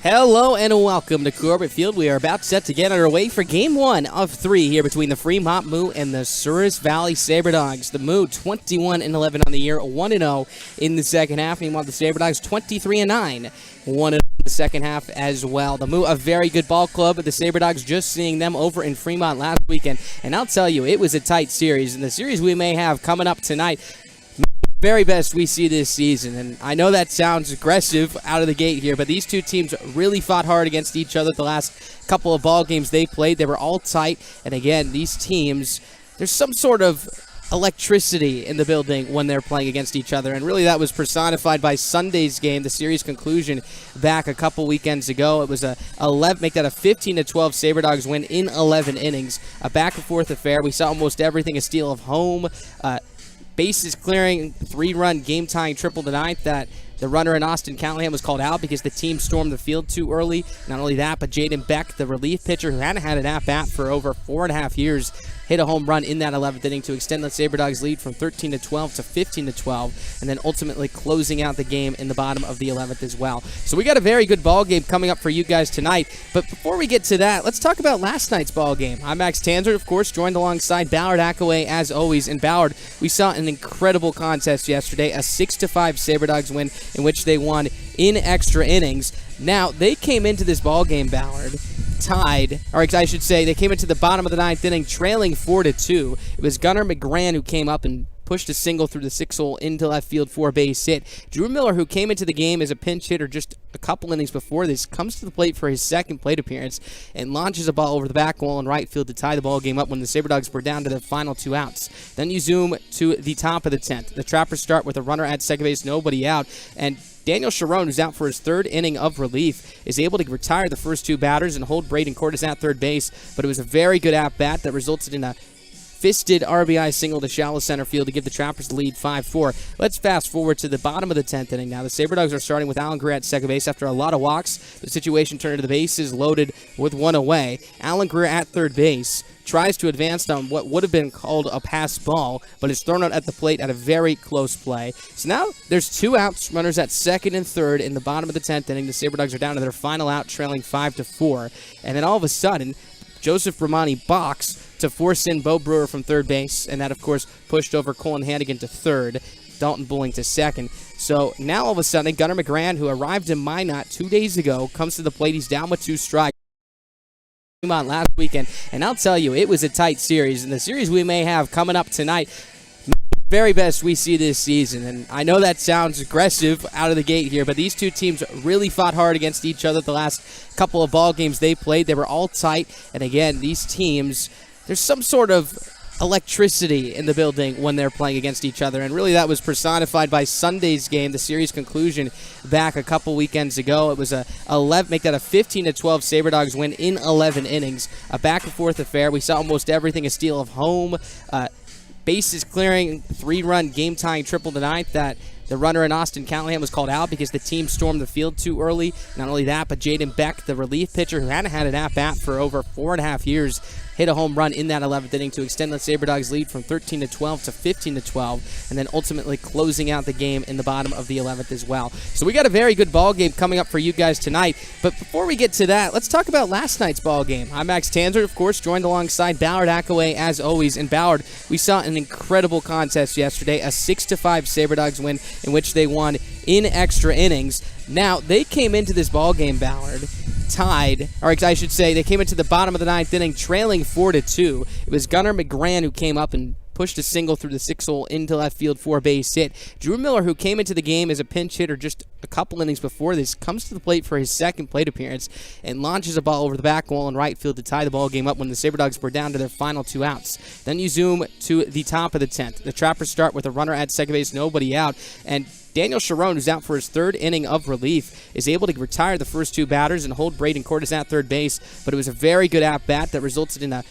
Hello and welcome to Corbett Field. We are about set to get underway for Game 1 of 3 here between the Fremont Moo and the Souris Valley Sabre Dogs. The Moo 21-11 on the year, 1-0 in the second half. Meanwhile, the Sabre Dogs 23-9, 1-0 in the second half as well. The Moo, a very good ball club, but the Sabre Dogs just seeing them over in Fremont last weekend. And I'll tell you, it was a tight series. And the series we may have coming up tonight, very best we see this season. And I know that sounds aggressive out of the gate here, but these two teams really fought hard against each other the last couple of ball games they played. They were all tight. And again, these teams, there's some sort of electricity in the building when they're playing against each other. And really that was personified by Sunday's game, the series conclusion back a couple weekends ago. It was make that a 15-12 Sabre Dogs win in 11 innings. A back-and-forth affair. We saw almost everything, a steal of home, bases clearing, 3-run game-tying triple to ninth that the runner in Austin Callahan was called out because the team stormed the field too early. Not only that, but Jaden Beck, the relief pitcher who hadn't had an at-bat for over 4.5 years, hit a home run in that 11th inning to extend the Sabre Dogs lead from 13-12 to 15-12, and then ultimately closing out the game in the bottom of the 11th as well. So we got a very good ball game coming up for you guys tonight. But before we get to that, let's talk about last night's ball game. I'm Max Tanzer, of course, joined alongside Ballard Akaway as always. And Ballard, we saw an incredible contest yesterday, a 6-5 Sabre Dogs win in which they won in extra innings. Now, they came into this ball game, Ballard, tied, or I should say, they came into the bottom of the 9th inning trailing 4-2. It was Gunnar McGran who came up and pushed a single through the 6 hole into left field for a base hit. Drew Miller, who came into the game as a pinch hitter just a couple innings before this, comes to the plate for his second plate appearance and launches a ball over the back wall in right field to tie the ball game up when the Sabre Dogs were down to the final 2 outs. Then you zoom to the top of the 10th. The Trappers start with a runner at second base, nobody out, and Daniel Sharon, who's out for his 3rd inning of relief, is able to retire the first 2 batters and hold Braden Cordes at third base, but it was a very good at-bat that resulted in a fisted RBI single to shallow center field to give the Trappers the lead 5-4. Let's fast forward to the bottom of the 10th inning now. The Sabre Dogs are starting with Alan Greer at second base after a lot of walks. The situation turned to the bases loaded with 1 away. Alan Greer at third base tries to advance on what would have been called a pass ball, but is thrown out at the plate at a very close play. So now there's 2 outs, runners at second and third in the bottom of the 10th inning. The Sabre Dogs are down to their final out, trailing 5-4. And then all of a sudden, Joseph Romani box to force in Bo Brewer from third base, and that, of course, pushed over Colin Hannigan to third, Dalton Bulling to second. So now all of a sudden, Gunnar McGran, who arrived in Minot 2 days ago, comes to the plate. He's down with 2 strikes last weekend, and I'll tell you, it was a tight series, and the series we may have coming up tonight, very best we see this season. And I know that sounds aggressive out of the gate here, but these two teams really fought hard against each other the last couple of ball games they played. They were all tight, and again, these teams, there's some sort of electricity in the building when they're playing against each other. And really that was personified by Sunday's game, the series conclusion back a couple weekends ago. It was make that a 15-12 Sabre Dogs win in 11 innings. A back-and-forth affair. We saw almost everything, a steal of home, bases clearing, 3-run game-tying triple to ninth that the runner in Austin Callahan was called out because the team stormed the field too early. Not only that, but Jaden Beck, the relief pitcher who hadn't had an at-bat for over 4.5 years, hit a home run in that 11th inning to extend the Sabre Dogs lead from 13-12 to 15-12, and then ultimately closing out the game in the bottom of the 11th as well. So we got a very good ball game coming up for you guys tonight. But before we get to that, let's talk about last night's ball game. I'm Max Tanzer, of course, joined alongside Ballard Akaway as always. And Ballard, we saw an incredible contest yesterday, a 6-5 Sabre Dogs win in which they won in extra innings. Now, they came into this ball game, Ballard, tied, or I should say, they came into the bottom of the 9th inning trailing 4-2. It was Gunnar McGran who came up and pushed a single through the 6 hole into left field for a base hit. Drew Miller, who came into the game as a pinch hitter just a couple innings before this, comes to the plate for his second plate appearance and launches a ball over the back wall in right field to tie the ball game up when the Sabre Dogs were down to their final 2 outs. Then you zoom to the top of the 10th. The Trappers start with a runner at second base, nobody out, and Daniel Sharon, who's out for his 3rd inning of relief, is able to retire the first 2 batters and hold Braden Cordes at third base, but it was a very good at-bat that resulted in a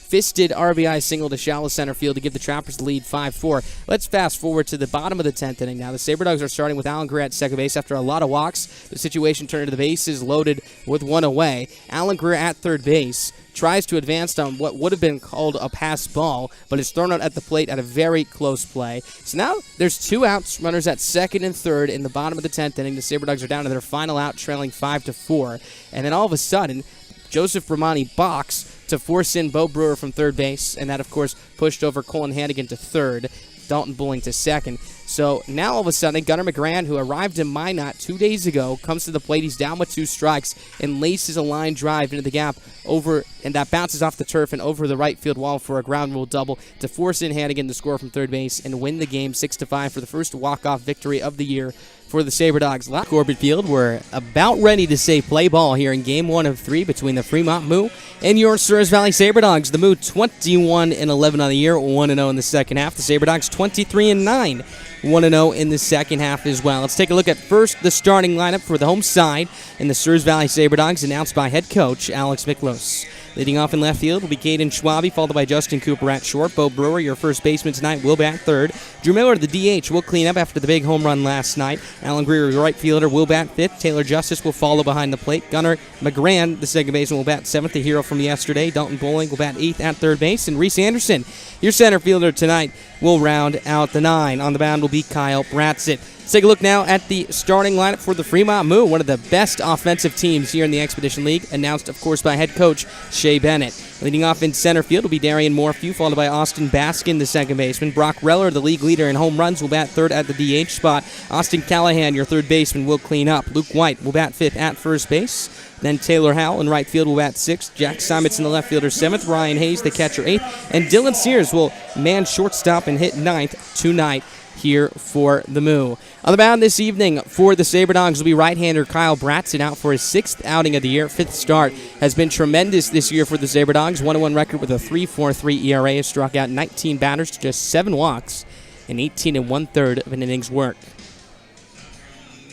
fisted RBI single to shallow center field to give the Trappers the lead 5-4. Let's fast forward to the bottom of the 10th inning now. The Sabre Dogs are starting with Alan Greer at second base after a lot of walks. The situation turned to the bases loaded with one away. Alan Greer at third base tries to advance on what would have been called a pass ball, but is thrown out at the plate at a very close play. So now there's 2 outs, runners at second and third in the bottom of the 10th inning. The Sabre Dogs are down to their final out, trailing 5-4. And then all of a sudden, Joseph Romani box to force in Bo Brewer from third base, and that, of course, pushed over Colin Hannigan to third, Dalton Bowling to second. So now all of a sudden, Gunnar McGran, who arrived in Minot 2 days ago, comes to the plate. He's down with 2 strikes and laces a line drive into the gap over, and that bounces off the turf and over the right field wall for a ground rule double to force in Hannigan to score from third base and win the game 6-5 for the first walk-off victory of the year for the Sabre Dogs. Corbett Field, we're about ready to say play ball here in Game 1 of 3 between the Fremont Moo and your Souris Valley Sabre Dogs. The Moo 21-11 on the year, 1-0 in the second half. The Sabre Dogs 23-9. 1-0 in the second half as well. Let's take a look at first the starting lineup for the home side in the Souris Valley Sabre Dogs, announced by head coach Alex Miklos. Leading off in left field will be Caden Schwabe, followed by Justin Cooper at short. Bo Brewer, your first baseman tonight, will bat third. Drew Miller, the DH, will clean up after the big home run last night. Alan Greer, your right fielder, will bat fifth. Taylor Justice will follow behind the plate. Gunnar McGran, the second baseman, will bat seventh, the hero from yesterday. Dalton Bowling will bat eighth at third base. And Reese Anderson, your center fielder tonight, will round out the nine. On the mound will be Kyle Bratzett. Let's take a look now at the starting lineup for the Fremont Moo, one of the best offensive teams here in the Expedition League, announced, of course, by head coach Shea Bennett. Leading off in center field will be Darian Morphew, followed by Austin Baskin, the second baseman. Brock Reller, the league leader in home runs, will bat third at the DH spot. Austin Callahan, your third baseman, will clean up. Luke White will bat fifth at first base. Then Taylor Howell in right field will bat sixth. Jack Simonson, the left fielder, seventh. Ryan Hayes, the catcher, eighth. And Dylan Sears will man shortstop and hit ninth tonight here for the Moo. On the mound this evening for the Sabre Dogs will be right-hander Kyle Bratzett, out for his sixth outing of the year. Fifth start has been tremendous this year for the Sabre Dogs. 1-1 record with a 3.43 ERA. Has struck out 19 batters to just 7 walks and 18 1/3 of an inning's work.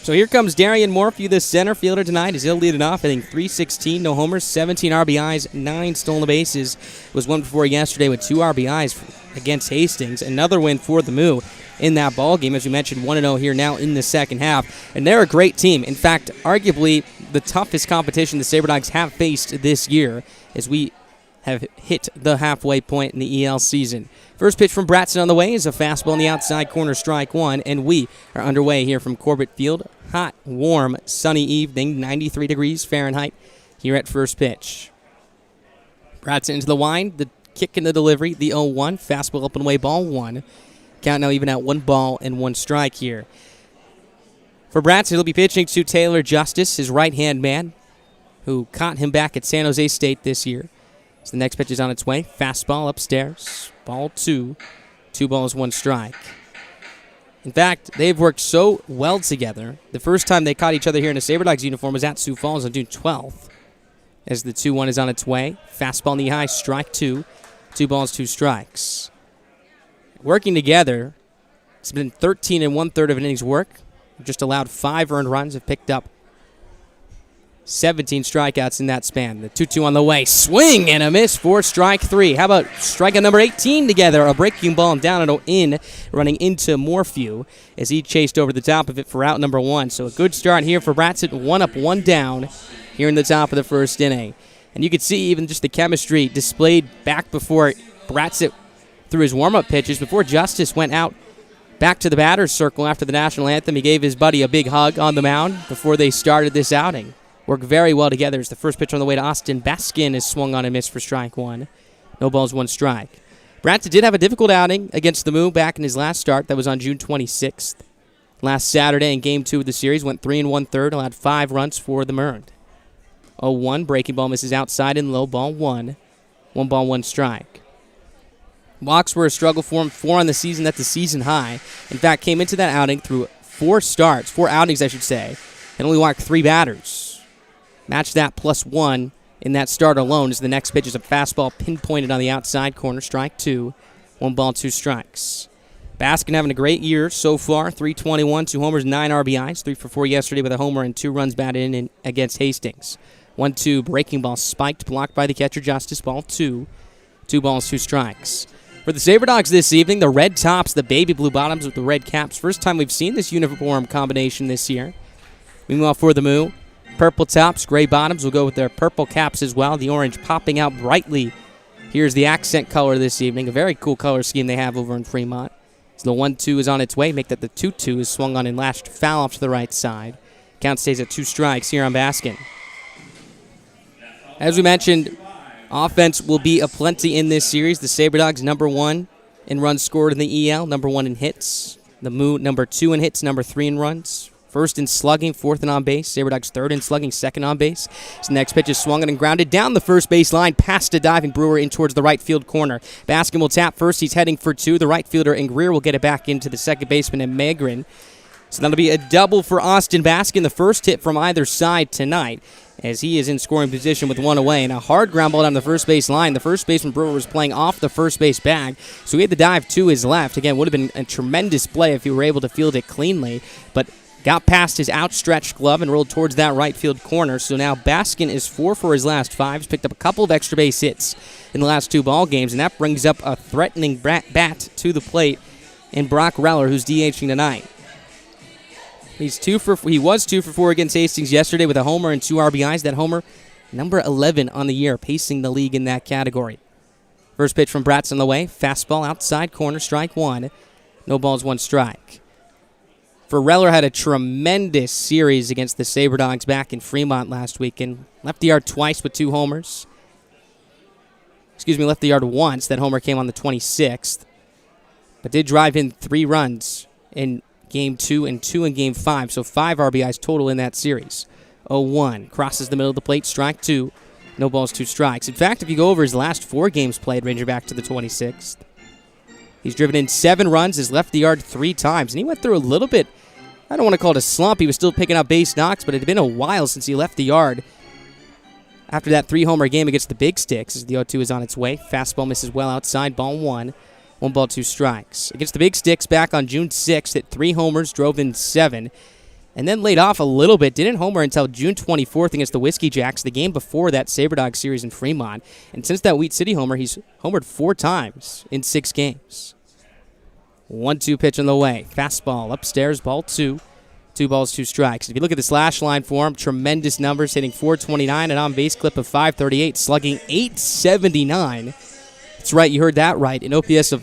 So here comes Darian Morphew, the center fielder tonight, as he'll lead it off, hitting .316, no homers, 17 RBIs, 9 stolen bases. Was one before yesterday with 2 RBIs against Hastings. Another win for the Moo in that ball game, as we mentioned, 1-0 here now in the second half. And they're a great team. In fact, arguably the toughest competition the Sabre Dogs have faced this year, as we have hit the halfway point in the EL season. First pitch from Bratzett on the way is a fastball in the outside corner, strike one, and we are underway here from Corbett Field. Hot, warm, sunny evening, 93 degrees Fahrenheit here at first pitch. Bratzett into the wind, the kick and the delivery, the 0-1, fastball up and away, ball one. Count now even at 1 ball and 1 strike here. For Bratzett, he'll be pitching to Taylor Justice, his right-hand man, who caught him back at San Jose State this year. So the next pitch is on its way. Fastball upstairs. Ball 2. 2 balls, 1 strike. In fact, they've worked so well together. The first time they caught each other here in a Sabre Dogs uniform was at Sioux Falls on June 12th. As the 2-1 is on its way. Fastball knee high, strike 2. 2 balls, 2 strikes. Working together, it's been 13 1/3 of an inning's work. Just allowed 5 earned runs. Have picked up 17 strikeouts in that span. The 2-2 on the way. Swing and a miss for strike 3. How about strikeout number 18 together? A breaking ball down and in, running into Morphew as he chased over the top of it for out number 1. So a good start here for Bratzett. 1 up, 1 down here in the top of the first inning. And you could see even just the chemistry displayed back before Bratzett threw his warm-up pitches. Before Justice went out back to the batter's circle after the national anthem, he gave his buddy a big hug on the mound before they started this outing. Work very well together as the first pitch on the way to Austin Baskin is swung on and missed for strike 1. No balls, 1 strike. Bratzett did have a difficult outing against the Moo back in his last start. That was on June 26th. Last Saturday in Game 2 of the series, went 3 1/3, allowed 5 runs for the Merned. 0-1, breaking ball misses outside and low, ball 1. 1 ball, 1 strike. Walks were a struggle for him, 4 on the season at the season high. In fact, came into that outing through 4 outings, and only walked 3 batters. Match that plus 1 in that start alone as the next pitch is a fastball pinpointed on the outside corner, strike 2. 1 ball, 2 strikes. Baskin having a great year so far, 321, 2 homers, 9 RBIs, 3 for 4 yesterday with a homer and 2 runs batted in against Hastings. 1-2, breaking ball spiked, blocked by the catcher Justice, ball 2. 2 balls, 2 strikes. For the Sabre Dogs this evening, the red tops, the baby blue bottoms with the red caps. First time we've seen this uniform combination this year. Meanwhile, for the Moo, purple tops, gray bottoms will go with their purple caps as well. The orange popping out brightly. Here's the accent color this evening. A very cool color scheme they have over in Fremont. So the 1-2 is on its way. Make that the 2-2 is swung on and lashed foul off to the right side. Count stays at 2 strikes here on Baskin. As we mentioned, offense will be aplenty in this series. The Sabre Dogs number 1 in runs scored in the EL, number 1 in hits. The Moo number 2 in hits, number 3 in runs. First in slugging, 4th in on base. Sabre Dogs 3rd in slugging, 2nd on base. His next pitch is swung and grounded down the first base line, past a diving Brewer in towards the right field corner. Baskin will tap first. He's heading for 2. The right fielder and Greer will get it back into the second baseman and Magrin. So that'll be a double for Austin Baskin, the first hit from either side tonight, as he is in scoring position with 1 away. And a hard ground ball down the first base line. The first baseman Brewer was playing off the first base bag, so he had the dive to his left. Again, would have been a tremendous play if he were able to field it cleanly, but got past his outstretched glove and rolled towards that right field corner. So now Baskin is 4 for his last 5. He's picked up a couple of extra base hits in the last 2 ball games, and that brings up a threatening bat to the plate in Brock Reller, who's DHing tonight. He was 2 for 4 against Hastings yesterday with a homer and 2 RBIs. That homer, number 11 on the year, pacing the league in that category. First pitch from Bratz on the way. Fastball outside corner, strike 1. No balls, 1 strike. For Reller had a tremendous series against the Sabre Dogs back in Fremont last weekend. Left the yard twice with 2 homers. Left the yard once. That homer came on the 26th. But did drive in 3 runs in Game 2 and 2 in Game 5. So 5 RBIs total in that series. 0-1. Crosses the middle of the plate. Strike 2. No balls, 2 strikes. In fact, if you go over his last 4 games played, Ranger back to the 26th, he's driven in 7 runs, has left the yard 3 times, and he went through a little bit, I don't want to call it a slump. He was still picking up base knocks, but it had been a while since he left the yard after that 3-homer game against the Big Sticks, as the 0-2 is on its way. Fastball misses well outside, ball 1. 1 ball, 2 strikes. Against the Big Sticks back on June 6th, hit 3 homers, drove in 7, and then laid off a little bit. Didn't homer until June 24th against the Whiskey Jacks, the game before that Sabre Dog series in Fremont. And since that Wheat City homer, he's homered 4 times in 6 games. 1-2 pitch on the way. Fastball upstairs, ball 2. 2 balls, 2 strikes. If you look at the slash line for him, tremendous numbers, hitting .429, an on-base clip of .538, slugging .879. That's right, you heard that right. An OPS of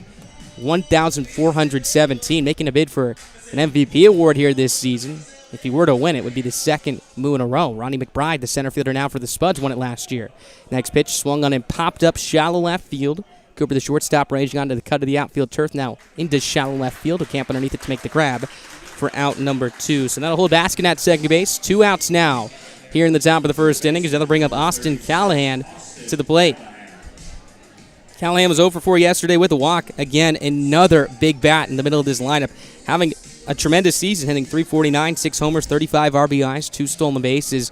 1,417, making a bid for an MVP award here this season. If he were to win, it would be the 2nd Moo in a row. Ronnie McBride, the center fielder now for the Spuds, won it last year. Next pitch swung on and popped up shallow left field. Cooper, the shortstop, ranging onto the cut of the outfield turf, now into shallow left field. A camp underneath it to make the grab for out number 2. So that'll hold Baskin at second base. 2 outs now here in the top of the first inning, as that'll bring up Austin Callahan to the plate. Callahan was 0 for 4 yesterday with a walk. Again, another big bat in the middle of this lineup, having a tremendous season, hitting .349, 6 homers, 35 RBIs, 2 stolen bases.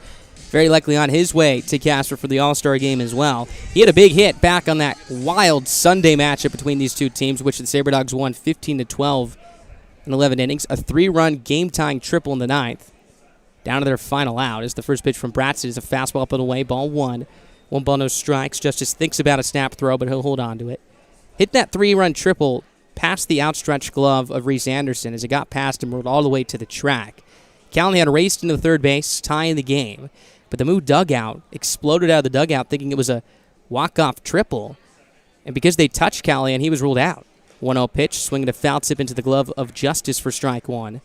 Very likely on his way to Casper for the All-Star game as well. He had a big hit back on that wild Sunday matchup between these two teams, which the Sabre Dogs won 15-12 in 11 innings. A 3-run game-tying triple in the 9th. Down to their final out is the first pitch from Bratz. It is a fastball up and away, ball 1. 1 ball, no strikes. Justice thinks about a snap throw, but he'll hold on to it. Hit that 3-run triple past the outstretched glove of Reese Anderson as it got past him, rolled all the way to the track. Callahan raced into the third base, tying the game. But the Moo dugout exploded out of the dugout thinking it was a walk-off triple. And because they touched Callahan, he was ruled out. 1-0 pitch, swinging a foul tip into the glove of Justice for strike 1.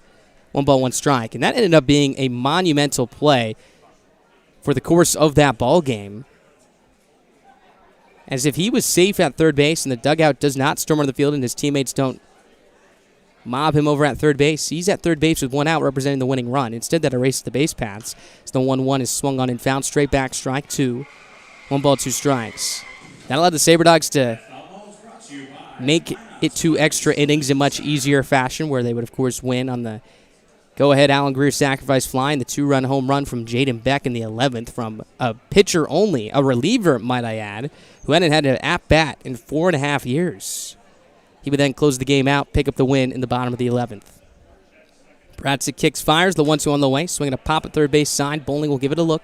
1 ball, 1 strike. And that ended up being a monumental play for the course of that ball game. As if he was safe at third base and the dugout does not storm on the field and his teammates don't mob him over at third base. He's at third base with 1 out representing the winning run. Instead, that erases the base paths. So the 1-1 is swung on and found straight back, strike 2. 1 ball, 2 strikes. That allowed the Sabre Dogs to make it 2 extra innings in much easier fashion, where they would, of course, win on the go-ahead Alan Greer sacrifice fly and the 2-run home run from Jaden Beck in the 11th from a pitcher only, a reliever, might I add, who hadn't had an at-bat in 4.5 years. He would then close the game out, pick up the win in the bottom of the 11th. Bratzik kicks, fires, the 1-2 on the way, swinging a pop at third base side. Bowling will give it a look.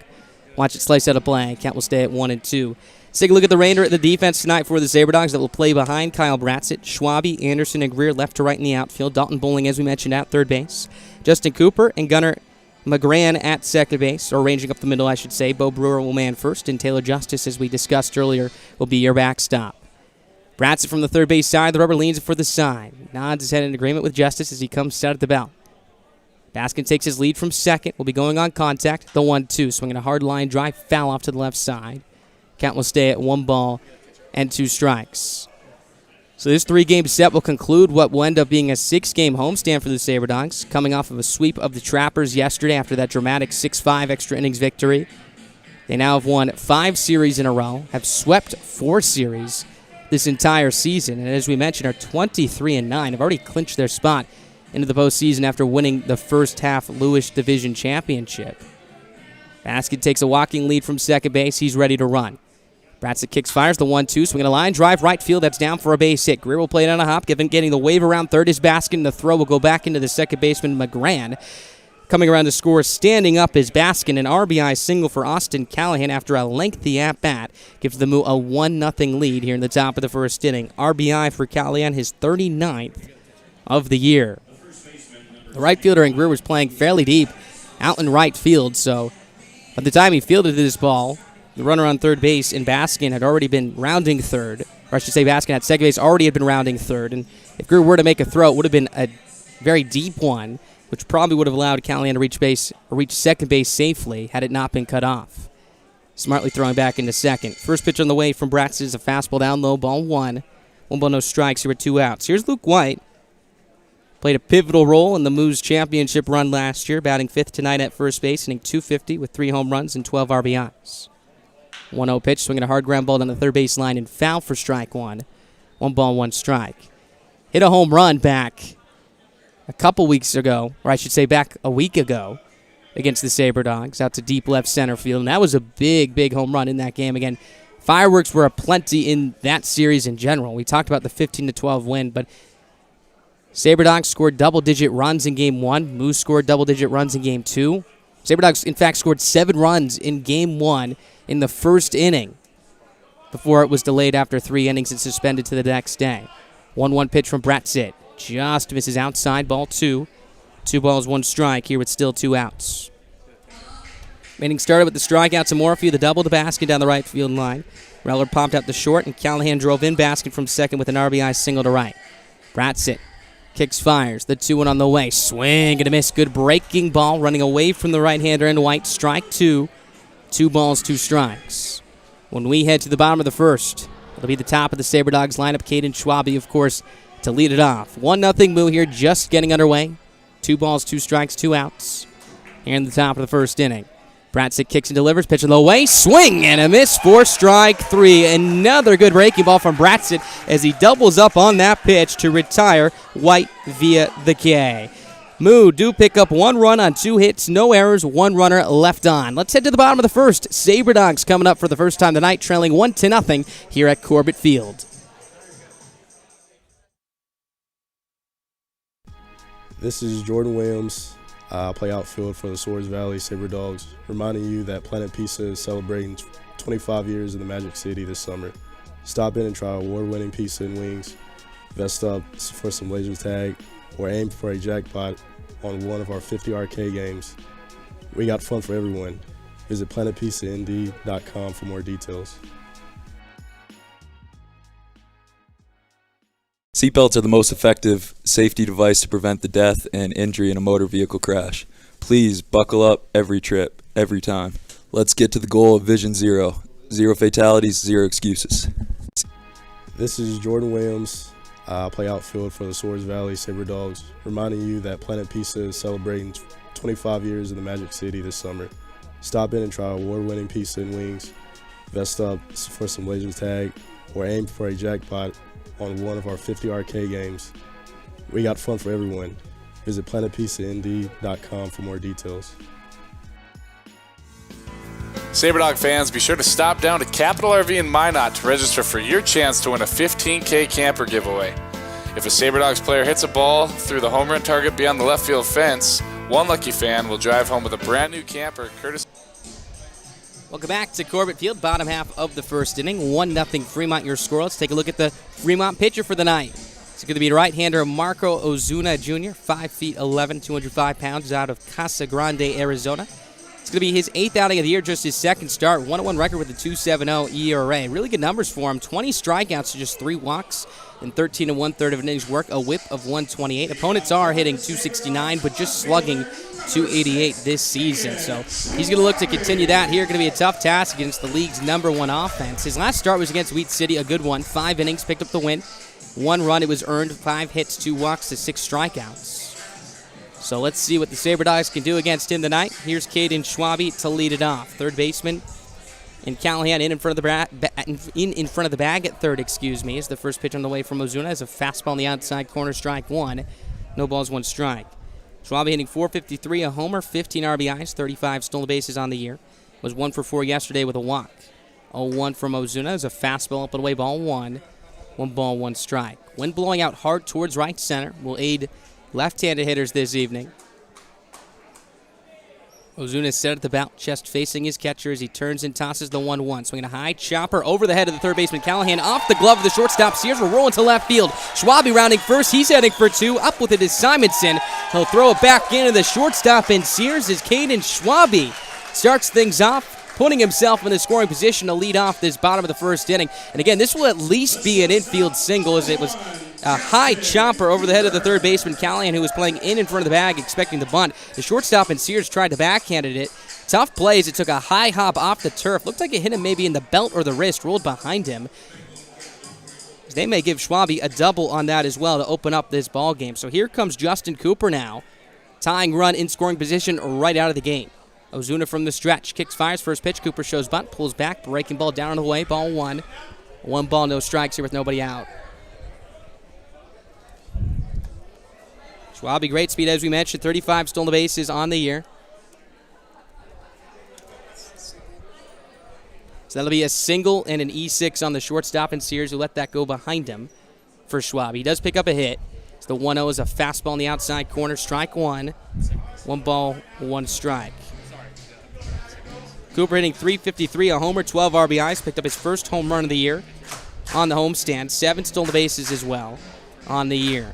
Watch it slice out a blank. Count will stay at 1-2. Let's take a look at the defense tonight for the Sabre Dogs that will play behind Kyle Bratzett, Schwabe, Anderson, and Greer left to right in the outfield. Dalton Bowling, as we mentioned, at third base. Justin Cooper and Gunnar McGran at second base, or ranging up the middle, I should say. Bo Brewer will man first, and Taylor Justice, as we discussed earlier, will be your backstop. Bratzett from the third base side. The rubber leans for the side. Nods his head in agreement with Justice as he comes set at the belt. Baskin takes his lead from second. Will be going on contact. The 1-2, swinging a hard line drive, foul off to the left side. Count will stay at 1 ball and 2 strikes. So this 3-game set will conclude what will end up being a 6-game homestand for the Sabre Dogs, coming off of a sweep of the Trappers yesterday after that dramatic 6-5 extra innings victory. They now have won 5 series in a row, have swept 4 series this entire season, and as we mentioned, are 23-9. Have already clinched their spot into the postseason after winning the first half Lewis Division Championship. Baskin takes a walking lead from second base. He's ready to run. Bratzett kicks, fires the 1-2, swinging a line drive right field. That's down for a base hit. Greer will play it on a hop, getting the wave around third is Baskin. The throw will go back into the second baseman, McGran. Coming around to score, standing up is Baskin. An RBI single for Austin Callahan after a lengthy at-bat gives the Moo a 1-0 lead here in the top of the first inning. RBI for Callahan, his 39th of the year. The right fielder in Greer was playing fairly deep out in right field, so by the time he fielded this ball, the runner on third base in Baskin had already been rounding third, or I should say Baskin at second base already had been rounding third, and if Greer were to make a throw, it would have been a very deep one, which probably would have allowed Callahan to reach second base safely had it not been cut off. Smartly throwing back into second. First pitch on the way from Bratzett is a fastball down low, ball 1. 1 ball, no strikes here with 2 outs. Here's Luke White. Played a pivotal role in the Moos championship run last year, batting 5th tonight at first base, hitting .250 with 3 home runs and 12 RBIs. 1-0 pitch, swinging a hard ground ball down the third base line and foul for strike 1. 1 ball, 1 strike. Hit a home run back a couple weeks ago, or I should say back a week ago, against the Sabre Dogs out to deep left center field, and that was a big, big home run in that game. Again, fireworks were aplenty in that series in general. We talked about the 15-12 win, but Sabre Dogs scored double-digit runs in Game 1. Moose scored double-digit runs in Game 2. Sabre Dogs, in fact, scored 7 runs in Game 1 in the first inning before it was delayed after 3 innings and suspended to the next day. 1-1 pitch from Bratzett. Just misses outside, ball 2. 2 balls, 1 strike here with still 2 outs. Inning started with the strikeout to Morphy, the double to Baskin down the right field line. Reller popped out the short, and Callahan drove in Baskin from second with an RBI single to right. Bratzett kicks, fires, the 2-1 on the way. Swing and a miss. Good breaking ball running away from the right-hander and White. Strike 2. 2 balls, 2 strikes. When we head to the bottom of the first, it'll be the top of the Sabre Dogs lineup. Caden Schwabe, of course, to lead it off. 1-0 Moo here, just getting underway. 2 balls, 2 strikes, 2 outs here in the top of the first inning. Bratzett kicks and delivers. Pitch on the way. Swing and a miss for strike 3. Another good breaking ball from Bratzett as he doubles up on that pitch to retire White via the K. Moo do pick up 1 run on 2 hits, no errors, 1 runner left on. Let's head to the bottom of the first. Sabre Dogs coming up for the first time tonight, trailing 1-0 here at Corbett Field. This is Jordan Williams. I play outfield for the Souris Valley Sabre Dogs, reminding you that Planet Pizza is celebrating 25 years in the Magic City this summer. Stop in and try award-winning pizza and wings, vest up for some laser tag, or aim for a jackpot on one of our 50 arcade games. We got fun for everyone. Visit planetpizzaND.com for more details. Seatbelts are the most effective safety device to prevent the death and injury in a motor vehicle crash. Please buckle up every trip, every time. Let's get to the goal of Vision Zero. 0 fatalities, 0 excuses. This is Jordan Williams. I play outfield for the Souris Valley Sabre Dogs, reminding you that Planet Pizza is celebrating 25 years in the Magic City this summer. Stop in and try award-winning pizza and wings, vest up for some laser tag, or aim for a jackpot on one of our 50 arcade games. We got fun for everyone. Visit planetpizzaND.com for more details. Sabre Dog fans, be sure to stop down to Capital RV in Minot to register for your chance to win a $15K camper giveaway. If a Sabre Dogs player hits a ball through the home run target beyond the left field fence, one lucky fan will drive home with a brand new camper courtesy. Welcome back to Corbett Field, bottom half of the first inning. 1-0 Fremont your score. Let's take a look at the Fremont pitcher for the night. It's going to be right-hander Marco Ozuna Jr., 5'11", 205 pounds, out of Casa Grande, Arizona. It's going to be his 8th outing of the year, just his second start. 1-1 record with a 2.70 ERA. Really good numbers for him. 20 strikeouts to just 3 walks and 13 1/3 of an inning's work. A whip of 128. Opponents are hitting 269, but just slugging 288 this season. So he's going to look to continue that here. Going to be a tough task against the league's #1 offense. His last start was against Wheat City, a good one. 5 innings, picked up the win. 1 run, it was earned. 5 hits, 2 walks to 6 strikeouts. So let's see what the Sabre Dogs can do against him tonight. Here's Caden Schwabe to lead it off. Third baseman. And Callahan in front of the bag at third, is the first pitch on the way from Ozuna as a fastball on the outside corner, strike 1. No balls, 1 strike. Schwabe hitting .453, a homer, 15 RBIs, 35 stolen bases on the year. Was 1 for 4 yesterday with a walk. 0-1 from Ozuna as a fastball up and away, ball 1. 1 ball, 1 strike. Wind blowing out hard towards right center will aid left-handed hitters this evening. Ozuna is set at the belt, chest facing his catcher as he turns and tosses the 1-1. Swinging a high chopper over the head of the third baseman. Callahan off the glove of the shortstop. Sears will roll into left field. Schwabe rounding first. He's heading for 2. Up with it is Simonson. He'll throw it back into the shortstop, and Sears as Caden Schwabe starts things off, putting himself in the scoring position to lead off this bottom of the first inning. And again, this will at least be an infield single, as it was a high chopper over the head of the third baseman, Callahan, who was playing in front of the bag, expecting the bunt. The shortstop and Sears tried to backhand it. Tough plays. It took a high hop off the turf. Looked like it hit him maybe in the belt or the wrist, rolled behind him. They may give Schwabe a double on that as well to open up this ball game. So here comes Justin Cooper now, tying run in scoring position right out of the game. Ozuna from the stretch, kicks, fires, first pitch. Cooper shows bunt, pulls back, breaking ball down on the way, ball 1. 1 ball, no strikes here with nobody out. Schwabe, great speed, as we mentioned, 35 stolen bases on the year. So that'll be a single and an E6 on the shortstop, and Sears who let that go behind him for Schwabe. He does pick up a hit. So the 1-0 is a fastball on the outside corner, strike 1. 1 ball, 1 strike. Cooper hitting .353, a homer, 12 RBIs, picked up his first home run of the year on the homestand. 7 stolen bases as well on the year.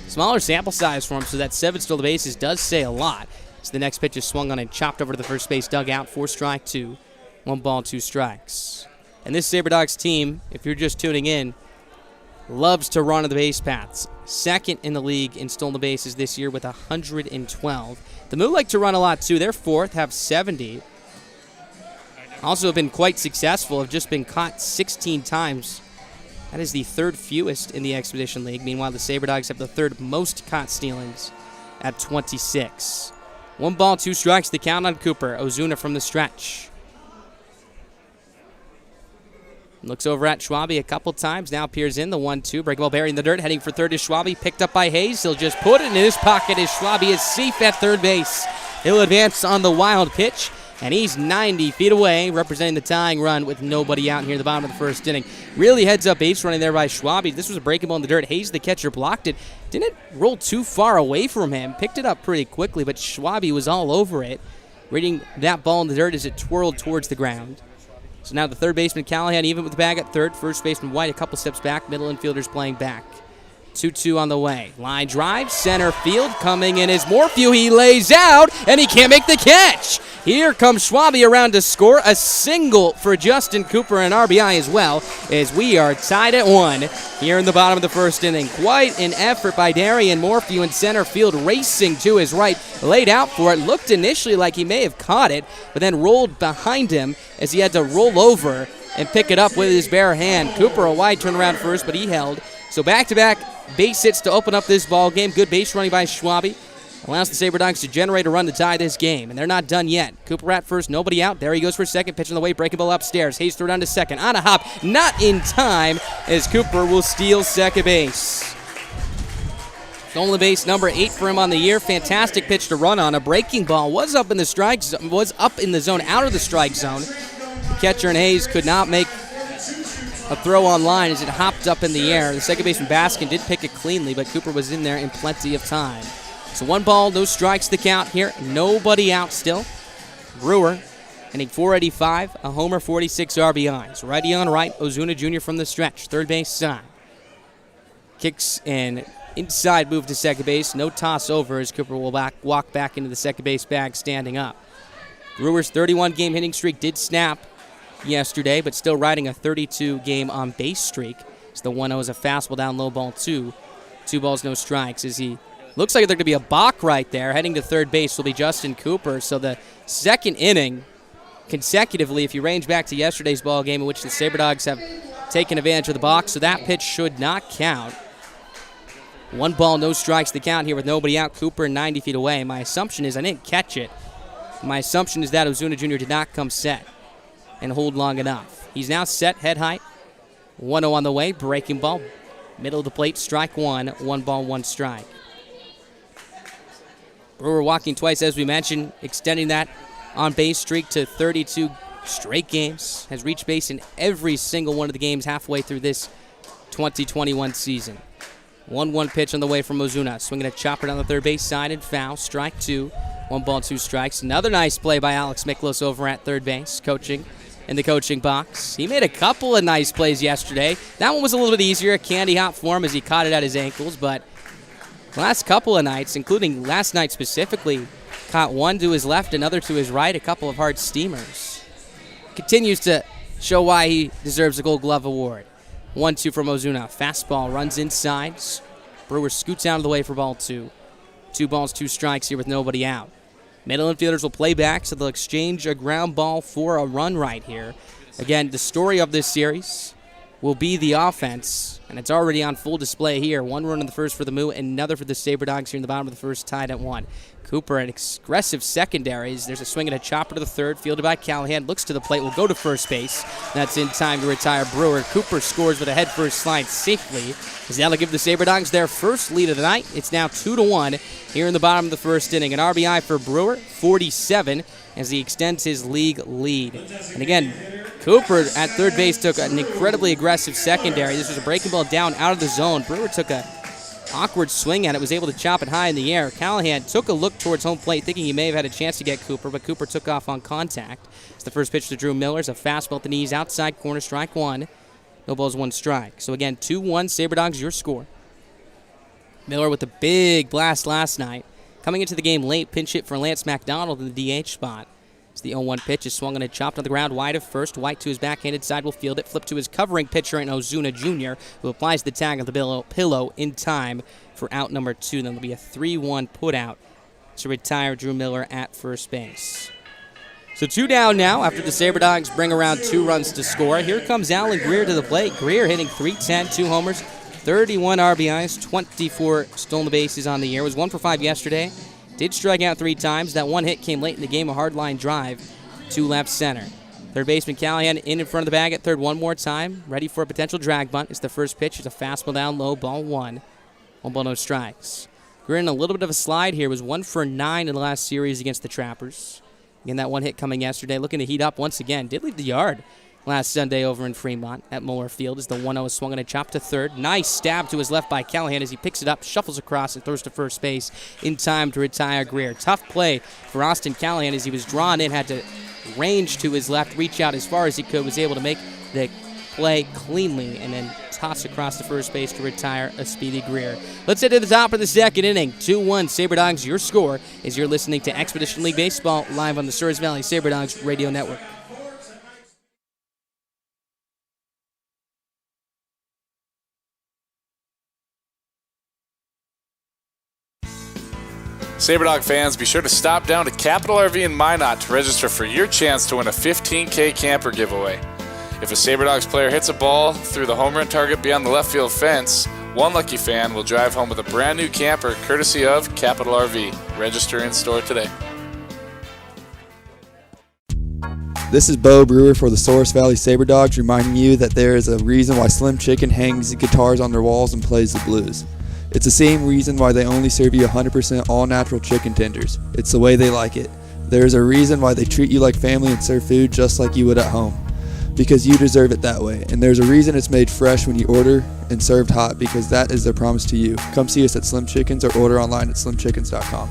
Smaller sample size for him, so that 7 stolen bases does say a lot. So the next pitch is swung on and chopped over to the first base dugout. 4 strike 2. 1 ball, 2 strikes. And this Sabre Dogs team, if you're just tuning in, loves to run on the base paths. Second in the league in stolen bases this year with 112. The Moo like to run a lot too. They're 4th, have 70. Also have been quite successful, have just been caught 16 times. That is the 3rd fewest in the Expedition League. Meanwhile, the Sabre Dogs have the 3rd most caught stealings at 26. 1 ball, 2 strikes, the count on Cooper. Ozuna from the stretch. Looks over at Schwabe a couple times. Now peers in the 1-2. Breaking ball buried in the dirt. Heading for third is Schwabe. Picked up by Hayes. He'll just put it in his pocket as Schwabe is safe at third base. He'll advance on the wild pitch. And he's 90 feet away, representing the tying run with nobody out here at the bottom of the first inning. Really heads-up base running there by Schwabe. This was a breaking ball in the dirt. Hayes, the catcher, blocked it. Didn't roll too far away from him. Picked it up pretty quickly, but Schwabe was all over it, reading that ball in the dirt as it twirled towards the ground. So now the third baseman, Callahan, even with the bag at third. First baseman, White, a couple steps back. Middle infielders playing back. 2-2 on the way. Line drive, center field. Coming in is Morphew. He lays out, and he can't make the catch. Here comes Schwabe around to score. A single for Justin Cooper, and RBI as well, as we are tied at 1 here in the bottom of the first inning. Quite an effort by Darian Morphew in center field, racing to his right. Laid out for it. Looked initially like he may have caught it, but then rolled behind him as he had to roll over and pick it up with his bare hand. Cooper a wide turnaround first, but he held. So back-to-back base hits to open up this ball game. Good base running by Schwabe. Allows the Sabre Dogs to generate a run to tie this game, and they're not done yet. Cooper at first, nobody out. There he goes for second. Pitch on the way, breaking ball upstairs. Hayes throw down to second. On a hop, not in time, as Cooper will steal second base. Stolen base number 8 for him on the year. Fantastic pitch to run on. A breaking ball was up in the strike zone, was up in the zone, out of the strike zone. The catcher and Hayes could not make a throw on line as it hopped up in the air. The second baseman Baskin did pick it cleanly, but Cooper was in there in plenty of time. So 1 ball, no strikes the count here. Nobody out still. Brewer Inning 485, a homer, 46 RBIs. Righty on right, Ozuna Jr. from the stretch, third base side. Kicks and inside move to second base. No toss over as Cooper will walk back into the second base bag standing up. Brewers' 31-game hitting streak did snap yesterday, but still riding a 32-game on-base streak. So the 1-0 is a fastball down low, ball 2. 2 balls, no strikes. As he looks like there's going to be a balk right there. Heading to third base will be Justin Cooper. So the second inning consecutively, if you range back to yesterday's ball game in which the SaberDogs have taken advantage of the balk, so that pitch should not count. 1 ball, no strikes to count here with nobody out. Cooper 90 feet away. My assumption is I didn't catch it. My assumption is that Ozuna Jr. did not come set and hold long enough. He's now set, head height. 1-0 on the way, breaking ball. Middle of the plate, strike 1. 1 ball, 1 strike. Brewer walking twice, as we mentioned, extending that on-base streak to 32 straight games. Has reached base in every single one of the games halfway through this 2021 season. 1-1 pitch on the way from Ozuna. Swinging a chopper down the third base side and foul. Strike 2. 1 ball, 2 strikes. Another nice play by Alex Miklos over at third base, coaching in the coaching box. He made a couple of nice plays yesterday. That one was a little bit easier, a candy hop for him as he caught it at his ankles, but last couple of nights, including last night specifically, caught one to his left, another to his right, a couple of hard steamers. Continues to show why he deserves a Gold Glove award. 1-2 from Ozuna. Fastball runs inside. Brewer scoots out of the way for ball 2. 2 balls, 2 strikes here with nobody out. Middle infielders will play back, so they'll exchange a ground ball for a run right here. Again, the story of this series will be the offense, and it's already on full display here. 1 run in the first for the Moo, and another for the SaberDogs here in the bottom of the first, tied at 1. Cooper at aggressive secondaries. There's a swing and a chopper to the third, fielded by Callahan. Looks to the plate, will go to first base. That's in time to retire Brewer. Cooper scores with a head-first slide safely, as that'll give the SaberDogs their first lead of the night. It's now 2-1 here in the bottom of the first inning. An RBI for Brewer, 47, as he extends his league lead. And again, Cooper at third base took an incredibly aggressive secondary. This was a breaking ball down out of the zone. Brewer took a awkward swing at it, was able to chop it high in the air. Callahan took a look towards home plate, thinking he may have had a chance to get Cooper, but Cooper took off on contact. It's the first pitch to Drew Miller's a fastball at the knees, outside corner, strike 1. No balls, 1 strike. So again, 2-1, SaberDogs, your score. Miller with a big blast last night. Coming into the game late, pinch hit for Lance McDonald in the DH spot. As the 0-1 pitch is swung and a chopped on the ground wide of first. White to his backhanded side will field it. Flip to his covering pitcher in Ozuna Jr., who applies the tag on the pillow in time for out number 2. Then there'll be a 3-1 put out to retire Drew Miller at first base. So 2 down now after the SaberDogs bring around 2 runs to score. Here comes Alan Greer to the plate. Greer hitting .310, 2 homers, 31 RBIs, 24 stolen bases on the year. Was 1 for 5 yesterday. Did strike out 3 times. That 1 hit came late in the game, a hard line drive to left center. Third baseman Callahan in front of the bag at third 1 more time. Ready for a potential drag bunt. It's the first pitch. It's a fastball down low, ball 1. 1 ball, no strikes. Greer in a little bit of a slide here. Was 1 for 9 in the last series against the Trappers. Again, that 1 hit coming yesterday. Looking to heat up once again. Did leave the yard last Sunday over in Fremont at Mueller Field as the 1-0 is swung and a chop to third. Nice stab to his left by Callahan as he picks it up, shuffles across, and throws to first base in time to retire Greer. Tough play for Austin Callahan as he was drawn in, had to range to his left, reach out as far as he could, was able to make the play cleanly, and then toss across the first base to retire a speedy Greer. Let's head to the top of the second inning. 2-1 SaberDogs, your score, as you're listening to Expedition League Baseball live on the Souris Valley SaberDogs Radio Network. SaberDog fans, be sure to stop down to Capital RV in Minot to register for your chance to win a $15K camper giveaway. If a SaberDogs player hits a ball through the home run target beyond the left field fence, one lucky fan will drive home with a brand new camper courtesy of Capital RV. Register in store today. This is Bo Brewer for the Souris Valley SaberDogs, reminding you that there is a reason why Slim Chicken hangs guitars on their walls and plays the blues. It's the same reason why they only serve you 100% all-natural chicken tenders. It's the way they like it. There is a reason why they treat you like family and serve food just like you would at home. Because you deserve it that way. And there's a reason it's made fresh when you order and served hot, because that is their promise to you. Come see us at Slim Chickens or order online at slimchickens.com.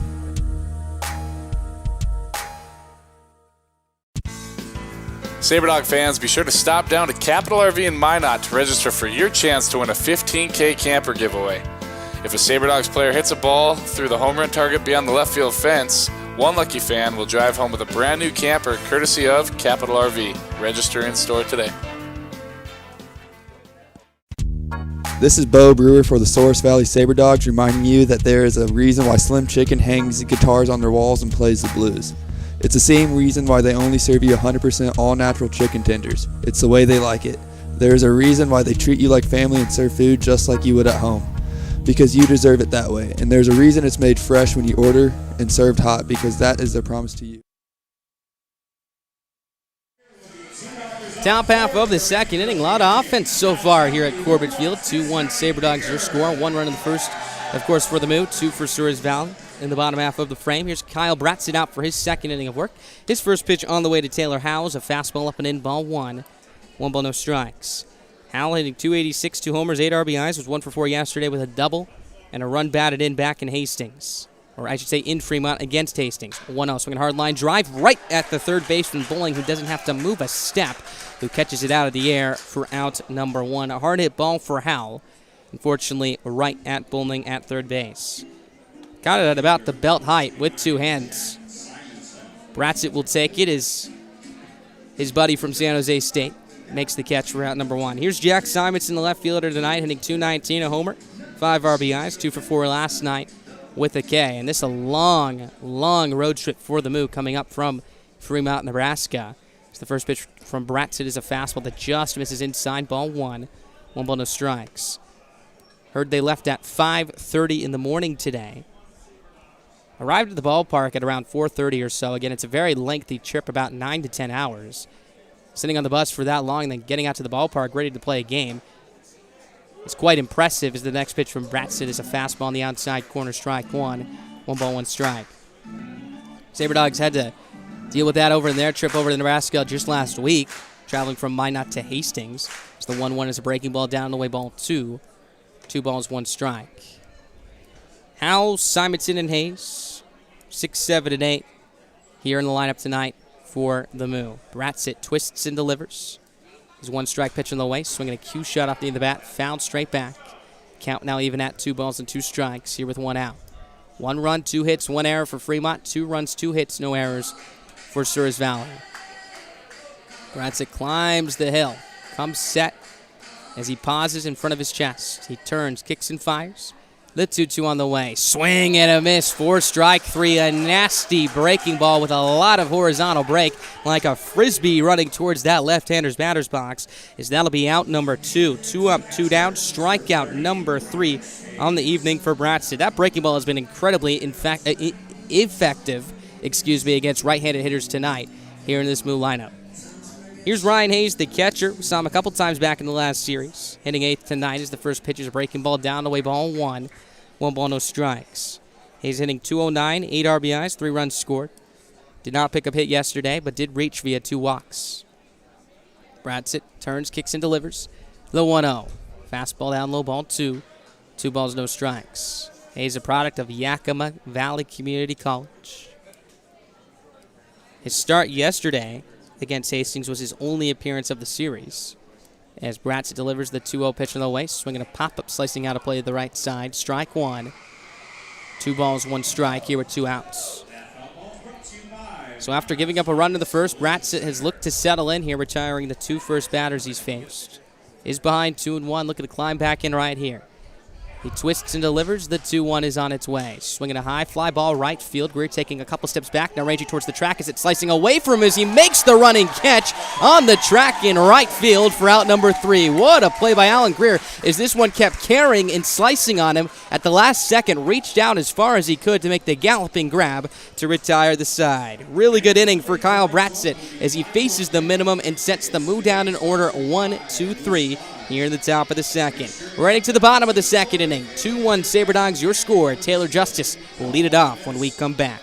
SaberDog fans, be sure to stop down to Capital RV in Minot to register for your chance to win a 15K camper giveaway. If a SaberDogs player hits a ball through the home run target beyond the left field fence, one lucky fan will drive home with a brand new camper courtesy of Capital RV. Register in store today. This is Bo Brewer for the Souris Valley SaberDogs, reminding you that there is a reason why Slim Chicken hangs guitars on their walls and plays the blues. It's the same reason why they only serve you 100% all-natural chicken tenders. It's the way they like it. There is a reason why they treat you like family and serve food just like you would at home. Because you deserve it that way. And there's a reason it's made fresh when you order and served hot, because that is their promise to you. Top half of the second inning. A lot of offense so far here at Corbett Field. 2-1 SaberDogs your score. 1 run in the first, of course, for the Moo. 2 for Souris Valley. In the bottom half of the frame, here's Kyle Bratzit out for his second inning of work. His first pitch on the way to Taylor Howells, a fastball up and in, ball 1. 1 ball, no strikes. Howell hitting .286, 2 homers, 8 RBIs, was 1 for 4 yesterday with a double and a run batted in back in Hastings. Or I should say in Fremont against Hastings. 1-0, swinging hard line drive right at the third baseman, Bowling, who doesn't have to move a step, who catches it out of the air for out number 1. A hard hit ball for Howell. Unfortunately, right at Bowling at third base. Got it at about the belt height with 2 hands. Bratzit will take it as his buddy from San Jose State makes the catch for out number 1. Here's Jack Simonson, the left fielder tonight, hitting .219, a homer, 5 RBIs, 2 for 4 last night with a K. And this is a long, long road trip for the Moo coming up from Fremont, Nebraska. So the first pitch from Bratzit is a fastball that just misses inside, ball 1. 1 ball, no strikes. Heard they left at 5:30 in the morning today. Arrived at the ballpark at around 4:30 or so. Again, it's a very lengthy trip, about 9 to 10 hours. Sitting on the bus for that long and then getting out to the ballpark ready to play a game. It's quite impressive as the next pitch from Bratzit is a fastball on the outside corner, strike 1. 1 ball, 1 strike. SaberDogs had to deal with that over in their trip over to Nebraska just last week, traveling from Minot to Hastings. So the 1-1 is a breaking ball down the way, ball 2. 2 balls, 1 strike. Howell, Simonson, and Hayes, 6, 7, and 8 here in the lineup tonight for the Moo. Bratzit twists and delivers. His 1 strike pitch on the way, swinging a cue shot off the end of the bat, fouled straight back. Count now even at 2 balls and 2 strikes here with 1 out. 1 run, 2 hits, 1 error for Fremont. 2 runs, 2 hits, no errors for Souris Valley. Bratzit climbs the hill, comes set as he pauses in front of his chest. He turns, kicks, and fires. The 2-2 on the way. Swing and a miss for strike 3. A nasty breaking ball with a lot of horizontal break, like a frisbee running towards that left-hander's batter's box. As that'll be out number 2. 2 up, 2 down. Strikeout number 3 on the evening for Bratzit. That breaking ball has been incredibly effective against right-handed hitters tonight here in this Moo lineup. Here's Ryan Hayes, the catcher. We saw him a couple times back in the last series. Hitting 8th tonight as the first pitch is a breaking ball down the way, ball 1. 1 ball, no strikes. Hayes hitting .209, 8 RBIs, 3 runs scored. Did not pick up hit yesterday, but did reach via 2 walks. Bratzit turns, kicks, and delivers. The 1-0. Fastball down low, ball 2. 2 balls, no strikes. Hayes, a product of Yakima Valley Community College. His start yesterday against Hastings was his only appearance of the series. As Bratzit delivers the 2-0 pitch on the way, swinging a pop-up, slicing out a play to the right side. Strike 1. 2 balls, 1 strike here with 2 outs. So after giving up a run to the first, Bratzit has looked to settle in here, retiring the 2 first batters he's faced. Is behind 2-1, looking to climb back in right here. He twists and delivers. The 2-1 is on its way. Swinging a high fly ball right field. Greer taking a couple steps back, now ranging towards the track as it's slicing away from him as he makes the running catch on the track in right field for out number 3. What a play by Alan Greer as this one kept carrying and slicing on him at the last second. Reached down as far as he could to make the galloping grab to retire the side. Really good inning for Kyle Bratzit as he faces the minimum and sets the Moo down in order 1-2-3. Here in the top of the second. We're heading to the bottom of the second inning. 2-1 SaberDogs, your score. Taylor Justice will lead it off when we come back.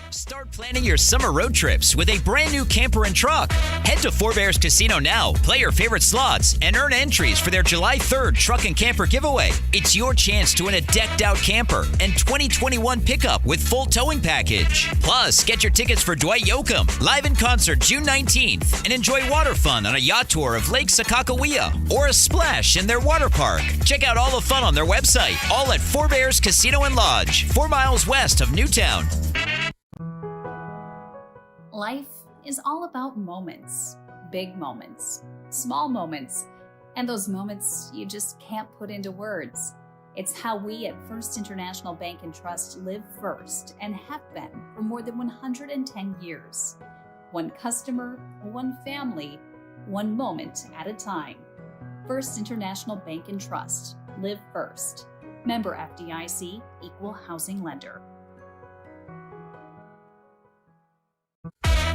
Start Planning your summer road trips with a brand new camper and truck. Head to Four Bears Casino now, play your favorite slots, and earn entries for their July 3rd truck and camper giveaway. It's your chance to win a decked out camper and 2021 pickup with full towing package. Plus, get your tickets for Dwight Yoakam live in concert June 19th and enjoy water fun on a yacht tour of Lake Sakakawea or a splash in their water park. Check out all the fun on their website, all at Four Bears Casino and Lodge, 4 miles west of Newtown. Life is all about moments, big moments, small moments, and those moments you just can't put into words. It's how we at First International Bank and Trust live first and have been for more than 110 years. One customer, one family, one moment at a time. First International Bank and Trust. Live first. Member FDIC, Equal Housing Lender.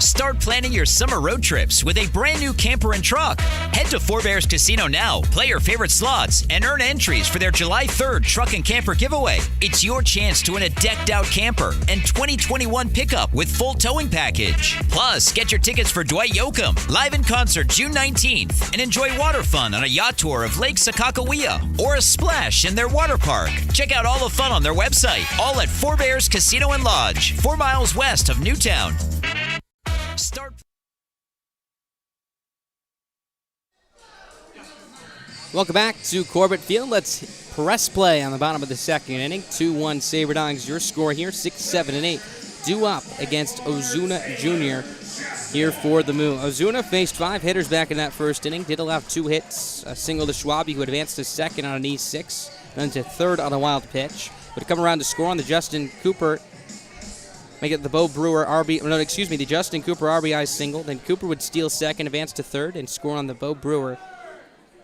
Start planning your summer road trips with a brand new camper and truck. Head to Four Bears Casino now, play your favorite slots, and earn entries for their July 3rd truck and camper giveaway. It's your chance to win a decked out camper and 2021 pickup with full towing package. Plus, get your tickets for Dwight Yoakam live in concert June 19th and enjoy water fun on a yacht tour of Lake Sakakawea or a splash in their water park. Check out all the fun on their website, all at Four Bears Casino and Lodge, 4 miles west of Newtown. Welcome back to Corbett Field. Let's press play on the bottom of the second inning. 2-1 Sabre Dogs. Your score here, 6, 7, and 8. Due up against Ozuna Jr. here for the Moo. Ozuna faced 5 hitters back in that first inning. Did allow 2 hits, a single to Schwabe, who advanced to second on an E6, then to third on a wild pitch. Would come around to score on the Justin Cooper. Make it the Bo Brewer the Justin Cooper RBI single. Then Cooper would steal second, advance to third, and score on the Bo Brewer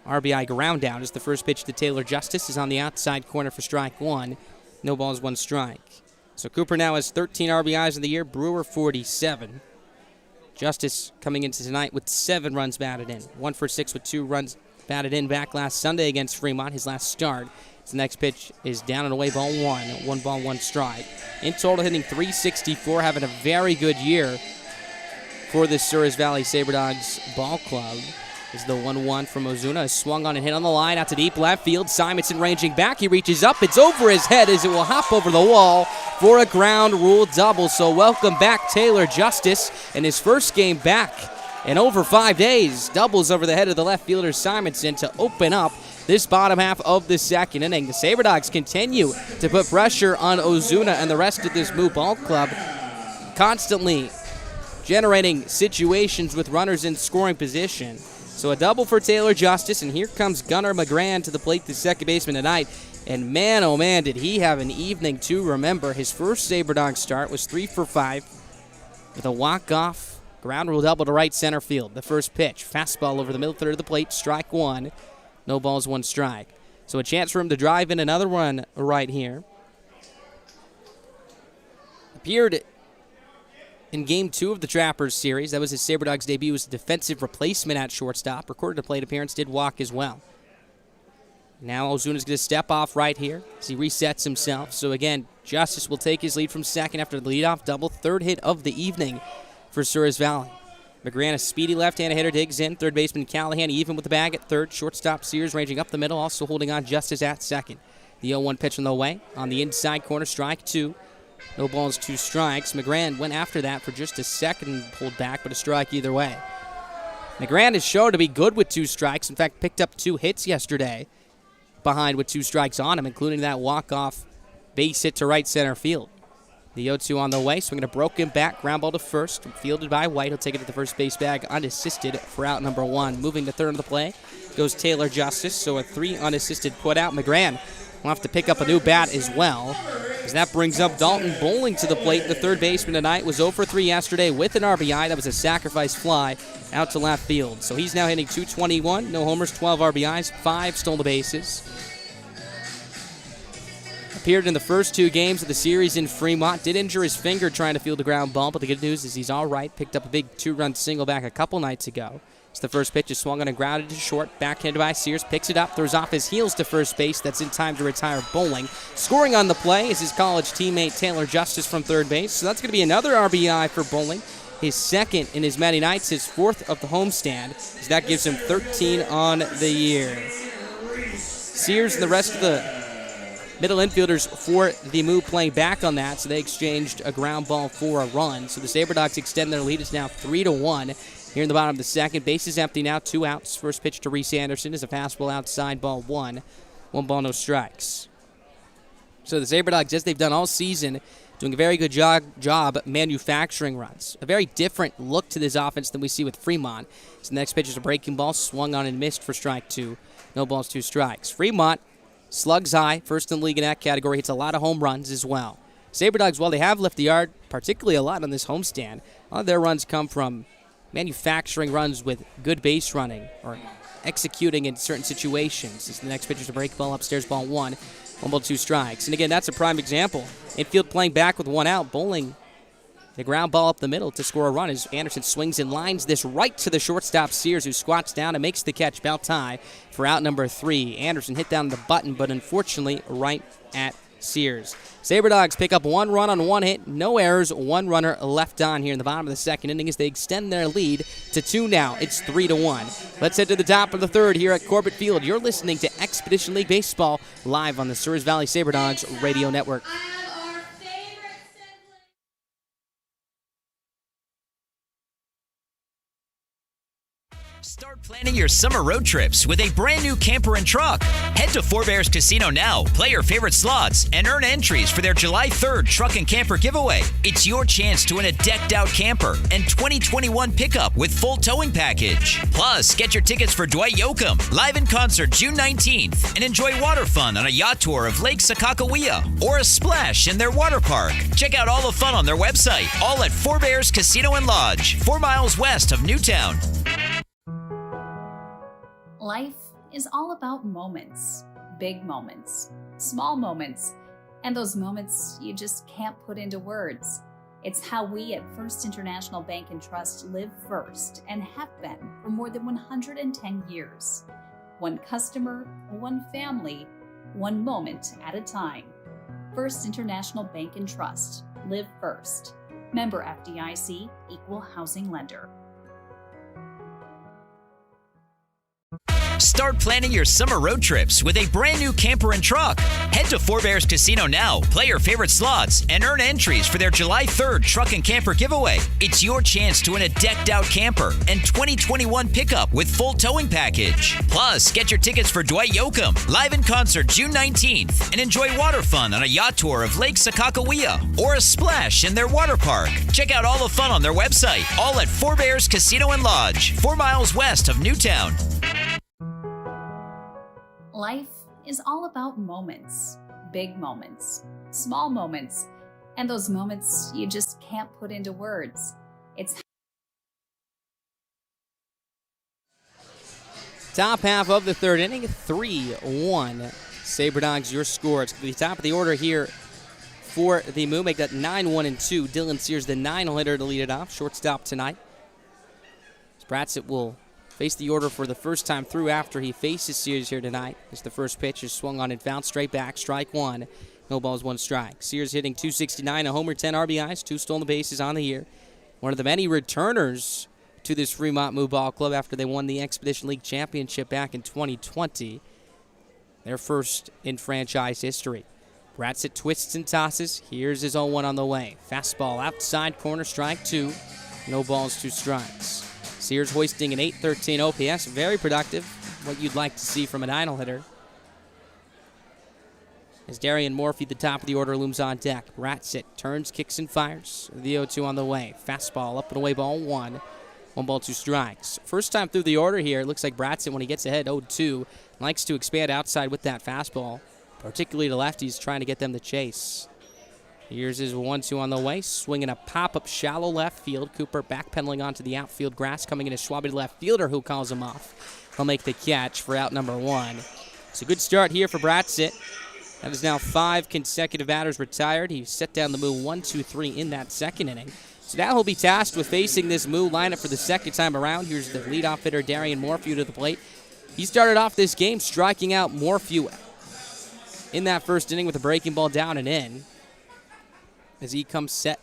RBI ground down as the first pitch to Taylor Justice is on the outside corner for strike 1. No balls, 1 strike. So Cooper now has 13 RBIs in the year, Brewer 47. Justice coming into tonight with 7 runs batted in. 1 for 6 with 2 runs batted in back last Sunday against Fremont, his last start. His next pitch is down and away, ball 1. 1 ball, 1 strike. In total, hitting .364, having a very good year for the Souris Valley Sabre Dogs ball club. Is the 1-1 from Ozuna. Is swung on and hit on the line out to deep left field. Simonson ranging back. He reaches up. It's over his head as it will hop over the wall for a ground rule double. So welcome back Taylor Justice in his first game back in over 5 days. Doubles over the head of the left fielder Simonson to open up this bottom half of the second inning. The Sabre Dogs continue to put pressure on Ozuna and the rest of this Moo ball club, constantly generating situations with runners in scoring position. So a double for Taylor Justice, and here comes Gunnar McGran to the plate, the second baseman tonight. And man, oh man, did he have an evening to remember. His first Sabre Dog start was 3 for 5 with a walk-off ground rule double to right center field. The first pitch, fastball over the middle third of the plate, strike 1. No balls, 1 strike. So a chance for him to drive in another one right here. Appeared in Game 2 of the Trappers series. That was his Sabre Dogs debut as a defensive replacement at shortstop. Recorded a plate appearance, did walk as well. Now Ozuna's going to step off right here as he resets himself. So again, Justice will take his lead from second after the leadoff double. Third hit of the evening for Souris Valley. McGran, a speedy left-handed hitter, digs in. Third baseman Callahan even with the bag at third. Shortstop Sears ranging up the middle, also holding on Justice at second. The 0-1 pitch on the way. On the inside corner, strike 2. No balls, 2 strikes. McGran went after that for just a second, pulled back, but a strike either way. McGran is shown to be good with 2 strikes. In fact, picked up 2 hits yesterday behind with 2 strikes on him, including that walk-off base hit to right center field. The 0-2 on the way, swinging a broken back, ground ball to first, fielded by White. He'll take it to the first base bag unassisted for out number 1. Moving to third of the play goes Taylor Justice, so a 3 unassisted put out. McGran will have to pick up a new bat as well, as that brings up Dalton Bowling to the plate. The third baseman tonight was 0 for 3 yesterday with an RBI. That was a sacrifice fly out to left field. So he's now hitting .221, no homers, 12 RBIs, 5 stolen bases. Appeared in the first 2 games of the series in Fremont. Did injure his finger trying to field a ground ball, but the good news is he's all right. Picked up a big 2-run single back a couple nights ago. So the first pitch is swung on and grounded to short, backhanded by Sears, picks it up, throws off his heels to first base. That's in time to retire Bowling. Scoring on the play is his college teammate Taylor Justice from third base. So that's going to be another RBI for Bowling. His second in his many nights, his fourth of the homestand. So that gives him 13 on the year. Sears and the rest of the middle infielders for the move playing back on that, so they exchanged a ground ball for a run. So the SaberDogs extend their lead. It's now 3-1. Here in the bottom of the second, base is empty now, 2 outs. First pitch to Reese Anderson is a fastball outside, ball 1. 1 ball, no strikes. So the SaberDogs, as they've done all season, doing a very good job manufacturing runs. A very different look to this offense than we see with Fremont. So the next pitch is a breaking ball, swung on and missed for strike 2. No balls, 2 strikes. Fremont slugs high, first in the league in that category, hits a lot of home runs as well. SaberDogs, while they have left the yard particularly a lot on this homestand, a lot of their runs come from manufacturing runs with good base running or executing in certain situations. As the next pitch is a break ball upstairs, ball 1. 1 ball, 2 strikes. And again, that's a prime example. Infield playing back with 1 out. Bowling the ground ball up the middle to score a run as Anderson swings and lines this right to the shortstop Sears, who squats down and makes the catch. About tie for out number 3. Anderson hit down the button, but unfortunately right at Sears. SaberDogs pick up 1 run on 1 hit, no errors, 1 runner left on here in the bottom of the second inning as they extend their lead to 2 now. It's 3-1. Let's head to the top of the third here at Corbett Field. You're listening to Expedition League Baseball live on the Souris Valley SaberDogs radio network. Start planning your summer road trips with a brand new camper and truck. Head to Four Bears Casino now, play your favorite slots, and earn entries for their July 3rd truck and camper giveaway. It's your chance to win a decked out camper and 2021 pickup with full towing package. Plus, get your tickets for Dwight Yoakam live in concert June 19th and enjoy water fun on a yacht tour of Lake Sakakawea or a splash in their water park. Check out all the fun on their website, all at Four Bears Casino and Lodge, 4 miles west of Newtown. Life is all about moments, big moments, small moments, and those moments you just can't put into words. It's how we at First International Bank and Trust live first and have been for more than 110 years. One customer, one family, one moment at a time. First International Bank and Trust. Live first. Member FDIC, Equal Housing Lender. Start planning your summer road trips with a brand new camper and truck. Head to Four Bears Casino now, play your favorite slots, and earn entries for their July 3rd truck and camper giveaway. It's your chance to win a decked out camper and 2021 pickup with full towing package. Plus, get your tickets for Dwight Yoakam live in concert June 19th and enjoy water fun on a yacht tour of Lake Sakakawea or a splash in their water park. Check out all the fun on their website, all at Four Bears Casino and Lodge, 4 miles west of Newtown. Life is all about moments, big moments, small moments, and those moments you just can't put into words. It's top half of the third inning, 3-1. SaberDogs, your score. It's the top of the order here for the Moo. Make that 9-1-2. Dylan Sears, the 9-hitter to lead it off. Shortstop tonight. Bratzett will face the order for the first time through after he faces Sears here tonight. As the first pitch is swung on and fouled straight back, strike 1. No balls, 1 strike. Sears hitting .269, a homer, 10 RBIs, 2 stolen bases on the year. One of the many returners to this Fremont Moo Ball Club after they won the Expedition League Championship back in 2020. Their first in franchise history. Bratzett twists and tosses. Here's his 0-1 on the way. Fastball outside corner, strike 2. No balls, 2 strikes. Sears hoisting an .813 OPS. Very productive. What you'd like to see from an idle hitter. As Darian Morphy, the top of the order, looms on deck. Bratzett turns, kicks, and fires. The 0-2 on the way. Fastball up and away, ball 1. 1 ball, 2 strikes. First time through the order here. It looks like Bratzett, when he gets ahead 0-2, likes to expand outside with that fastball, particularly to lefties, trying to get them to chase. Here's his 1-2 on the way, swinging a pop-up shallow left field. Cooper backpedaling onto the outfield grass, coming in a Schwabi left fielder who calls him off. He'll make the catch for out number 1. It's a good start here for Bratzett. That is now 5 consecutive batters retired. He set down the move 1-2-3 in that second inning. So now he'll be tasked with facing this Moo lineup for the second time around. Here's the leadoff hitter, Darian Morphew, to the plate. He started off this game striking out Morphew in that first inning with a breaking ball down and in, as he comes set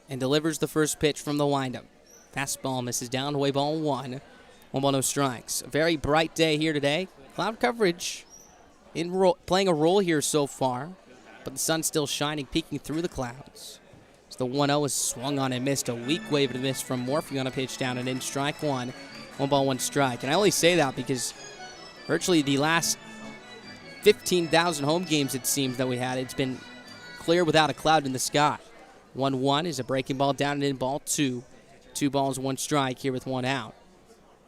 and delivers the first pitch from the windup. Fastball misses down, away ball 1. 1 ball, no strikes. A very bright day here today. Cloud coverage playing a role here so far, but the sun's still shining, peeking through the clouds. So the 1-0 is swung on and missed. A weak wave and a miss from Morphew on a pitch down and in. Strike 1. 1 ball, 1 strike. And I only say that because virtually the last 15,000 home games, it seems, that we had, it's been clear without a cloud in the sky. 1-1 is a breaking ball down and in, ball 2. 2 balls, 1 strike here with 1 out.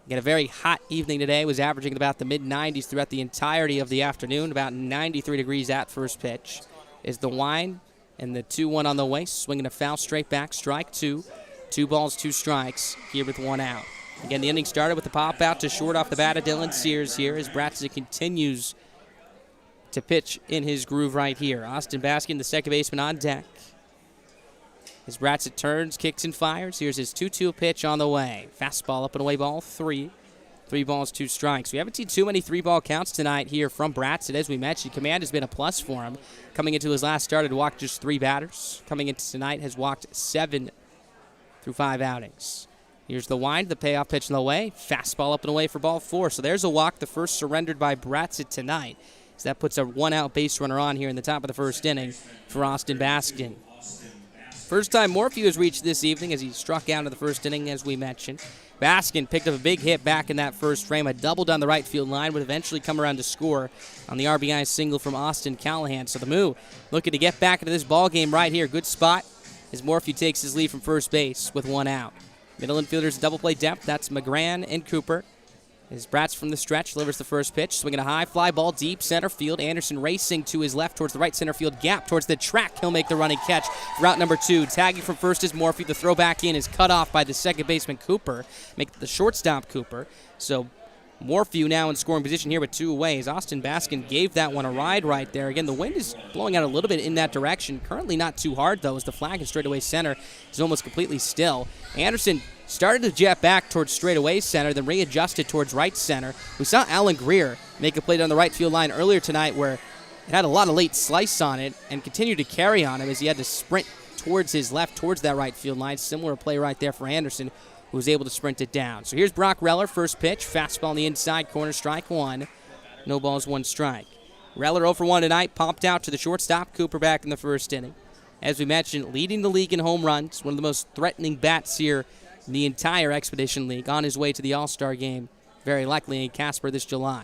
Again, a very hot evening today. Was averaging about the mid-90s throughout the entirety of the afternoon. About 93 degrees at first pitch. Is the wind and the 2-1 on the way. Swinging a foul straight back. Strike 2. 2 balls, 2 strikes here with 1 out. Again, the inning started with the pop out to short off the bat of Dylan Sears here as Bratzik continues to pitch in his groove right here. Austin Baskin, the second baseman, on deck. As Bratzik turns, kicks, and fires. Here's his 2-2 pitch on the way. Fastball up and away, ball 3. 3 balls, 2 strikes. We haven't seen too many 3-ball counts tonight here from Bratzik. As we mentioned, command has been a plus for him. Coming into his last start, had walked just 3 batters. Coming into tonight, has walked 7 through 5 outings. Here's the wind, the payoff pitch on the way. Fastball up and away for ball 4. So there's a walk, the first surrendered by Bratzik tonight. So that puts a 1-out base runner on here in the top of the first inning for Austin Baskin. First time Morphew has reached this evening as he struck out in the first inning, as we mentioned. Baskin picked up a big hit back in that first frame. A double down the right field line would eventually come around to score on the RBI single from Austin Callahan. So the Moo looking to get back into this ball game right here. Good spot as Morphew takes his lead from first base with 1 out. Middle infielders double play depth. That's McGran and Cooper. As Bratz from the stretch delivers the first pitch, swinging a high fly ball deep center field. Anderson racing to his left towards the right center field gap towards the track. He'll make the running catch. Route number 2. Tagging from first is Morphew. The throw back in is cut off by the second baseman Cooper. Make the shortstop Cooper. So Morphew now in scoring position here with 2 away. As Austin Baskin gave that one a ride right there. Again, the wind is blowing out a little bit in that direction. Currently not too hard, though, as the flag in straightaway center is almost completely still. Anderson started to jet back towards straightaway center, then readjusted towards right center. We saw Alan Greer make a play down the right field line earlier tonight where it had a lot of late slice on it and continued to carry on him as he had to sprint towards his left, towards that right field line. Similar play right there for Anderson, who was able to sprint it down. So here's Brock Reller, first pitch. Fastball on the inside corner, strike 1. No balls, 1 strike. Reller 0 for 1 tonight, popped out to the shortstop. Cooper back in the first inning. As we mentioned, leading the league in home runs, one of the most threatening bats here in the entire Expedition League, on his way to the All-Star game, very likely in Casper this July.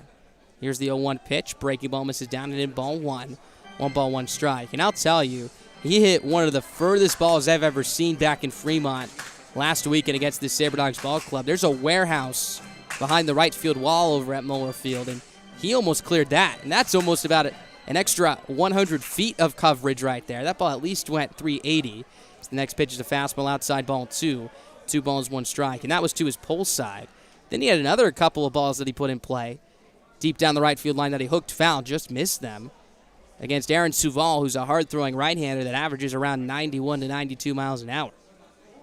Here's the 0-1 pitch. Breaking ball misses down and in, ball 1. 1 ball, 1 strike. And I'll tell you, he hit one of the furthest balls I've ever seen back in Fremont last weekend against the Sabre Dogs Ball Club. There's a warehouse behind the right field wall over at Muller Field, and he almost cleared that. And that's almost about an extra 100 feet of coverage right there. That ball at least went 380. So the next pitch is a fastball outside, ball 2. 2 balls, 1 strike, and that was to his pull side. Then he had another couple of balls that he put in play deep down the right field line that he hooked foul, just missed them, against Aaron Suval, who's a hard-throwing right-hander that averages around 91 to 92 miles an hour.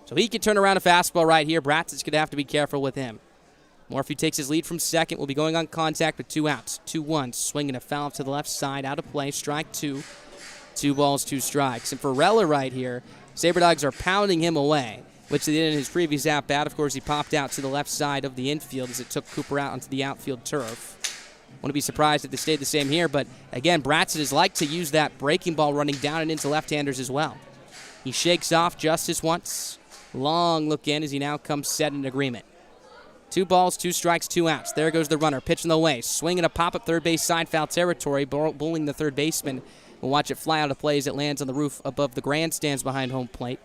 So he can turn around a fastball right here. Bratz's going to have to be careful with him. Morphew takes his lead from second. Will be going on contact with 2 outs. 2-1, swinging a foul to the left side, out of play, strike 2. 2 balls, 2 strikes. And for Reller right here, Sabre Dogs are pounding him away, which they did in his previous at-bat. Of course, he popped out to the left side of the infield as it took Cooper out onto the outfield turf. Wouldn't be surprised if they stayed the same here, but again, Bratz has liked to use that breaking ball running down and into left-handers as well. He shakes off Justice once. Long look in as he now comes set in agreement. 2 balls, 2 strikes, 2 outs. There goes the runner, pitching the way, swinging a pop-up third base side foul territory, bullying the third baseman. We'll watch it fly out of play as it lands on the roof above the grandstands behind home plate.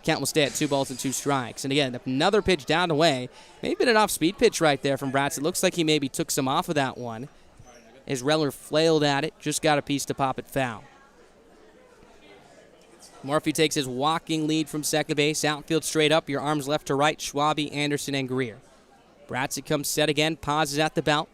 Count will stay at 2 balls and 2 strikes. And again, another pitch down the way. Maybe an off-speed pitch right there from Bratz. It looks like he maybe took some off of that one as Reller flailed at it. Just got a piece to pop it foul. Morphew takes his walking lead from second base. Outfield straight up. Your arms left to right. Schwabe, Anderson, and Greer. Bratz comes set again. Pauses at the belt.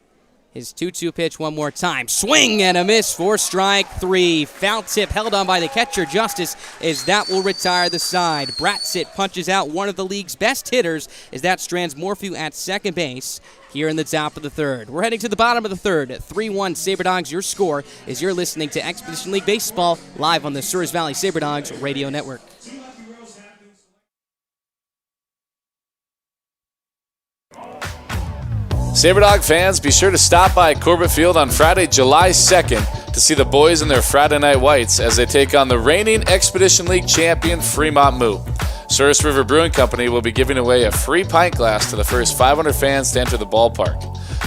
His 2-2 pitch one more time. Swing and a miss for strike 3. Foul tip held on by the catcher, Justice, as that will retire the side. Bratsit punches out one of the league's best hitters as that strands Morphew at second base here in the top of the third. We're heading to the bottom of the third. 3-1 Sabre Dogs, your score, as you're listening to Expedition League Baseball live on the Souris Valley Sabre Dogs radio network. SaberDog fans, be sure to stop by Corbett Field on Friday, July 2nd to see the boys in their Friday night whites as they take on the reigning Expedition League champion Fremont Moo. Souris River Brewing Company will be giving away a free pint glass to the first 500 fans to enter the ballpark.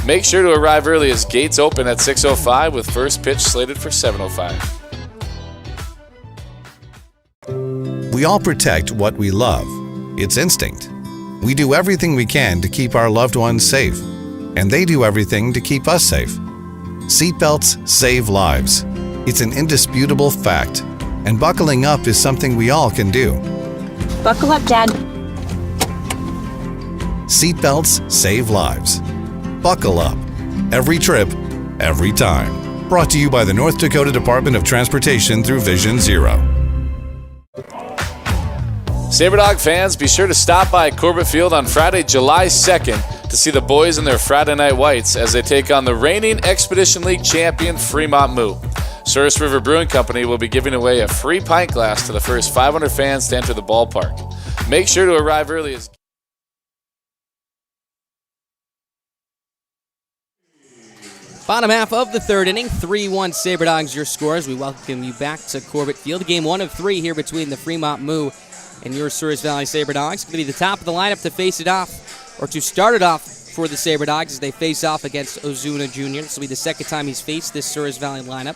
Make sure to arrive early as gates open at 6:05 with first pitch slated for 7:05. We all protect what we love. It's instinct. We do everything we can to keep our loved ones safe, and they do everything to keep us safe. Seatbelts save lives. It's an indisputable fact, and buckling up is something we all can do. Buckle up, Dad. Seatbelts save lives. Buckle up. Every trip, every time. Brought to you by the North Dakota Department of Transportation through Vision Zero. SaberDog fans, be sure to stop by Corbett Field on Friday, July 2nd to see the boys in their Friday night whites as they take on the reigning Expedition League champion Fremont Moo. Souris River Brewing Company will be giving away a free pint glass to the first 500 fans to enter the ballpark. Make sure to arrive early as Bottom half of the third inning, 3-1 Sabre Dogs, your scores. We welcome you back to Corbett Field. Game 1 of 3 here between the Fremont Moo and your Souris Valley Sabre Dogs. Going to be the top of the lineup to face it off, or to start it off for the Sabre Dogs as they face off against Ozuna Jr. This will be the second time he's faced this Souris Valley lineup.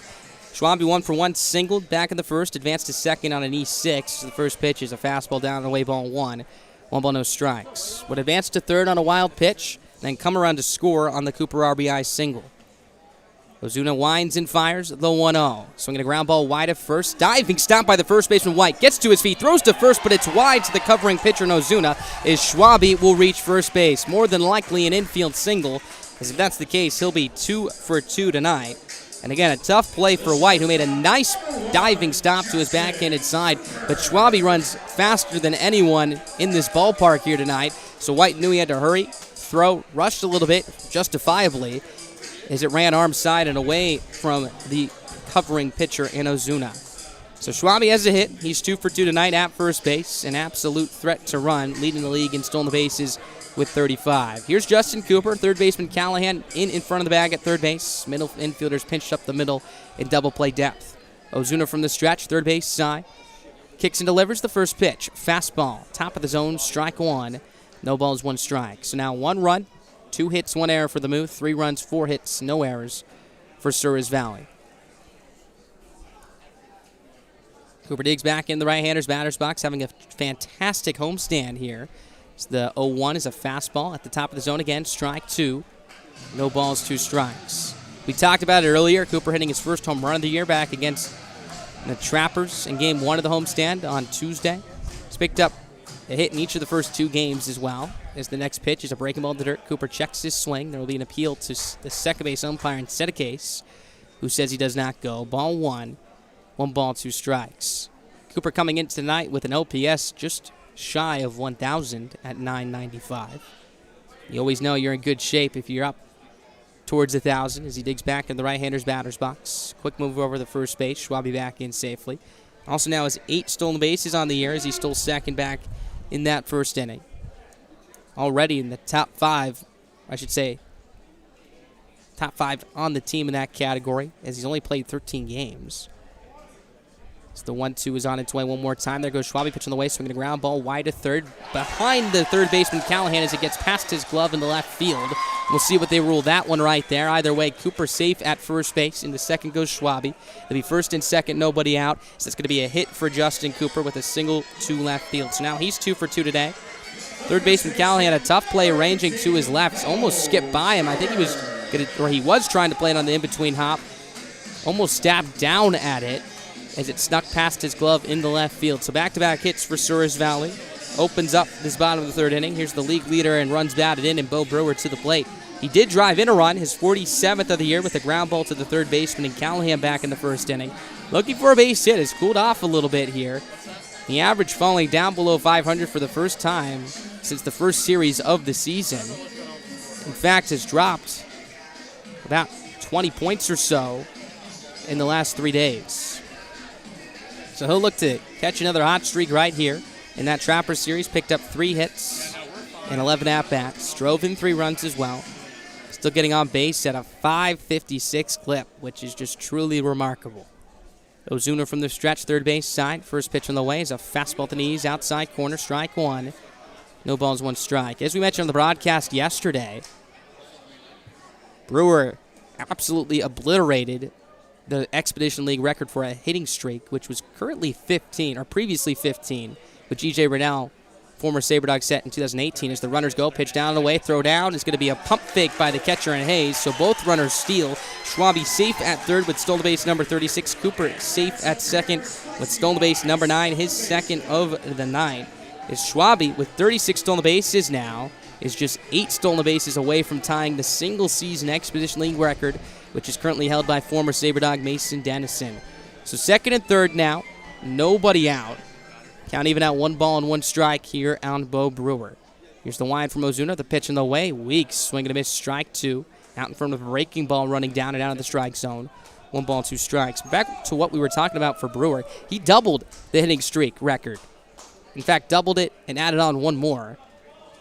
Schwabe 1-for-1 singled back in the first, advanced to second on an E6. The first pitch is a fastball down and away, ball 1. 1 ball, no strikes. Would advance to third on a wild pitch, then come around to score on the Cooper RBI single. Ozuna winds and fires the 1-0. Swinging a ground ball wide at first. Diving stop by the first baseman White. Gets to his feet, throws to first, but it's wide to the covering pitcher Ozuna as Schwabe will reach first base. More than likely an infield single, as if that's the case, he'll be 2 for 2 tonight. And again, a tough play for White, who made a nice diving stop to his backhanded side. But Schwabe runs faster than anyone in this ballpark here tonight. So White knew he had to hurry, throw, rushed a little bit, justifiably, as it ran arm side and away from the covering pitcher in Ozuna. So Schwabe has a hit. He's 2 for 2 tonight at first base. An absolute threat to run, leading the league in stolen bases with 35. Here's Justin Cooper, third baseman Callahan in front of the bag at third base. Middle infielders pinched up the middle in double play depth. Ozuna from the stretch, third base side. Kicks and delivers the first pitch. Fastball, top of the zone, strike 1. No balls, 1 strike. So now 1 run, 2 hits, 1 error for the Moo. 3 runs, 4 hits, no errors for Souris Valley. Cooper digs back in the right-hander's batter's box, having a fantastic homestand here. So the 0-1 is a fastball at the top of the zone again, strike 2. No balls, 2 strikes. We talked about it earlier. Cooper hitting his first home run of the year back against the Trappers in Game 1 of the homestand on Tuesday. He's picked up a hit in each of the first 2 games as well. As the next pitch is a breaking ball to dirt, Cooper checks his swing. There will be an appeal to the second base umpire in Sedicase, who says he does not go. Ball 1, 1 ball, 2 strikes. Cooper coming in tonight with an OPS just shy of 1,000 at 995. You always know you're in good shape if you're up towards 1,000 as he digs back in the right-hander's batter's box. Quick move over the first base. Schwabe back in safely. Also now has 8 stolen bases on the year as he stole second back in that first inning. Already in the top 5, I should say, top 5 on the team in that category as he's only played 13 games. So the 1-2 is on its way one more time. There goes Schwabe, pitch on the way, swinging a ground ball wide to third. Behind the third baseman Callahan as it gets past his glove in the left field. We'll see what they rule that one right there. Either way, Cooper safe at first base. In the second goes Schwabe. They'll be first and second, nobody out. So it's going to be a hit for Justin Cooper with a single to left field. So now he's 2 for 2 today. Third baseman Callahan, a tough play ranging to his left. Almost skipped by him. I think he was trying to play it on the in-between hop. Almost stabbed down at it as it snuck past his glove in the left field. So back-to-back hits for Souris Valley. Opens up this bottom of the third inning. Here's the league leader and runs batted in, and Bo Brewer to the plate. He did drive in a run, his 47th of the year, with a ground ball to the third baseman and Callahan back in the first inning. Looking for a base hit, has cooled off a little bit here. The average falling down below 500 for the first time since the first series of the season. In fact, has dropped about 20 points or so in the last 3 days. So he'll look to catch another hot streak right here in that Trapper series. Picked up 3 hits and 11 at-bats. Drove in 3 runs as well. Still getting on base at a .556 clip, which is just truly remarkable. Ozuna from the stretch, third base side. First pitch on the way is a fastball to the knees, outside corner, strike 1. No balls, 1 strike. As we mentioned on the broadcast yesterday, Brewer absolutely obliterated the Expedition League record for a hitting streak, which was currently 15, or previously 15, with G.J. Riddell, former SaberDog, set in 2018. As the runners go, pitch down and away, throw down. Is going to be a pump fake by the catcher and Hayes, so both runners steal. Schwabe safe at third with stolen base number 36. Cooper safe at second with stolen base number 9, his second of the 9. Is Schwabe, with 36 stolen bases now, is just 8 stolen bases away from tying the single-season Expedition League record, which is currently held by former SaberDog Mason Dennison. So second and third now, nobody out. Count even at 1 ball and 1 strike here on Bo Brewer. Here's the wind from Ozuna, the pitch in the way. Weak, swing and a miss, strike 2. Out in front of a breaking ball running down and out of the strike zone. 1 ball, 2 strikes. Back to what we were talking about for Brewer. He doubled the hitting streak record. In fact, doubled it and added on 1 more.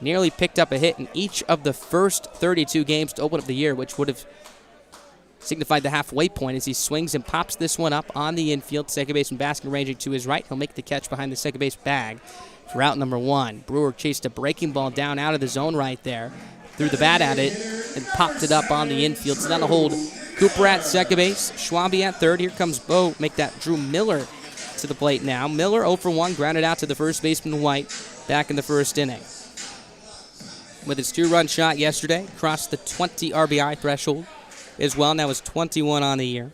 Nearly picked up a hit in each of the first 32 games to open up the year, which would have signified the halfway point as he swings and pops this one up on the infield. Second baseman Baskin ranging to his right. He'll make the catch behind the second base bag for out number 1. Brewer chased a breaking ball down out of the zone right there. Threw the bat at it and popped it up on the infield. So that'll hold Cooper at second base. Schwabe at third. Here comes Bo. Make that Drew Miller to the plate now. Miller 0 for 1. Grounded out to the first baseman White back in the first inning. With his 2-run shot yesterday, crossed the 20 RBI threshold as well. Now is 21 on the year.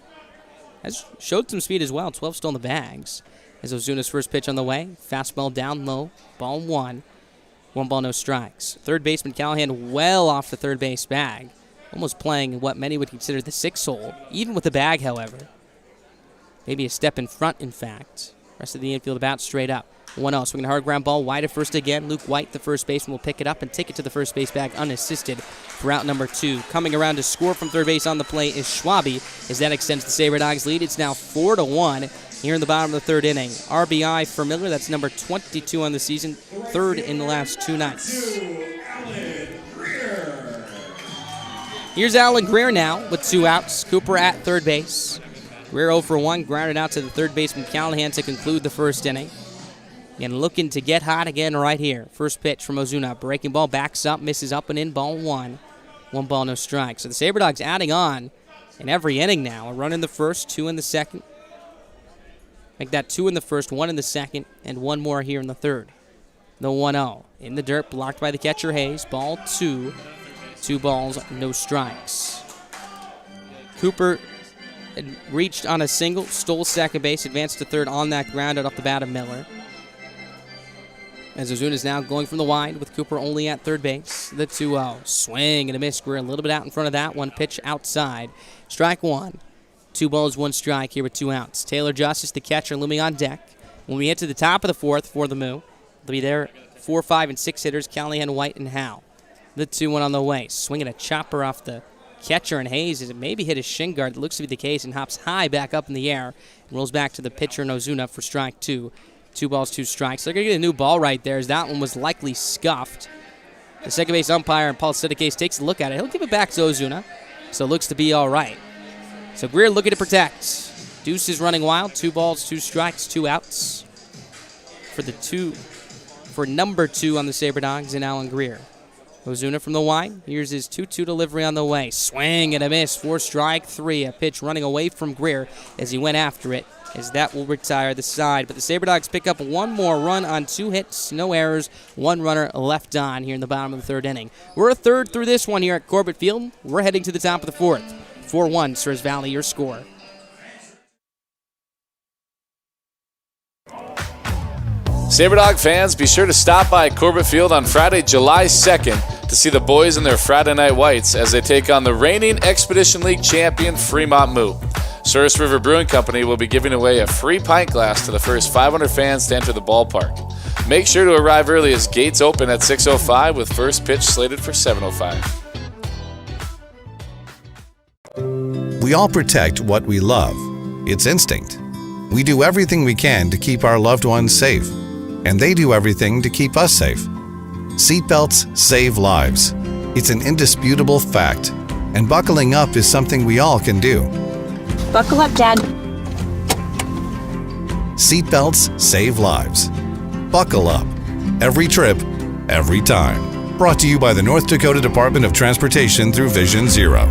Has showed some speed as well. 12 still in the bags. As Ozuna's first pitch on the way. Fastball down low. Ball 1. 1 ball, no strikes. Third baseman Callahan well off the third base bag. Almost playing what many would consider the 6-hole. Even with the bag, however. Maybe a step in front, in fact. Rest of the infield about straight up. 1-0, swinging a hard ground ball wide at first again. Luke White, the first baseman, will pick it up and take it to the first base bag unassisted for out number 2. Coming around to score from third base on the play is Schwabe, as that extends the SaberDogs lead. It's now 4-1 here in the bottom of the third inning. RBI for Miller, that's number 22 on the season, third in the last 2 nights. Here's Alan Greer now with 2 outs. Cooper at third base. Greer 0 for 1, grounded out to the third baseman Callahan to conclude the first inning. And looking to get hot again right here. First pitch from Ozuna. Breaking ball, backs up, misses up and in, ball 1. 1 ball, no strike. So the SaberDogs adding on in every inning now. A run in the first, 2 in the second. Make that 2 in the first, 1 in the second, and 1 more here in the third. The 1-0. In the dirt, blocked by the catcher Hayes. Ball 2. 2 balls, no strikes. Cooper reached on a single, stole second base, advanced to third on that ground out off the bat of Miller. As Ozuna is now going from the wide with Cooper only at third base. The 2-0. Swing and a miss. We're a little bit out in front of that one. Pitch outside. Strike 1. 2 balls, 1 strike here with 2 outs. Taylor Justice, the catcher, looming on deck. When we get to the top of the 4th for the Moo, they'll be there 4, 5, and 6 hitters, Callahan, White, and Howe. The 2-1 on the way. Swinging a chopper off the catcher and Hayes as it maybe hit his shin guard. That looks to be the case, and hops high back up in the air and rolls back to the pitcher and Ozuna for strike 2. 2 balls, 2 strikes. They're going to get a new ball right there as that one was likely scuffed. The second base umpire, Paul Sidicase, takes a look at it. He'll give it back to Ozuna, so it looks to be all right. So Greer looking to protect. Deuce is running wild. 2 balls, 2 strikes, 2 outs for number 2 on the SaberDogs and Alan Greer. Ozuna from the wide. Here's his 2-2 delivery on the way. Swing and a miss for strike 3. A pitch running away from Greer as he went after it, as that will retire the side. But the SaberDogs pick up 1 more run on 2 hits, no errors, 1 runner left on here in the bottom of the 3rd inning. We're a third through this one here at Corbett Field. We're heading to the top of the 4th. 4-1, Souris Valley, your score. SaberDog fans, be sure to stop by Corbett Field on Friday, July 2nd to see the boys in their Friday night whites as they take on the reigning Expedition League champion Fremont Moo. Souris River Brewing Company will be giving away a free pint glass to the first 500 fans to enter the ballpark. Make sure to arrive early as gates open at 6:05 with first pitch slated for 7:05. We all protect what we love. It's instinct. We do everything we can to keep our loved ones safe, and they do everything to keep us safe. Seatbelts save lives. It's an indisputable fact, and buckling up is something we all can do. Buckle up, Dad. Seatbelts save lives. Buckle up. Every trip, every time. Brought to you by the North Dakota Department of Transportation through Vision Zero.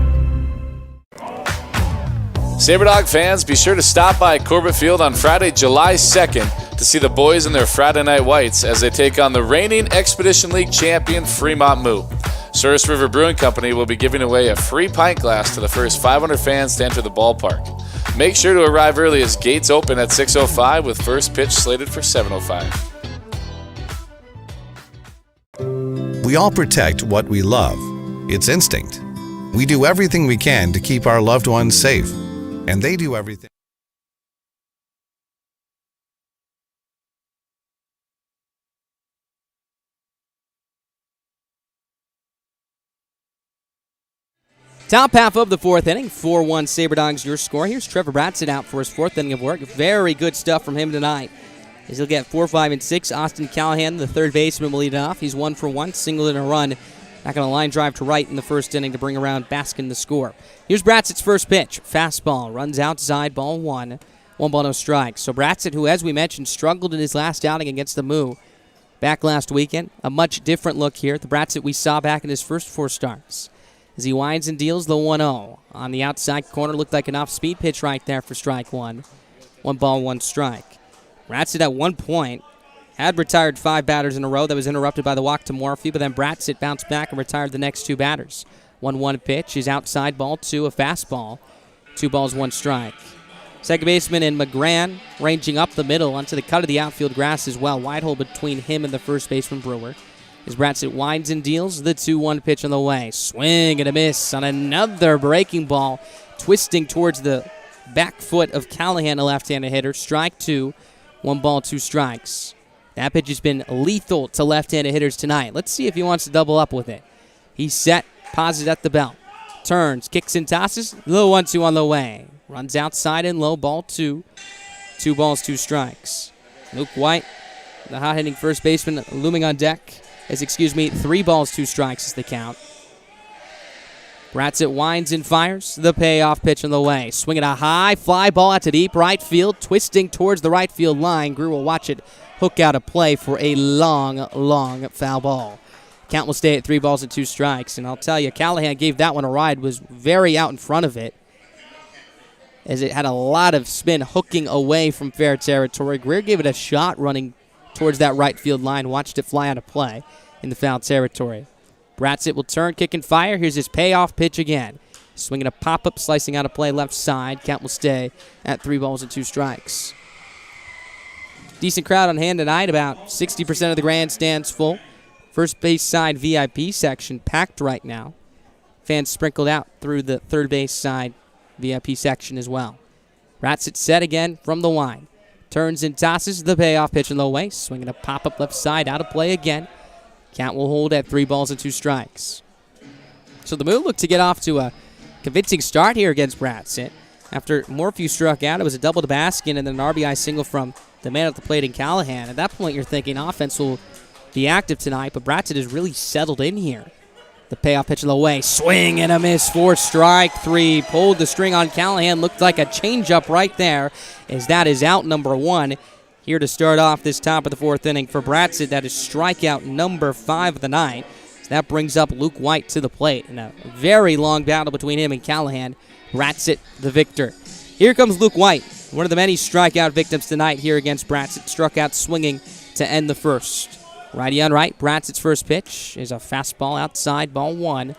SaberDog fans, be sure to stop by Corbett Field on Friday, July 2nd to see the boys in their Friday night whites as they take on the reigning Expedition League champion Fremont Moo. Souris River Brewing Company will be giving away a free pint glass to the first 500 fans to enter the ballpark. Make sure to arrive early as gates open at 6:05 with first pitch slated for 7:05. We all protect what we love. It's instinct. We do everything we can to keep our loved ones safe, and they do everything. Top half of the fourth inning, 4-1 SaberDogs your score. Here's Trevor Bratson out for his fourth inning of work. Very good stuff from him tonight, as he'll get 4, 5, and 6. Austin Callahan, the third baseman, will lead it off. He's 1 for 1, single and a run. Back on a line drive to right in the first inning to bring around Baskin the score. Here's Bratson's first pitch. Fastball, runs outside, ball 1. 1 ball, no strikes. So Bratson, who, as we mentioned, struggled in his last outing against the Moo back last weekend. A much different look here. The Bratson we saw back in his first 4 starts. As he winds and deals the 1-0. On the outside corner, looked like an off-speed pitch right there for strike 1. 1 ball, 1 strike. Bratson at one point had retired 5 batters in a row. That was interrupted by the walk to Morphy, but then Bratson bounced back and retired the next 2 batters. 1-1 pitch is outside, ball 2, a fastball. 2 balls, 1 strike. Second baseman in McGran ranging up the middle onto the cut of the outfield grass as well. Wide hole between him and the first baseman Brewer. As Bratson winds and deals the 2-1 pitch on the way. Swing and a miss on another breaking ball, twisting towards the back foot of Callahan, a left-handed hitter. Strike 2, 1 ball, 2 strikes. That pitch has been lethal to left-handed hitters tonight. Let's see if he wants to double up with it. He's set, pauses at the belt. Turns, kicks and tosses. Low 1-2 on the way. Runs outside and low, ball 2. 2 balls, 2 strikes. Luke White, the hot-hitting first baseman, looming on deck. 3 balls, 2 strikes is the count. Bratson winds and fires. The payoff pitch on the way. Swinging a high fly ball out to deep right field, twisting towards the right field line. Greer will watch it hook out a play for a long, long foul ball. Count will stay at 3 balls and 2 strikes. And I'll tell you, Callahan gave that one a ride, was very out in front of it, as it had a lot of spin hooking away from fair territory. Greer gave it a shot running towards that right field line, watched it fly out of play in the foul territory. Bratson will turn, kick, and fire. Here's his payoff pitch again. Swinging a pop-up, slicing out of play left side. Count will stay at 3 balls and 2 strikes. Decent crowd on hand tonight. About 60% of the grandstand's full. First base side VIP section packed right now. Fans sprinkled out through the third base side VIP section as well. Bratson set again from the wine. Turns and tosses the payoff pitch in low way. Swinging a pop-up left side, out of play again. Count will hold at 3 balls and 2 strikes. So the Moo looked to get off to a convincing start here against Bratson. After Morphew struck out, it was a double to Baskin and then an RBI single from the man at the plate in Callahan. At that point, you're thinking offense will be active tonight, but Bratson has really settled in here. The payoff pitch in the way. Swing and a miss for strike 3. Pulled the string on Callahan. Looked like a changeup right there, as that is out number 1. Here to start off this top of the 4th inning for Bratson. That is strikeout number 5 of the night. So that brings up Luke White to the plate in a very long battle between him and Callahan. Bratson the victor. Here comes Luke White, one of the many strikeout victims tonight here against Bratson. Struck out swinging to end the first. Righty on right, Bratson's first pitch is a fastball outside, ball 1.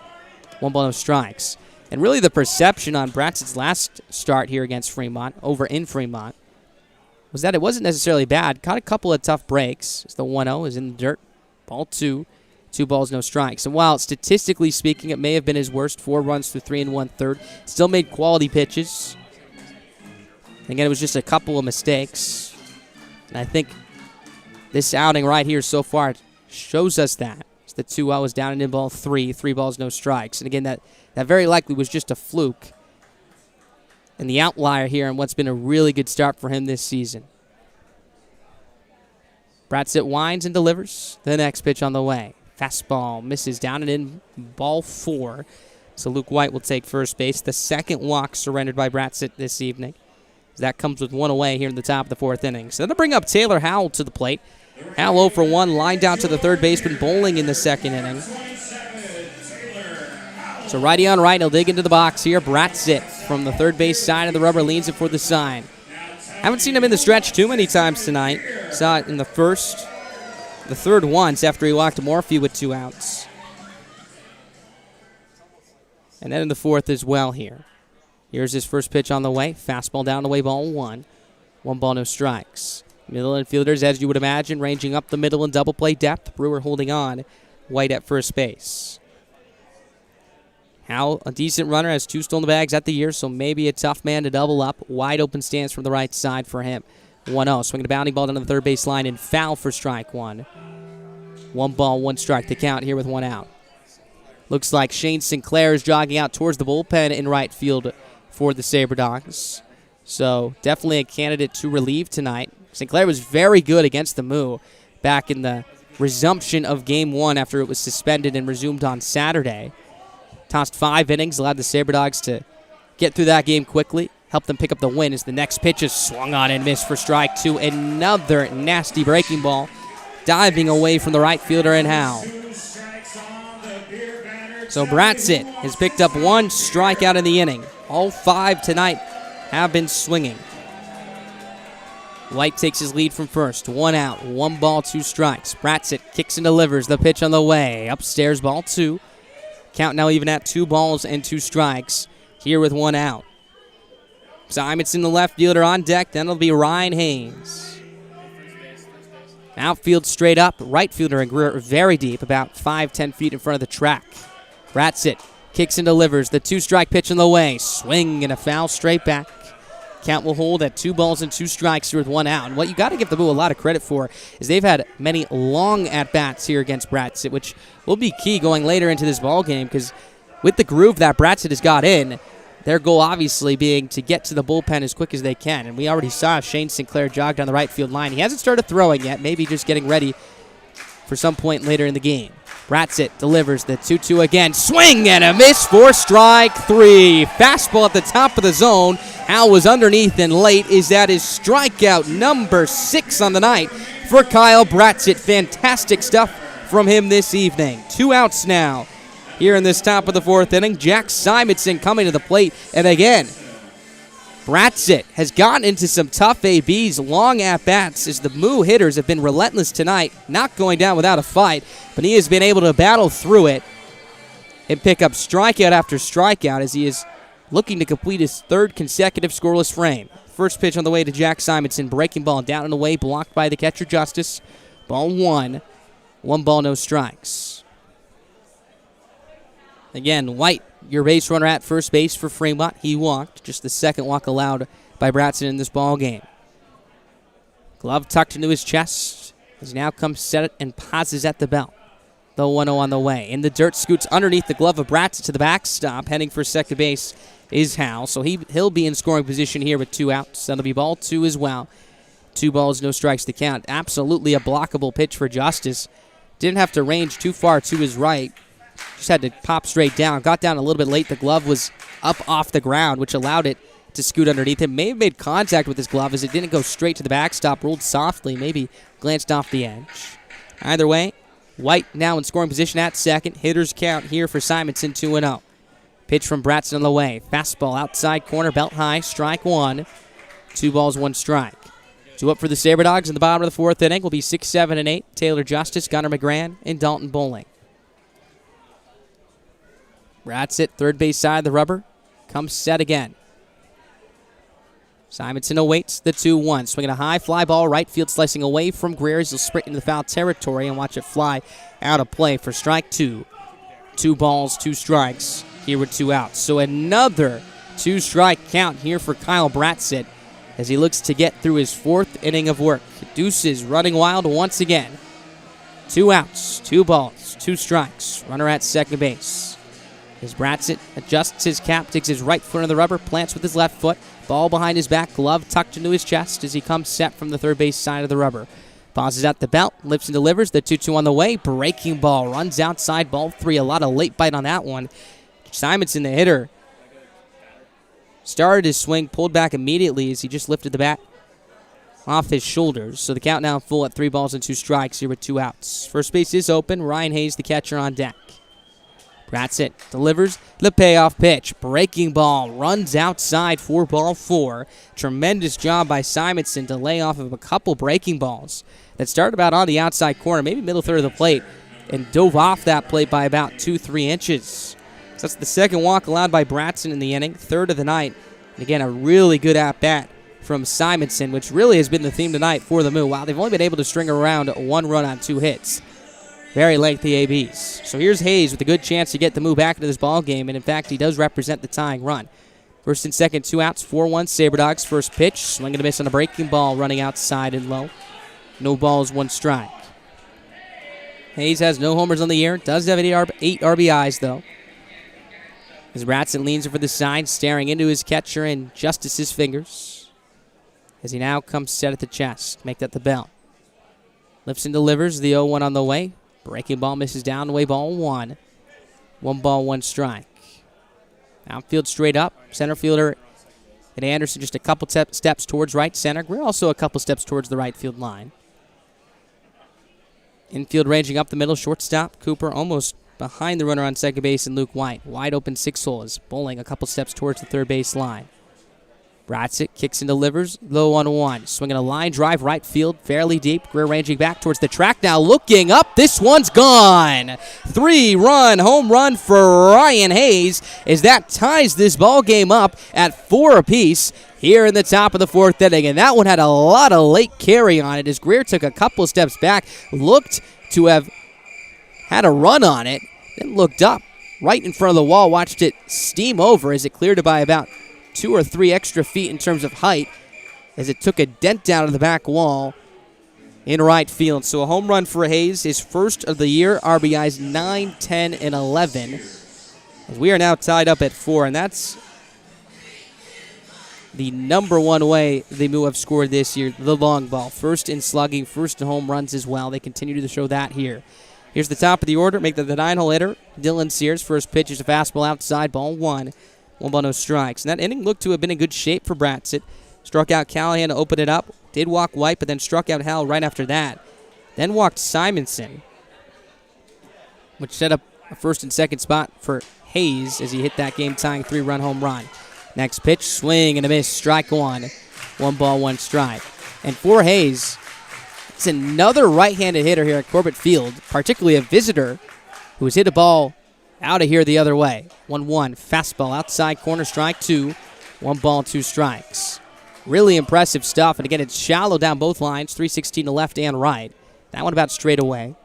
1 ball, no strikes. And really the perception on Bratson's last start here against Fremont, over in Fremont, was that it wasn't necessarily bad. Caught a couple of tough breaks. As the 1-0 is in the dirt. Ball 2. 2 balls, no strikes. And while statistically speaking, it may have been his worst, 4 runs through 3 1/3, still made quality pitches. Again, it was just a couple of mistakes. And I think this outing right here so far shows us that. It's the 2-0 is down and in ball 3, 3 balls, no strikes. And again, that very likely was just a fluke. And the outlier here and what's been a really good start for him this season. Bratzett winds and delivers. The next pitch on the way. Fastball misses down and in ball 4. So Luke White will take first base. The second walk surrendered by Bratzett this evening. That comes with 1 away here in the top of the 4th inning. So they'll bring up Taylor Howell to the plate. Howell 0 for 1, lined down to the third baseman, bowling in the 2nd inning. So righty on right, he'll dig into the box here. Bratzett from the third base side of the rubber leans it for the sign. Haven't seen him in the stretch too many times tonight. Saw it in the third once after he walked Morphy with 2 outs. And then in the 4th as well here. Here's his first pitch on the way. Fastball down the way, ball 1. 1 ball, no strikes. Middle infielders, as you would imagine, ranging up the middle in double play depth. Brewer holding on. White at first base. Howell, a decent runner, has 2 stolen bags at the year, so maybe a tough man to double up. Wide open stance from the right side for him. 1-0. Swinging a bounding ball down to the third base line and foul for strike 1. 1 ball, 1 strike. The count here with 1 out. Looks like Shane Sinclair is jogging out towards the bullpen in right field for the Sabre Dogs. So definitely a candidate to relieve tonight. Sinclair was very good against the Moo back in the resumption of Game 1 after it was suspended and resumed on Saturday. Tossed 5 innings, allowed the Sabre Dogs to get through that game quickly, helped them pick up the win as the next pitch is swung on and missed for strike 2. Another nasty breaking ball, diving away from the right fielder and Howell. So Bratzett has picked up 1 strikeout in the inning. All 5 tonight have been swinging. White takes his lead from first. 1 out, 1 ball, 2 strikes. Bratzett kicks and delivers the pitch on the way. Upstairs, ball 2. Count now even at 2 balls and 2 strikes. Here with 1 out. Simonson, the left fielder, on deck. Then it'll be Ryan Haynes. Outfield straight up. Right fielder and Greer very deep, about 5-10 feet in front of the track. Bratzett kicks and delivers the 2-strike pitch on the way. Swing and a foul straight back. Count will hold at 2 balls and 2 strikes here with 1 out. And what you got to give the Moo a lot of credit for is they've had many long at-bats here against Bratzett, which will be key going later into this ball game because with the groove that Bratzett has got in, their goal obviously being to get to the bullpen as quick as they can. And we already saw Shane Sinclair jog down the right field line. He hasn't started throwing yet, maybe just getting ready for some point later in the game. Bratzett delivers the 2-2 again. Swing and a miss for strike 3. Fastball at the top of the zone. Hal was underneath and late. Is that his strikeout number 6 on the night for Kyle Bratzett? Fantastic stuff from him this evening. 2 outs now here in this top of the 4th inning. Jack Simonson coming to the plate. And again, Bratzett has gotten into some tough ABs, long at-bats, as the Moo hitters have been relentless tonight, not going down without a fight, but he has been able to battle through it and pick up strikeout after strikeout as he is looking to complete his 3rd consecutive scoreless frame. First pitch on the way to Jack Simonson, breaking ball down and away, blocked by the catcher Justice. Ball 1, 1 ball, no strikes. Again, White, your base runner at first base for Fremont. He walked, just the 2nd walk allowed by Bratzett in this ball game. Glove tucked into his chest as he now comes set it and pauses at the belt. The 1-0 on the way. In the dirt, scoots underneath the glove of Bratzett to the backstop. Heading for second base is Hal. So he'll be in scoring position here with 2 outs. That'll be ball 2 as well. 2 balls, no strikes to count. Absolutely a blockable pitch for Justice. Didn't have to range too far to his right. Just had to pop straight down. Got down a little bit late. The glove was up off the ground, which allowed it to scoot underneath him. May have made contact with his glove as it didn't go straight to the backstop. Rolled softly, maybe glanced off the edge. Either way, White now in scoring position at second. Hitters count here for Simonson, 2-0. Pitch from Bratzett on the way. Fastball outside corner, belt high, strike 1. 2 balls, 1 strike. 2 up for the Sabre Dogs in the bottom of the 4th inning will be 6, 7, and 8. Taylor Justice, Gunnar McGran, and Dalton Bowling. Bratzett, third base side of the rubber, comes set again. Simonson awaits the 2-1. Swinging a high fly ball, right field slicing away from Greer as he'll sprint into the foul territory and watch it fly out of play for strike 2. 2 balls, 2 strikes here with 2 outs. So another 2-strike count here for Kyle Bratzett as he looks to get through his 4th inning of work. Deuces running wild once again. 2 outs, 2 balls, 2 strikes. Runner at second base. As Bratzett adjusts his cap, takes his right foot on the rubber, plants with his left foot. Ball behind his back, glove tucked into his chest as he comes set from the third base side of the rubber. Pauses at the belt, lifts and delivers. The 2-2 on the way. Breaking ball, runs outside, ball 3. A lot of late bite on that one. Simonson, the hitter, started his swing, pulled back immediately as he just lifted the bat off his shoulders. So the count now full at 3 balls and 2 strikes here with 2 outs. First base is open. Ryan Hayes, the catcher, on deck. Bratzett delivers the payoff pitch. Breaking ball, runs outside for ball 4. Tremendous job by Simonson to lay off of a couple breaking balls that started about on the outside corner, maybe middle third of the plate, and dove off that plate by about 2-3 inches. So that's the second walk allowed by Bratzett in the inning, 3rd of the night. And again, a really good at-bat from Simonson, which really has been the theme tonight for the Moo. Wow, they've only been able to string around 1 run on 2 hits. Very lengthy ABs. So here's Hayes with a good chance to get the Moo back into this ball game, and in fact, he does represent the tying run. First and second, 2 outs, 4-1 Sabre Dogs. First pitch, swing and a miss on a breaking ball, running outside and low. No balls, 1 strike. Hayes has no homers on the year, does have 8 RBIs though. As Bratzett leans over the side, staring into his catcher and Justice's fingers. As he now comes set at the chest, make that the bell. Lifts and delivers, the 0-1 on the way. Breaking ball misses down, away ball 1. 1 ball, 1 strike. Outfield straight up. Center fielder and Anderson just a couple steps towards right center. We're also a couple steps towards the right field line. Infield ranging up the middle. Shortstop Cooper almost behind the runner on second base and Luke White. Wide open 6-hole is bowling a couple steps towards the third base line. Bratzett kicks and delivers, low 1-1. Swinging a line drive right field, fairly deep. Greer ranging back towards the track now, looking up. This one's gone. 3-run home run for Ryan Hayes as that ties this ball game up at 4 apiece here in the top of the 4th inning. And that one had a lot of late carry on it as Greer took a couple steps back, looked to have had a run on it, then looked up right in front of the wall, watched it steam over as it cleared it by about 2 or 3 extra feet in terms of height as it took a dent down to the back wall in right field. So a home run for Hayes, his first of the year, RBIs 9, 10, and 11. As we are now tied up at 4, and that's the number 1 way the Moo have scored this year, the long ball. First in slugging, first in home runs as well. They continue to show that here. Here's the top of the order. Make that the 9-hole hitter, Dylan Sears. First pitch is a fastball outside, ball 1. 1 ball, no strikes. And that inning looked to have been in good shape for Bratzett. Struck out Callahan to open it up. Did walk White, but then struck out Howell right after that. Then walked Simonson, which set up a first and second spot for Hayes as he hit that game-tying 3-run home run. Next pitch, swing and a miss, strike 1. 1 ball, 1 strike. And for Hayes, it's another right-handed hitter here at Corbett Field, particularly a visitor who has hit a ball out of here the other way. 1-1, fastball outside corner, strike 2. 1 ball, 2 strikes. Really impressive stuff. And again, it's shallow down both lines, 316 to left and right. That one about straight away.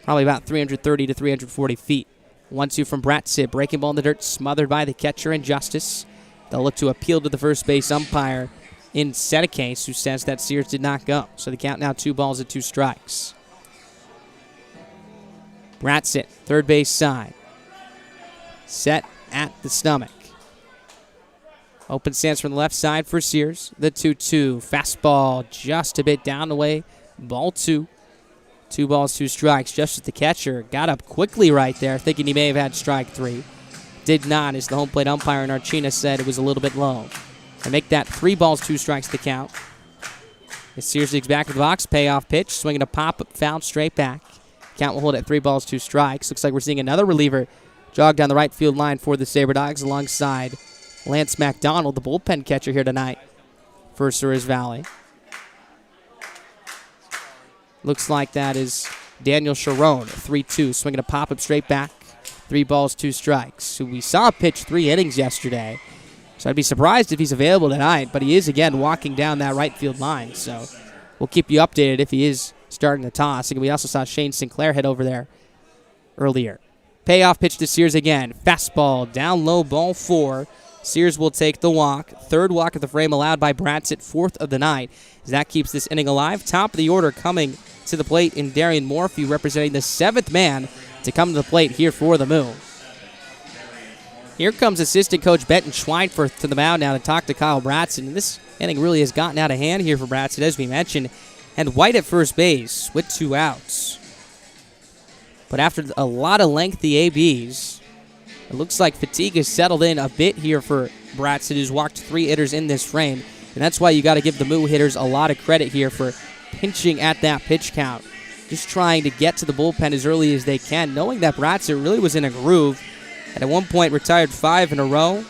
Probably about 330 to 340 feet. 1-2 from Bratzett. Breaking ball in the dirt, smothered by the catcher and Justice. They'll look to appeal to the first base umpire in Sedicase, who says that Sears did not go. So the count now 2 balls and 2 strikes. Bratzett, third base side. Set at the stomach. Open stance from the left side for Sears. The 2-2. Fastball just a bit down the way. Ball 2. 2 balls, 2 strikes. Just as the catcher got up quickly right there, thinking he may have had strike 3. Did not, as the home plate umpire in Archina said it was a little bit low. And make that 3 balls, 2 strikes the count. As Sears digs back to the box, payoff pitch. Swinging a pop-up, foul straight back. Count will hold at 3 balls, 2 strikes. Looks like we're seeing another reliever jog down the right field line for the Sabre Dogs alongside Lance McDonald, the bullpen catcher here tonight for Souris Valley. Looks like that is Daniel Sharon, 3-2, swinging a pop-up straight back. 3 balls, 2 strikes. Who we saw pitch 3 innings yesterday. So I'd be surprised if he's available tonight, but he is, again, walking down that right field line. So we'll keep you updated if he is starting the toss. And we also saw Shane Sinclair head over there earlier. Payoff pitch to Sears again. Fastball, down low, ball 4. Sears will take the walk. Third walk of the frame allowed by Bratzett, fourth of the night. As that keeps this inning alive. Top of the order coming to the plate in Darian Morphew, representing the 7th man to come to the plate here for the Moo. Here comes assistant coach Benton Schweinfurth to the mound now to talk to Kyle Bratzett. And this inning really has gotten out of hand here for Bratzett, as we mentioned. And White at first base with 2 outs. But after a lot of lengthy ABs, it looks like fatigue has settled in a bit here for Bratzett, who's walked 3 hitters in this frame. And that's why you got to give the Moo hitters a lot of credit here for pinching at that pitch count. Just trying to get to the bullpen as early as they can, knowing that Bratzett really was in a groove. And at one point retired 5 in a row,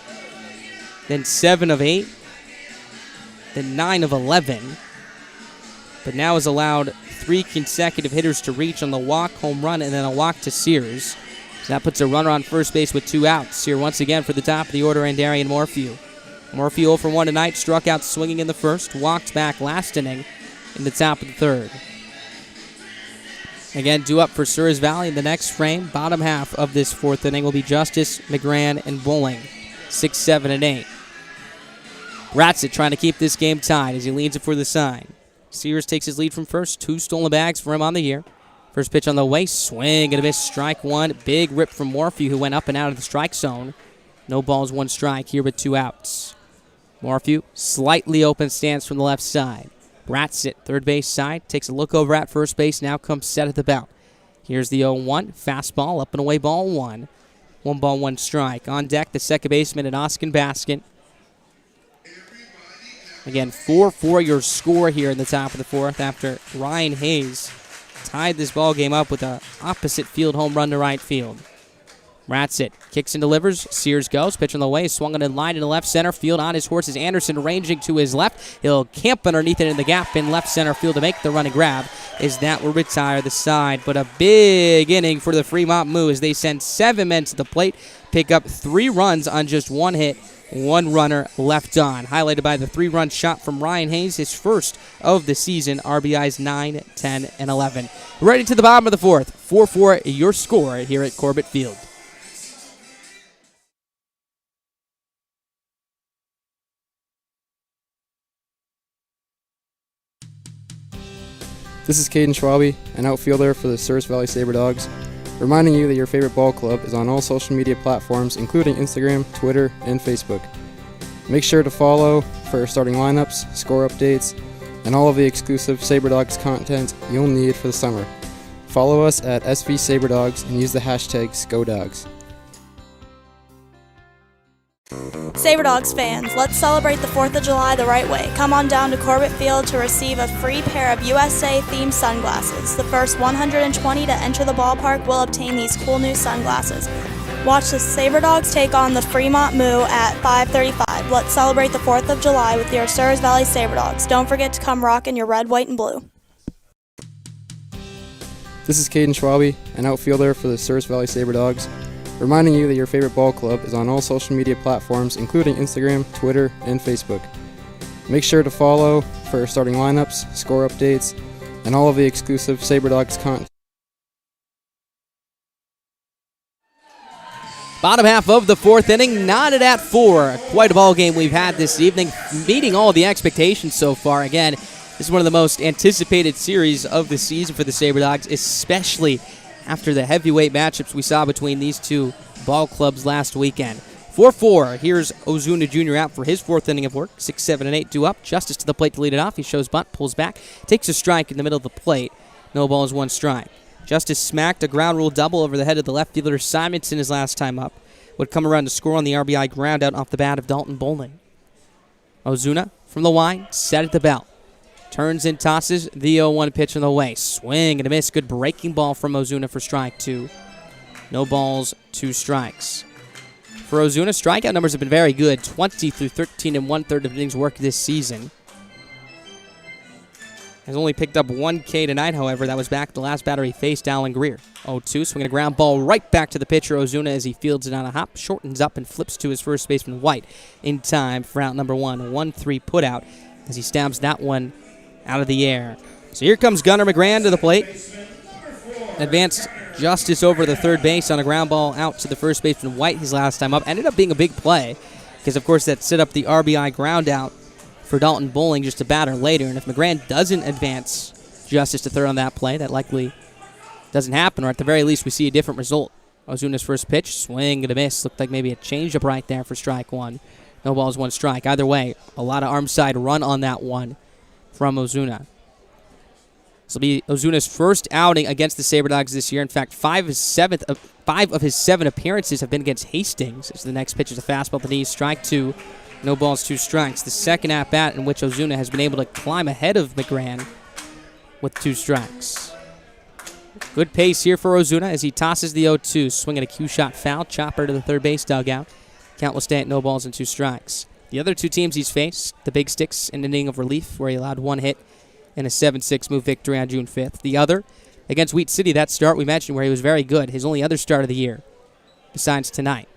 then 7 of 8, then 9 of 11. But now has allowed 3 consecutive hitters to reach on the walk, home run, and then a walk to Sears. So that puts a runner on first base with 2 outs. Here once again for the top of the order and Darian Morphew. Morphew 0 for 1 tonight, struck out swinging in the first, walked back last inning in the top of the third. Again, due up for Souris Valley in the next frame. Bottom half of this 4th inning will be Justice, McGran, and Bowling. 6, 7, and 8. Bratzett trying to keep this game tied as he leads it for the sign. Sears takes his lead from first. 2 stolen bags for him on the year. First pitch on the way. Swing and a miss. Strike 1. Big rip from Morphew, who went up and out of the strike zone. No balls, 1 strike here with 2 outs. Morphew, slightly open stance from the left side. Bratzett, third base side, takes a look over at first base, now comes set at the belt. Here's the 0-1, fastball, up and away, ball 1. 1 ball, 1 strike. On deck, the second baseman, Oskin Baskin. Again, 4-4 your score here in the top of the 4th after Ryan Hayes tied this ball game up with a opposite field home run to right field. Bratzett kicks and delivers. Sears goes. Pitch on the way. Swung on in line in the left center field. On his horse is Anderson ranging to his left. He'll camp underneath it in the gap in left center field to make the running grab. As that will retire the side. But a big inning for the Fremont Moo as they send 7 men to the plate. Pick up 3 runs on just 1 hit. 1 runner left on. Highlighted by the 3-run shot from Ryan Hayes, his first of the season. RBIs 9, 10, and 11. Right into the bottom of the 4th. 4-4 your score here at Corbett Field. This is Caden Schwabe, an outfielder for the Souris Valley Sabre Dogs, reminding you that your favorite ball club is on all social media platforms, including Instagram, Twitter, and Facebook. Make sure to follow for starting lineups, score updates, and all of the exclusive Sabre Dogs content you'll need for the summer. Follow us at SV Sabre Dogs and use the hashtag SCODogs. Sabre Dogs fans, let's celebrate the 4th of July the right way. Come on down to Corbett Field to receive a free pair of USA-themed sunglasses. The first 120 to enter the ballpark will obtain these cool new sunglasses. Watch the Sabre Dogs take on the Fremont Moo at 5:35. Let's celebrate the 4th of July with your Souris Valley Sabre Dogs. Don't forget to come rock in your red, white, and blue. This is Caden Schwabe, an outfielder for the Souris Valley Sabre Dogs, reminding you that your favorite ball club is on all social media platforms, including Instagram, Twitter, and Facebook. Make sure to follow for starting lineups, score updates, and all of the exclusive Sabre Dogs content. Bottom half of the 4th inning, knotted at 4. Quite a ball game we've had this evening, meeting all the expectations so far. Again, this is one of the most anticipated series of the season for the Sabre Dogs, especially after the heavyweight matchups we saw between these 2 ball clubs last weekend. 4-4, here's Ozuna Jr. out for his 4th inning of work. 6, 7, and 8 due up. Justice to the plate to lead it off. He shows bunt, pulls back, takes a strike in the middle of the plate. No balls, 1 strike. Justice smacked a ground rule double over the head of the left fielder Simonson his last time up. Would come around to score on the RBI ground out off the bat of Dalton Bowling. Ozuna from the wide, set at the belt. Turns and tosses the 0-1 pitch on the way. Swing and a miss. Good breaking ball from Ozuna for strike 2. No balls, 2 strikes. For Ozuna, strikeout numbers have been very good. 20 through 13 and 1/3 of innings work this season. Has only picked up 1K tonight, however. That was back the last batter he faced, Alan Greer. 0-2, swinging a ground ball right back to the pitcher, Ozuna, as he fields it on a hop, shortens up and flips to his first baseman, White, in time for out number 1. 1-3 put out as he stabs that one out of the air. So here comes Gunnar McGran to the plate. Advanced justice over the third base on a ground ball out to the first baseman, White, his last time up. Ended up being a big play because, of course, that set up the RBI ground out for Dalton Bowling just a batter later. And if McGran doesn't advance justice to third on that play, that likely doesn't happen, or at the very least we see a different result. Ozuna's first pitch, swing and a miss. Looked like maybe a changeup right there for strike one. No balls, one strike. Either way, a lot of arm side run on that one from Ozuna. This will be Ozuna's first outing against the SaberDogs this year. In fact, 5 of his 7 appearances have been against Hastings. As the next pitch is a fastball at the knees, strike 2. No balls, 2 strikes. The second at-bat in which Ozuna has been able to climb ahead of McGran with 2 strikes. Good pace here for Ozuna as he tosses the 0-2. Swinging a cue shot foul. Chopper to the third base dugout. Count will stay at no balls and 2 strikes. The other 2 teams he's faced, the Big Sticks in an inning of relief where he allowed 1 hit in a 7-6 move victory on June 5th. The other against Wheat City, that start we mentioned where he was very good. His only other start of the year besides tonight.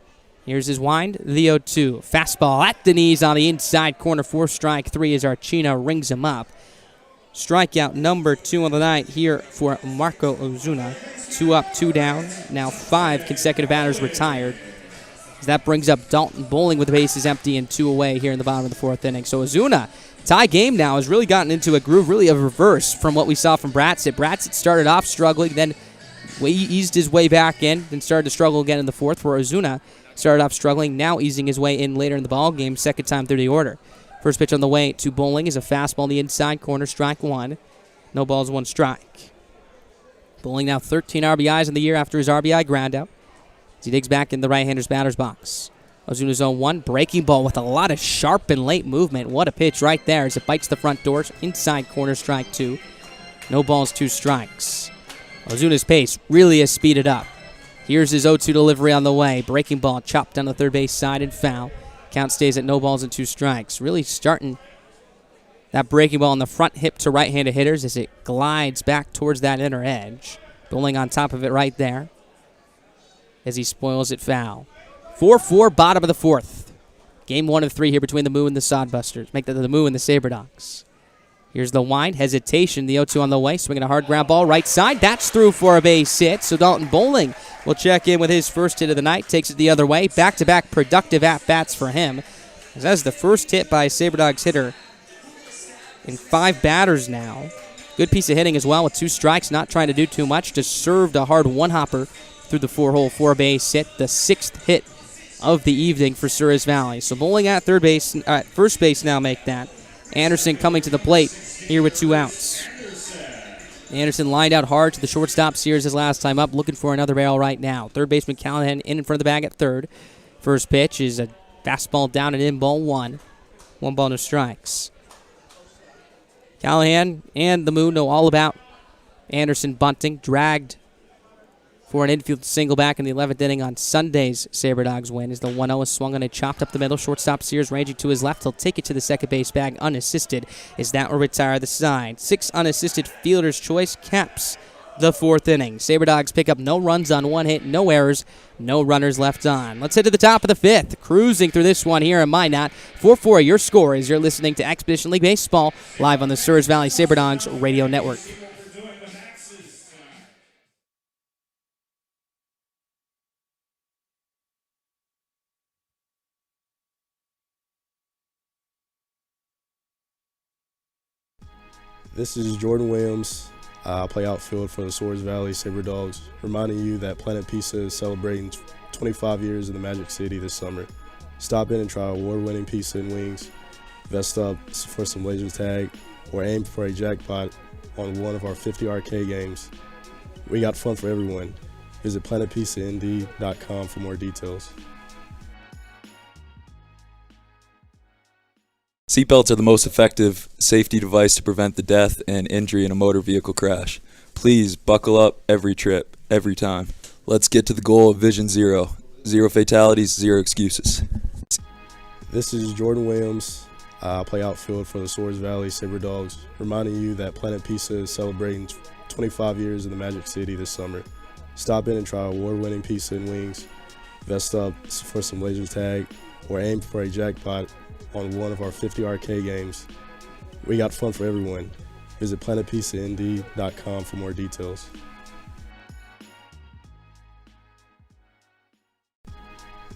Here's his wind, the 0-2. Fastball at the knees on the inside corner. 4 strike 3 as Archina rings him up. Strikeout number 2 on the night here for Marco Ozuna. 2 up, 2 down. Now 5 consecutive batters retired. That brings up Dalton Bowling with the bases empty and 2 away here in the bottom of the 4th inning. So Ozuna, tie game now, has really gotten into a groove, really a reverse from what we saw from Bratzett. Bratzett started off struggling, then eased his way back in, then started to struggle again in the 4th, where Ozuna started off struggling, now easing his way in later in the ball game, second time through the order. First pitch on the way to Bowling is a fastball in the inside corner, strike 1. No balls, 1 strike. Bowling now 13 RBIs in the year after his RBI ground out. As he digs back in the right-hander's batter's box. Ozuna's 0-1, breaking ball with a lot of sharp and late movement. What a pitch right there as it bites the front doors. Inside corner, strike 2. No balls, 2 strikes. Ozuna's pace really has speeded up. Here's his 0-2 delivery on the way. Breaking ball chopped down the third base side and foul. Count stays at no balls and 2 strikes. Really starting that breaking ball on the front hip to right-handed hitters as it glides back towards that inner edge. Bowling on top of it right there as he spoils it foul. 4-4, bottom of the 4th. Game 1 of 3 here between the Moo and the Sodbusters. Make that the Moo and the SaberDogs. Here's the wind, hesitation, the 0-2 on the way, swinging a hard ground ball right side. That's through for a base hit, so Dalton Bowling will check in with his first hit of the night, takes it the other way. Back-to-back productive at-bats for him. That's the first hit by a SaberDogs hitter in 5 batters now. Good piece of hitting as well with 2 strikes, not trying to do too much, just served a hard one-hopper through the 4-hole 4-base hit, the 6th hit of the evening for Souris Valley. So Bowling at first base now make that. Anderson coming to the plate here with 2 outs. Anderson lined out hard to the shortstop Sears his last time up, looking for another barrel right now. Third baseman Callahan in front of the bag at third. First pitch is a fastball down and in, ball 1. 1 ball, no strikes. Callahan and the Moon know all about Anderson bunting, dragged for an infield single back in the 11th inning on Sunday's SaberDogs win as the 1-0 is swung on and chopped up the middle. Shortstop Sears ranging to his left. He'll take it to the second base bag unassisted as that will retire the side. 6 unassisted fielder's choice caps the 4th inning. SaberDogs pick up no runs on 1 hit, no errors, no runners left on. Let's head to the top of the 5th. Cruising through this one here in Minot. 4-4 your score as you're listening to Expedition League Baseball live on the Souris Valley SaberDogs Radio Network. This is Jordan Williams. I play outfield for the Souris Valley SaberDogs, reminding you that Planet Pizza is celebrating 25 years in the Magic City this summer. Stop in and try award-winning pizza and wings. Vest up for some laser tag or aim for a jackpot on one of our 50 arcade games. We got fun for everyone. Visit planetpizzaND.com for more details. Seatbelts are the most effective safety device to prevent the death and injury in a motor vehicle crash. Please buckle up every trip, every time. Let's get to the goal of Vision Zero. 0 fatalities, 0 excuses. This is Jordan Williams. I play outfield for the Souris Valley Sabre Dogs, reminding you that Planet Pizza is celebrating 25 years in the Magic City this summer. Stop in and try award-winning pizza and wings. Vest up for some laser tag or aim for a jackpot on one of our 50 arcade games. We got fun for everyone. Visit planetpizzaND.com for more details.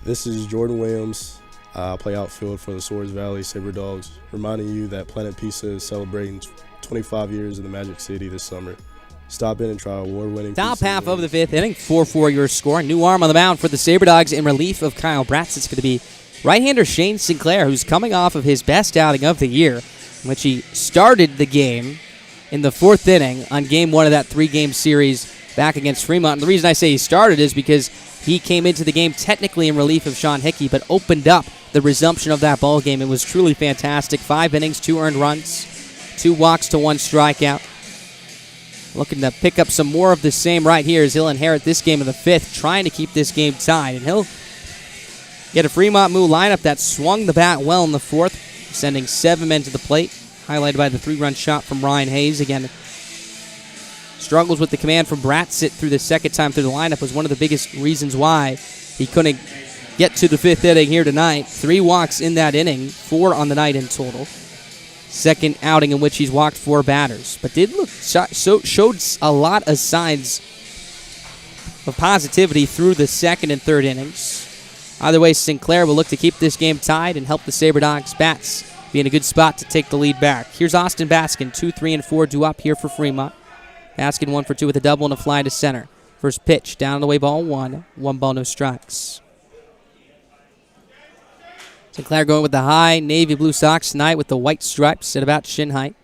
This is Jordan Williams. I play outfield for the Souris Valley Sabre Dogs, reminding you that Planet Pizza is celebrating 25 years in the Magic City this summer. Stop in and try award-winning Top pizza half and of the wings. fifth inning, 4-4 your score. New arm on the mound for the Sabre Dogs in relief of Kyle Bratz. It's going to be right-hander Shane Sinclair, who's coming off of his best outing of the year, in which he started the game in the fourth inning on game one of that three-game series back against Fremont. And the reason I say he started is because he came into the game technically in relief of Sean Hickey, but opened up the resumption of that ball game. It was truly fantastic. 5 innings, 2 earned runs, 2 walks to 1 strikeout. Looking to pick up some more of the same right here as he'll inherit this game in the fifth, trying to keep this game tied. And he'll get a Fremont Moo lineup that swung the bat well in the fourth, sending 7 men to the plate, highlighted by the 3-run shot from Ryan Hayes. Again, struggles with the command from Bratsit through the second time through the lineup was one of the biggest reasons why he couldn't get to the fifth inning here tonight. 3 walks in that inning, 4 on the night in total. Second outing in which he's walked 4 batters, but did look showed a lot of signs of positivity through the second and third innings. Either way, Sinclair will look to keep this game tied and help the Sabre Dogs bats be in a good spot to take the lead back. Here's Austin Baskin, 2, 3, and 4 due up here for Fremont. Baskin 1 for 2 with a double and a fly to center. First pitch, down and away ball 1. 1 ball, no strikes. Sinclair going with the high navy blue socks tonight with the white stripes at about shin height.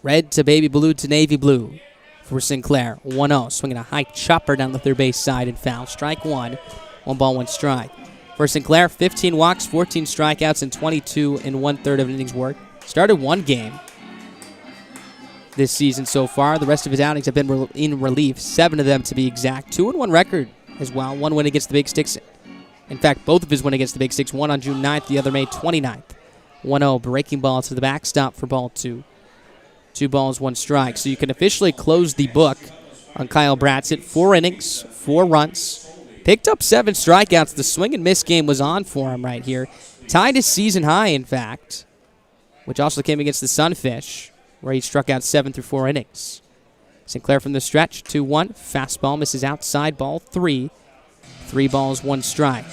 Red to baby blue to navy blue for Sinclair. 1-0, swinging a high chopper down the third base side and foul. Strike 1. 1 ball, 1 strike. For Sinclair, 15 walks, 14 strikeouts, and 22 1/3 of an innings work. Started 1 game this season so far. The rest of his outings have been in relief, 7 of them to be exact. 2-1 record as well. 1 win against the Big Sticks. In fact, both of his win against the Big Six, one on June 9th, the other May 29th. 1-0, breaking ball to the backstop for ball 2. 2 balls, 1 strike. So you can officially close the book on Kyle Bratsit. 4 innings, 4 runs. Picked up 7 strikeouts. The swing and miss game was on for him right here. Tied his season high, in fact, which also came against the Sunfish, where he struck out 7 through 4 innings. Sinclair from the stretch, 2-1. Fastball misses outside, ball 3. 3 balls, 1 strike.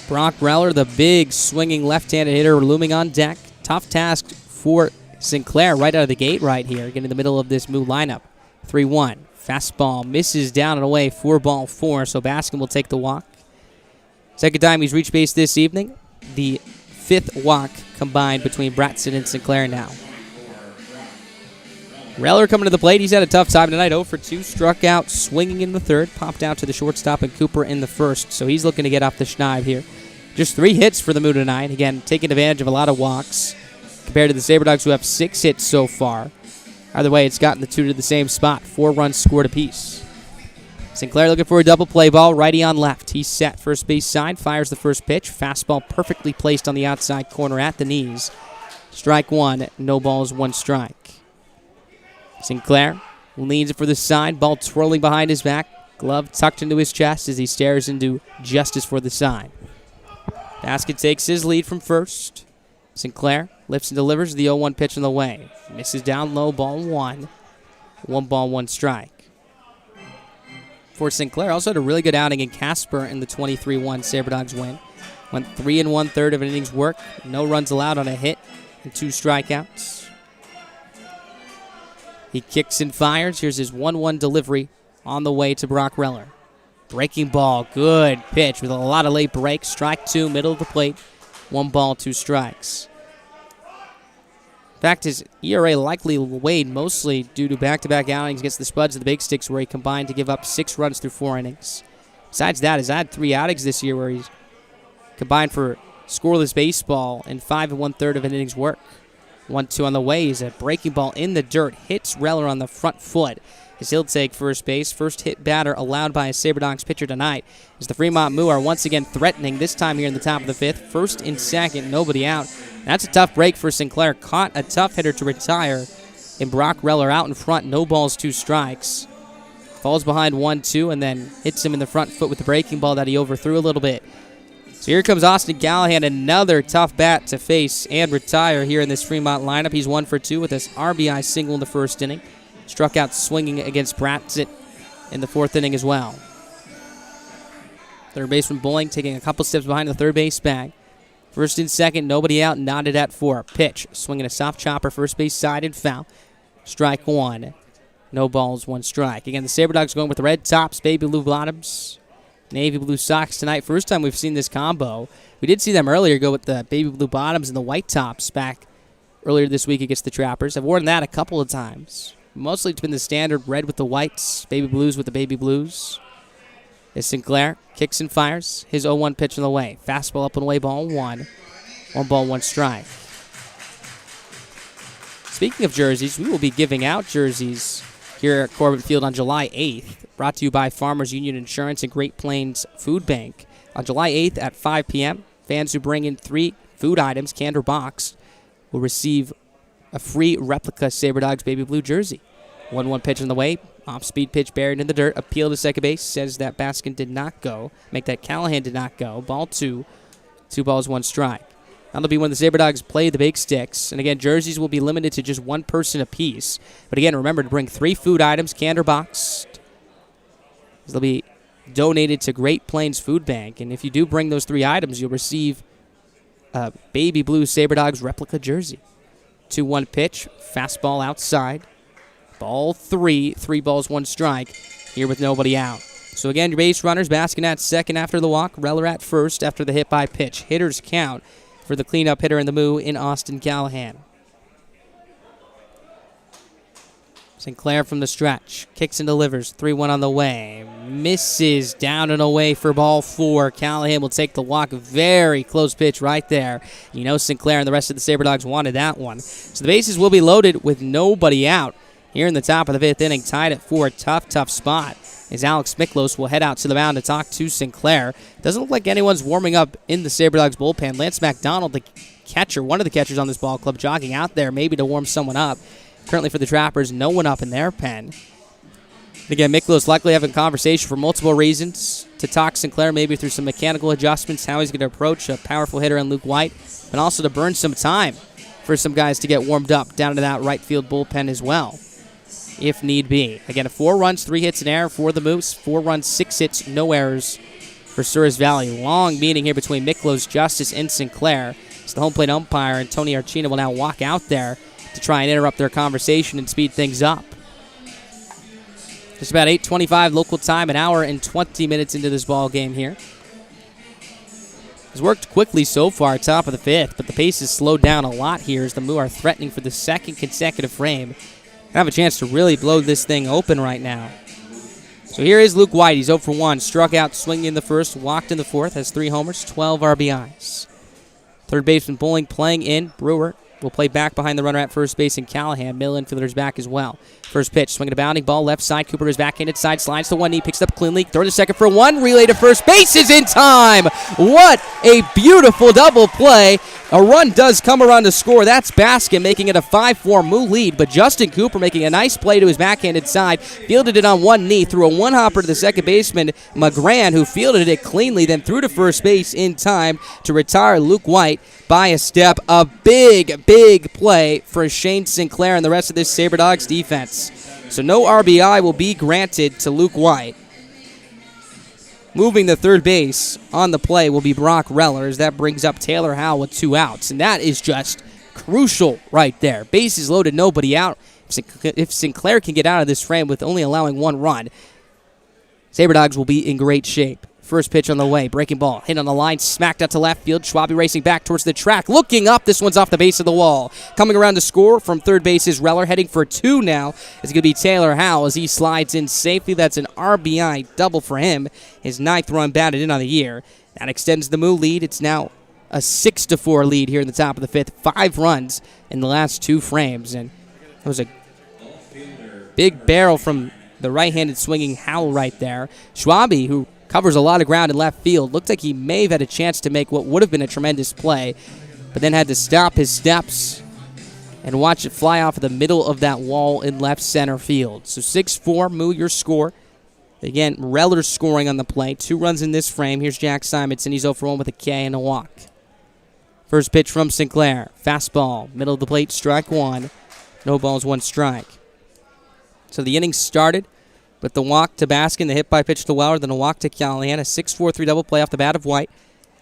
Brock Reller, the big swinging left-handed hitter, looming on deck. Tough task for Sinclair right out of the gate right here, getting in the middle of this Moo lineup. 3-1. Fastball misses down and away, 4 ball 4, so Baskin will take the walk. Second time he's reached base this evening. The 5th walk combined between Bratson and Sinclair now. Reller coming to the plate. He's had a tough time tonight. 0 for 2. Struck out swinging in the third. Popped out to the shortstop and Cooper in the first. So he's looking to get off the schneid here. Just 3 hits for the Moo tonight. Again, taking advantage of a lot of walks compared to the Sabre Dogs, who have 6 hits so far. Either way, it's gotten the 2 to the same spot. 4 runs scored apiece. Sinclair looking for a double play ball. Righty on left. He's set first base side. Fires the first pitch. Fastball perfectly placed on the outside corner at the knees. Strike 1. No balls, 1 strike. Sinclair leans it for the side. Ball twirling behind his back. Glove tucked into his chest as he stares into justice for the side. Basket takes his lead from first. Sinclair lifts and delivers the 0-1 pitch on the way. Misses down low, ball 1. 1 ball, 1 strike. For Sinclair, also had a really good outing in Casper in the 23-1 Sabre Dogs win. Went 3 1/3 of an innings work. No runs allowed on a hit and 2 strikeouts. He kicks and fires. Here's his 1-1 delivery on the way to Brock Reller. Breaking ball, good pitch with a lot of late breaks. Strike 2, middle of the plate. 1 ball, 2 strikes. In fact, his ERA likely weighed mostly due to back-to-back outings against the Spuds and the Big Sticks, where he combined to give up 6 runs through 4 innings. Besides that, he's had 3 outings this year where he's combined for scoreless baseball and 5 1/3 of an innings work. 1-2 on the way. He's a breaking ball in the dirt. Hits Reller on the front foot. as he'll take first base. First hit batter allowed by a Sabre Dogs pitcher tonight, as the Fremont Moo are once again threatening, this time here in the top of the 5th. First and second, nobody out. That's a tough break for Sinclair. Caught a tough hitter to retire, and Brock Reller out in front. No balls, 2 strikes. Falls behind 1-2 and then hits him in the front foot with the breaking ball that he overthrew a little bit. So here comes Austin Callahan, another tough bat to face and retire here in this Fremont lineup. He's 1 for 2 with his RBI single in the first inning. Struck out swinging against Bratzett in the 4th inning as well. Third baseman Bowling taking a couple steps behind the third base bag. First and second, nobody out, knotted at 4. Pitch, swinging a soft chopper, first base side and foul. Strike 1. No balls, 1 strike. Again, the Sabre Dogs going with the red tops, baby blue bottoms, navy blue socks tonight. First time we've seen this combo. We did see them earlier go with the baby blue bottoms and the white tops back earlier this week against the Trappers. I've worn that a couple of times. Mostly it's been the standard red with the whites, baby blues with the baby blues. As Sinclair kicks and fires. His 0-1 pitch on the way. Fastball up and away, ball 1. 1 ball, 1 strike. Speaking of jerseys, we will be giving out jerseys here at Corbett Field on July 8th. Brought to you by Farmers Union Insurance and Great Plains Food Bank. On July 8th at 5 p.m., fans who bring in 3 food items, canned or boxed, will receive a free replica Sabre Dogs baby blue jersey. 1-1 pitch on the way. Off-speed pitch buried in the dirt. Appeal to second base. Says that Baskin did not go. Make that Callahan did not go. Ball 2. 2 balls, 1 strike. That'll be when the Sabre Dogs play the Big Sticks. And again, jerseys will be limited to just 1 person apiece. But again, remember to bring 3 food items, canned or boxed. They'll be donated to Great Plains Food Bank. And if you do bring those 3 items, you'll receive a baby blue Sabre Dogs replica jersey. 2-1 pitch. Fastball outside. Ball 3. 3 balls, 1 strike. Here with nobody out. So again, your base runners, Baskin at second after the walk. Reller at first after the hit by pitch. Hitters count for the cleanup hitter in the Moo in Austin Callahan. Sinclair from the stretch. Kicks and delivers. 3-1 on the way. Misses down and away for ball 4. Callahan will take the walk. Very close pitch right there. You know Sinclair and the rest of the Sabre Dogs wanted that one. So the bases will be loaded with nobody out. Here in the top of the 5th inning, tied at 4. Tough spot. As Alex Miklos will head out to the mound to talk to Sinclair. Doesn't look like anyone's warming up in the Sabre Dogs bullpen. Lance McDonald, the catcher, one of the catchers on this ball club, jogging out there maybe to warm someone up. Currently for the Trappers, no one up in their pen. Again, Miklos likely having a conversation for multiple reasons. To talk Sinclair maybe through some mechanical adjustments, how he's going to approach a powerful hitter in Luke White, but also to burn some time for some guys to get warmed up down to that right field bullpen as well, if need be. Again, 4 runs, 3 hits in error for the Moose. 4 runs, 6 hits, no errors for Souris Valley. Long meeting here between Miklos, Justice, and Sinclair. It's the home plate umpire, and Tony Archina will now walk out there to try and interrupt their conversation and speed things up. Just about 8:25 local time, an hour and 20 minutes into this ball game here. It's worked quickly so far, top of the 5th, but the pace has slowed down a lot here as the Moo are threatening for the 2nd consecutive frame. Have a chance to really blow this thing open right now. So here is Luke White. He's 0 for 1. Struck out swinging in the 1st, walked in the 4th, has 3 homers, 12 RBIs. Third baseman Bowling playing in. Brewer will play back behind the runner at first base, and Callahan. Middle infielders back as well. First pitch, swinging a bounding ball, left side. Cooper is backhanded side, slides to one knee, picks it up cleanly. Throw to second for 1. Relay to first base is in time. What a beautiful double play. A run does come around to score. That's Baskin making it a 5-4 Moo lead, but Justin Cooper making a nice play to his backhanded side. Fielded it on one knee, threw a one-hopper to the second baseman, McGran, who fielded it cleanly, then threw to first base in time to retire Luke White by a step. A big play for Shane Sinclair and the rest of this Sabre Dogs defense. So no RBI will be granted to Luke White. Moving to third base on the play will be Brock Reller, as that brings up Taylor Howell with 2 outs. And that is just crucial right there. Bases loaded, nobody out. If Sinclair can get out of this frame with only allowing 1 run, Sabre Dogs will be in great shape. First pitch on the way, breaking ball, hit on the line, smacked out to left field. Schwabe racing back towards the track, looking up. This one's off the base of the wall. Coming around to score from third base is Reller, heading for 2 now. It's going to be Taylor Howell as he slides in safely. That's an RBI double for him. His 9th run batted in on the year. That extends the Moo lead. It's now a 6-4 lead here in the top of the 5th. 5 runs in the last 2 frames, and it was a big barrel from the right-handed swinging Howell right there. Schwabe, who covers a lot of ground in left field, looked like he may have had a chance to make what would have been a tremendous play, but then had to stop his steps and watch it fly off the middle of that wall in left center field. So 6-4, Moo, your score. Again, Reller scoring on the play. 2 runs in this frame. Here's Jack Simonson. He's 0 for 1 with a K and a walk. First pitch from Sinclair. Fastball. Middle of the plate, strike 1. No balls, 1 strike. So the inning started with the walk to Baskin, the hit by pitch to Weller, then a walk to Callahan. A 6-4-3 double play off the bat of White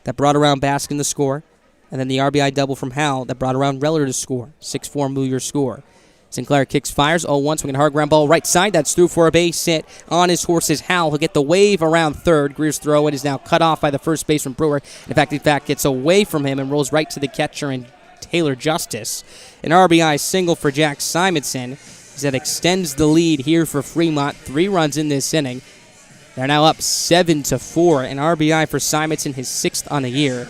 that brought around Baskin to score. And then the RBI double from Howell that brought around Reller to score. 6-4, Moo, your score. Sinclair kicks, fires, 0-1, swinging a hard ground ball right side. That's through for a base hit on his horse's Howell. He'll get the wave around third. Greer's throw is now cut off by the first baseman Brewer. In fact, gets away from him and rolls right to the catcher and Taylor Justice. An RBI single for Jack Simonson that extends the lead here for Fremont. 3 runs in this inning. They're now up 7-4. An RBI for Simonson, his 6th on the year,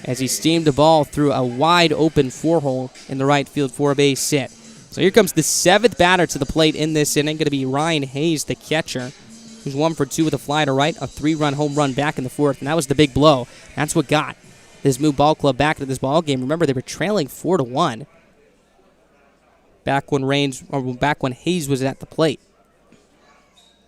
as he steamed the ball through a wide-open 4-hole in the right field for a base hit. So here comes the 7th batter to the plate in this inning, going to be Ryan Hayes, the catcher, who's 1 for 2 with a fly to right, a 3-run home run back in the 4th, and that was the big blow. That's what got this Moo Ball Club back into this ball game. Remember, they were trailing 4-1 back when Hayes was at the plate.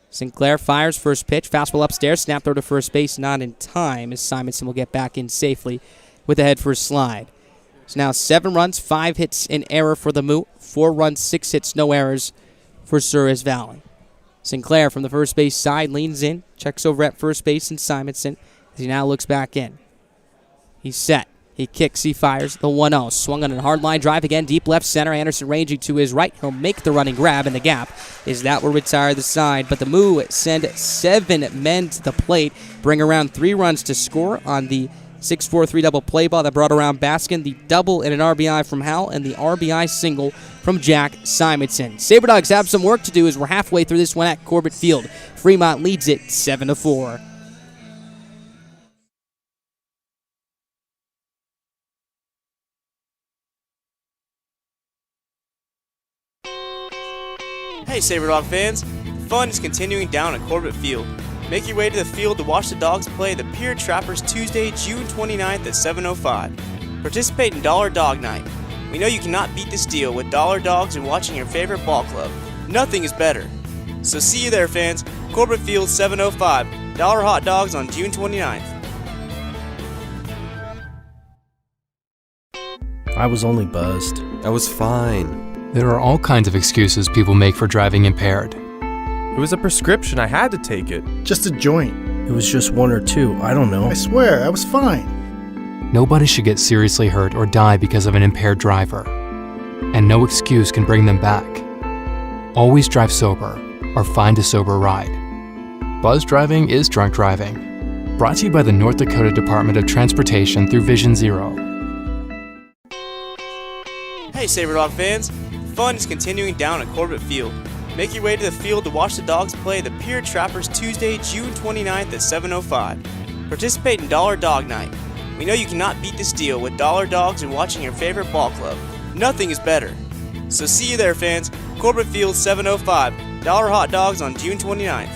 Sinclair fires, first pitch, fastball upstairs, snap throw to first base, not in time, as Simonson will get back in safely with a head first slide. So now 7 runs, 5 hits in error for the Moo, 4 runs, 6 hits, no errors for Souris Valley. Sinclair from the first base side leans in, checks over at first base and Simonson as he now looks back in. He's set. He kicks, he fires, the 1-0. Swung on a hard line drive again, deep left center. Anderson ranging to his right. He'll make the running grab, and the gap is that will retire the side. But the Moo send 7 men to the plate, bring around 3 runs to score on the 6-4-3 double play ball that brought around Baskin, the double and an RBI from Howell, and the RBI single from Jack Simonson. Sabre Dogs have some work to do as we're halfway through this one at Corbett Field. Fremont leads it 7-4. Hey Sabre Dog fans, the fun is continuing down at Corbett Field. Make your way to the field to watch the Dogs play the Pier Trappers Tuesday, June 29th at 7:05. Participate in Dollar Dog Night. We know you cannot beat this deal with dollar dogs and watching your favorite ball club. Nothing is better. So see you there fans, Corbett Field 7:05, dollar hot dogs on June 29th. I was only buzzed. I was fine. There are all kinds of excuses people make for driving impaired. It was a prescription. I had to take it. Just a joint. It was just 1 or 2. I don't know. I swear, I was fine. Nobody should get seriously hurt or die because of an impaired driver. And no excuse can bring them back. Always drive sober or find a sober ride. Buzz driving is drunk driving. Brought to you by the North Dakota Department of Transportation through Vision Zero. Hey Sabre Dog fans, the fun is continuing down at Corbett Field. Make your way to the field to watch the Dogs play the Pier Trappers Tuesday, June 29th at 7:05. Participate in Dollar Dog Night. We know you cannot beat this deal with dollar dogs and watching your favorite ball club. Nothing is better. So see you there fans, Corbett Field 7:05, dollar hot dogs on June 29th.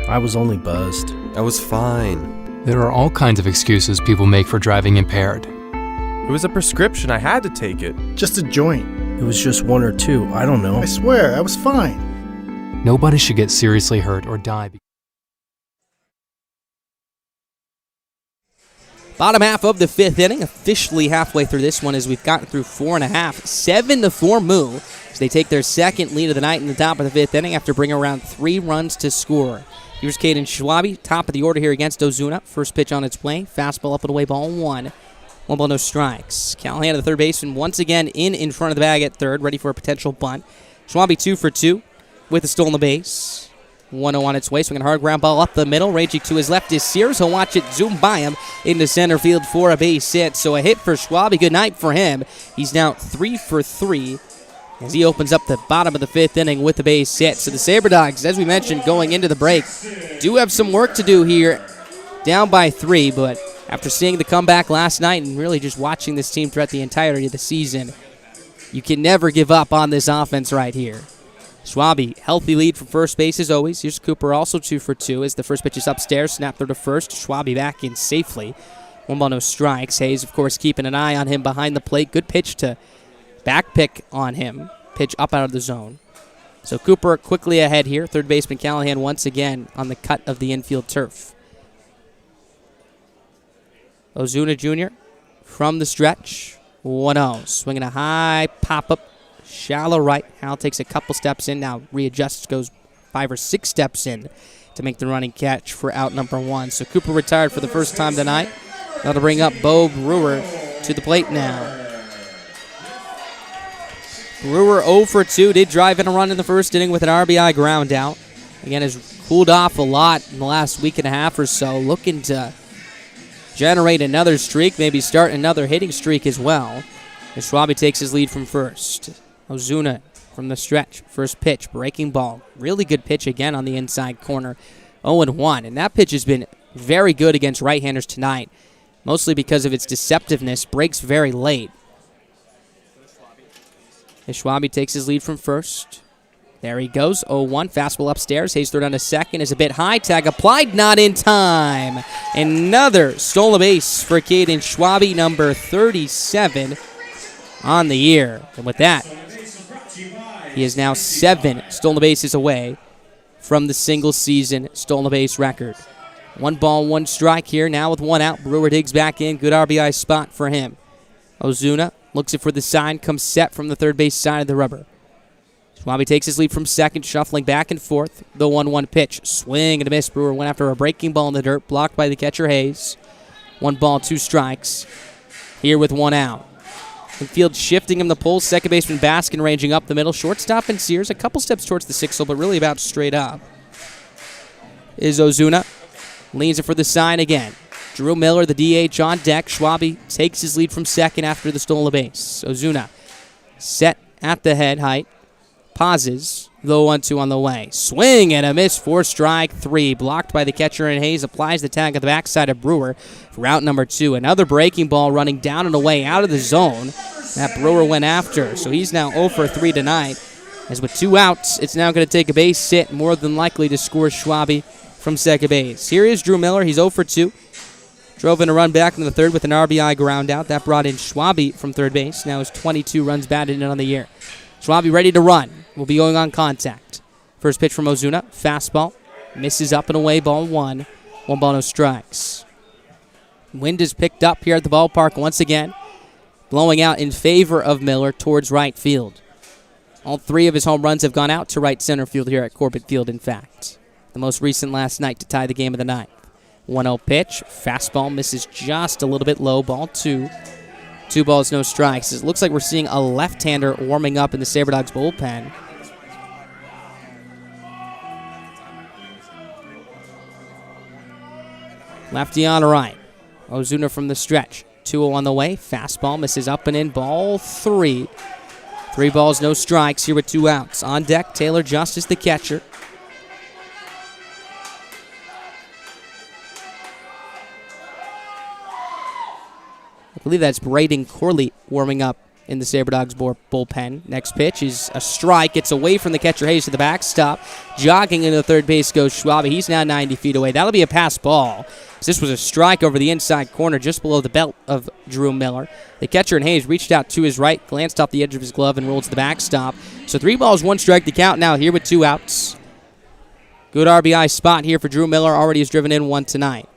I was only buzzed. I was fine. There are all kinds of excuses people make for driving impaired. It was a prescription. I had to take it. Just a joint. It was just 1 or 2. I don't know. I swear, I was fine. Nobody should get seriously hurt or die. Bottom half of the 5th inning, officially halfway through this one as we've gotten through 4.5. 7-4 Moo as they take their second lead of the night in the top of the 5th inning after bringing around 3 runs to score. Here's Caden Schwabe, top of the order here against Ozuna. First pitch on its way, fastball up and away, ball 1. 1 ball, no strikes. Callahan, the third baseman, once again in front of the bag at third, ready for a potential bunt. Schwabe 2 for 2 with a stolen base. 1-0 on its way, swinging a hard ground ball up the middle. Raging to his left is Sears. He'll watch it zoom by him into center field for a base hit. So a hit for Schwabe. Good night for him. He's now 3 for 3 as he opens up the bottom of the 5th inning with the base hit. So the Sabre Dogs, as we mentioned going into the break, do have some work to do here. Down by 3, but after seeing the comeback last night and really just watching this team throughout the entirety of the season, You can never give up on this offense right here. Schwabe, healthy lead from first base as always. Here's Cooper, also 2 for 2 as the first pitch is upstairs. Snap through to first. Schwabe back in safely. 1 ball, no strikes. Hayes, of course, keeping an eye on him behind the plate. Good pitch to back pick on him. Pitch up out of the zone. So Cooper quickly ahead here. Third baseman Callahan once again on the cut of the infield turf. Ozuna Jr. from the stretch. 1-0. Swinging a high pop-up. Shallow right. Hal takes a couple steps in. Now readjusts, goes 5 or 6 steps in to make the running catch for out number 1. So Cooper retired for the first time tonight. That'll bring up Bo Brewer to the plate now. Brewer 0 for 2. Did drive in a run in the first inning with an RBI ground out. Again, has cooled off a lot in the last week and a half or so. Looking to generate another streak, maybe start another hitting streak as well. As Schwabe takes his lead from first. Ozuna from the stretch. First pitch, breaking ball. Really good pitch again on the inside corner. 0-1. And that pitch has been very good against right-handers tonight, mostly because of its deceptiveness. Breaks very late. As Schwabe takes his lead from first. There he goes. 0-1. Fastball upstairs. Hayes throw down to second. Is a bit high. Tag applied. Not in time. Another stolen base for Caden Schwabe, number 37 on the year. And with that, he is now 7 stolen bases away from the single-season stolen base record. 1 ball, 1 strike here. Now with 1 out, Brewer digs back in. Good RBI spot for him. Ozuna looks it for the sign. Comes set from the third base side of the rubber. Schwabe takes his lead from second, shuffling back and forth. The 1-1 pitch. Swing and a miss. Brewer went after a breaking ball in the dirt, blocked by the catcher Hayes. 1 ball, 2 strikes. Here with 1 out. Infield shifting him the pole. Second baseman Baskin ranging up the middle. Shortstop and Sears a couple steps towards the 6-hole, but really about straight up. Is Ozuna. Leans it for the sign again. Drew Miller, the DH, on deck. Schwabe takes his lead from second after the stolen base. Ozuna set at the head height. Pauses. The 1-2 on the way. Swing and a miss for strike 3. Blocked by the catcher, and Hayes applies the tag at the backside of Brewer for out number 2. Another breaking ball running down and away out of the zone that Brewer went after. So he's now 0 for 3 tonight. As with 2 outs, it's now going to take a base hit, more than likely to score Schwabe from second base. Here is Drew Miller. He's 0 for 2. Drove in a run back in the third with an RBI ground out. That brought in Schwabe from third base. Now his 22 runs batted in on the year. Schwabe ready to run. Will be going on contact. First pitch from Ozuna. Fastball. Misses up and away. Ball 1. 1 ball, no strikes. Wind is picked up here at the ballpark once again. Blowing out in favor of Miller towards right field. All 3 of his home runs have gone out to right center field here at Corbett Field, in fact. The most recent last night to tie the game of the ninth. 1-0 pitch. Fastball misses just a little bit low. Ball 2. 2 balls, no strikes. It looks like we're seeing a left-hander warming up in the Sabre Dogs bullpen. Lefty on right. Ozuna from the stretch. 2-0 on the way. Fastball misses up and in. Ball 3. 3 balls, no strikes here with 2 outs. On deck, Taylor Justice, the catcher. I believe that's Braden Corley warming up in the Sabre Dogs bullpen. Next pitch is a strike. It's away from the catcher Hayes to the backstop. Jogging into the third base goes Schwabe. He's now 90 feet away. That'll be a pass ball. This was a strike over the inside corner just below the belt of Drew Miller. The catcher and Hayes reached out to his right, glanced off the edge of his glove, and rolled to the backstop. So 3 balls, 1 strike to count now here with 2 outs. Good RBI spot here for Drew Miller. Already has driven in 1 tonight.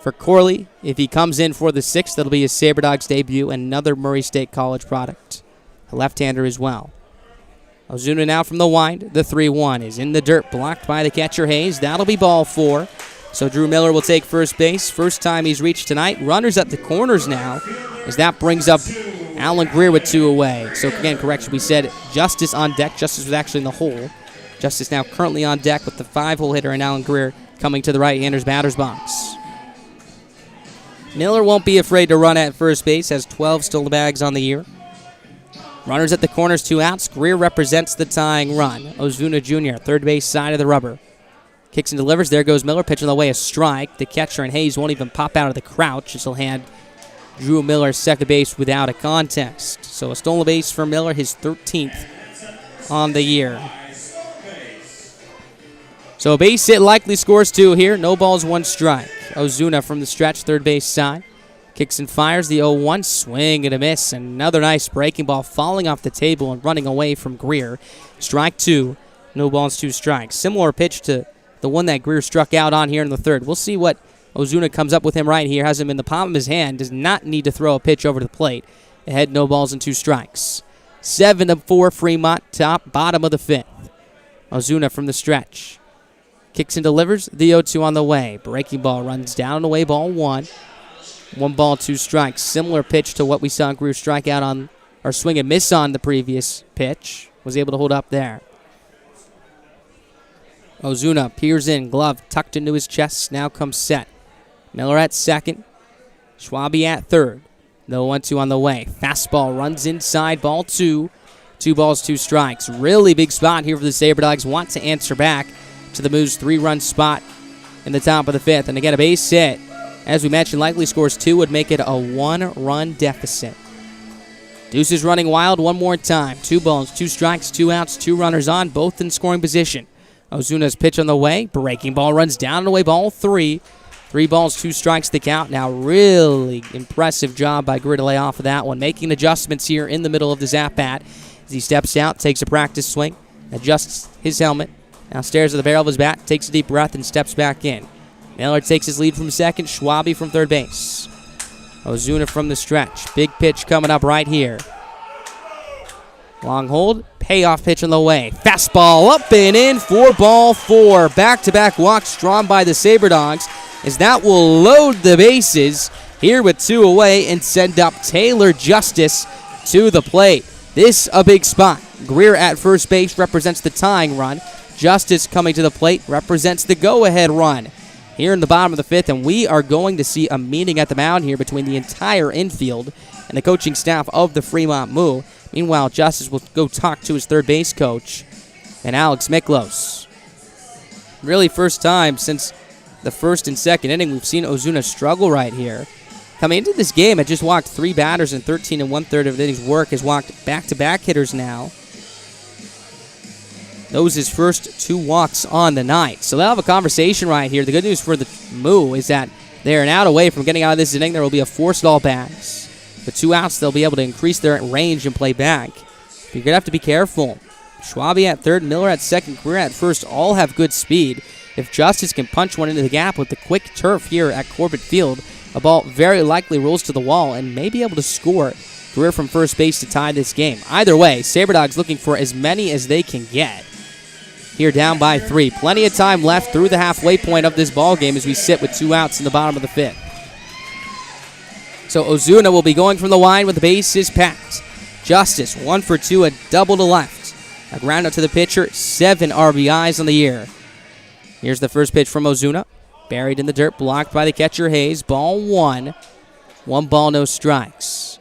For Corley, if he comes in for the 6th, that'll be his Sabre Dogs debut, and another Murray State College product. A left-hander as well. Ozuna now from the wind. The 3-1 is in the dirt, blocked by the catcher Hayes. That'll be ball 4. So Drew Miller will take first base. First time he's reached tonight. Runners at the corners now, as that brings up Alan Greer with 2 away. So again, correction, we said Justice on deck. Justice was actually in the hole. Justice now currently on deck with the 5-hole hitter and Alan Greer coming to the right-hander's batter's box. Miller won't be afraid to run at first base, has 12 stolen bags on the year. Runners at the corners, 2 outs. Greer represents the tying run. Ozuna Jr., third base side of the rubber. Kicks and delivers. There goes Miller, pitching the way a strike. The catcher and Hayes won't even pop out of the crouch as he'll hand Drew Miller second base without a contest. So a stolen base for Miller, his 13th on the year. So a base hit likely scores 2 here. No balls, 1 strike. Ozuna from the stretch, third base side. Kicks and fires the 0-1. Swing and a miss. Another nice breaking ball falling off the table and running away from Greer. Strike 2. No balls, 2 strikes. Similar pitch to the one that Greer struck out on here in the third. We'll see what Ozuna comes up with him right here. Has him in the palm of his hand. Does not need to throw a pitch over the plate. Ahead, no balls and 2 strikes. 7-4 Fremont, bottom of the 5th. Ozuna from the stretch. Kicks and delivers the 0-2 on the way. Breaking ball runs down and away, ball 1. 1 ball, 2 strikes. Similar pitch to what we saw Greer strike out on, or swing and miss on the previous pitch. Was able to hold up there. Ozuna peers in, glove tucked into his chest, now comes set. Miller at second. Schwabe at third. The 1-2 on the way. Fastball runs inside, ball 2. 2 balls, 2 strikes. Really big spot here for the Sabre Dogs. Want to answer back to the Moose' 3-run spot in the top of the 5th. And again, a base hit, as we mentioned, likely scores 2, would make it a 1-run deficit. Deuce is running wild one more time. 2 balls, 2 strikes, 2 outs, 2 runners on, both in scoring position. Ozuna's pitch on the way. Breaking ball runs down and away, ball 3. 3 balls, 2 strikes to count. Now, really impressive job by Greer to lay off of that one. Making adjustments here in the middle of the zap bat. As he steps out, takes a practice swing, adjusts his helmet. Now stares at the barrel of his bat, takes a deep breath, and steps back in. Miller takes his lead from second. Schwabe from third base. Ozuna from the stretch. Big pitch coming up right here. Long hold. Payoff pitch on the way. Fastball up and in for ball 4. Back-to-back walks drawn by the Sabre Dogs, as that will load the bases here with 2 away and send up Taylor Justice to the plate. This a big spot. Greer at first base represents the tying run. Justice coming to the plate represents the go-ahead run here in the bottom of the 5th, and we are going to see a meeting at the mound here between the entire infield and the coaching staff of the Fremont Moo. Meanwhile, Justice will go talk to his third base coach and Alex Miklos. Really first time since the first and second inning we've seen Ozuna struggle right here. Coming into this game, had just walked 3 batters in 13 1/3 of the inning's work. Has walked back-to-back hitters now. Those his first 2 walks on the night. So they'll have a conversation right here. The good news for the Moo is that they're an out away from getting out of this inning. There will be a forced all bags. With 2 outs, they'll be able to increase their range and play back. You're going to have to be careful. Schwabe at third, Miller at second, Greer at first, all have good speed. If Justice can punch one into the gap with the quick turf here at Corbett Field, a ball very likely rolls to the wall and may be able to score Greer from first base to tie this game. Either way, Sabre Dogs looking for as many as they can get. Here down by 3. Plenty of time left through the halfway point of this ball game as we sit with 2 outs in the bottom of the 5th. So Ozuna will be going from the line with the bases packed. Justice 1 for 2, a double to left. A ground out to the pitcher, 7 RBIs on the year. Here's the first pitch from Ozuna. Buried in the dirt, blocked by the catcher Hayes. Ball 1. 1 ball, no strikes.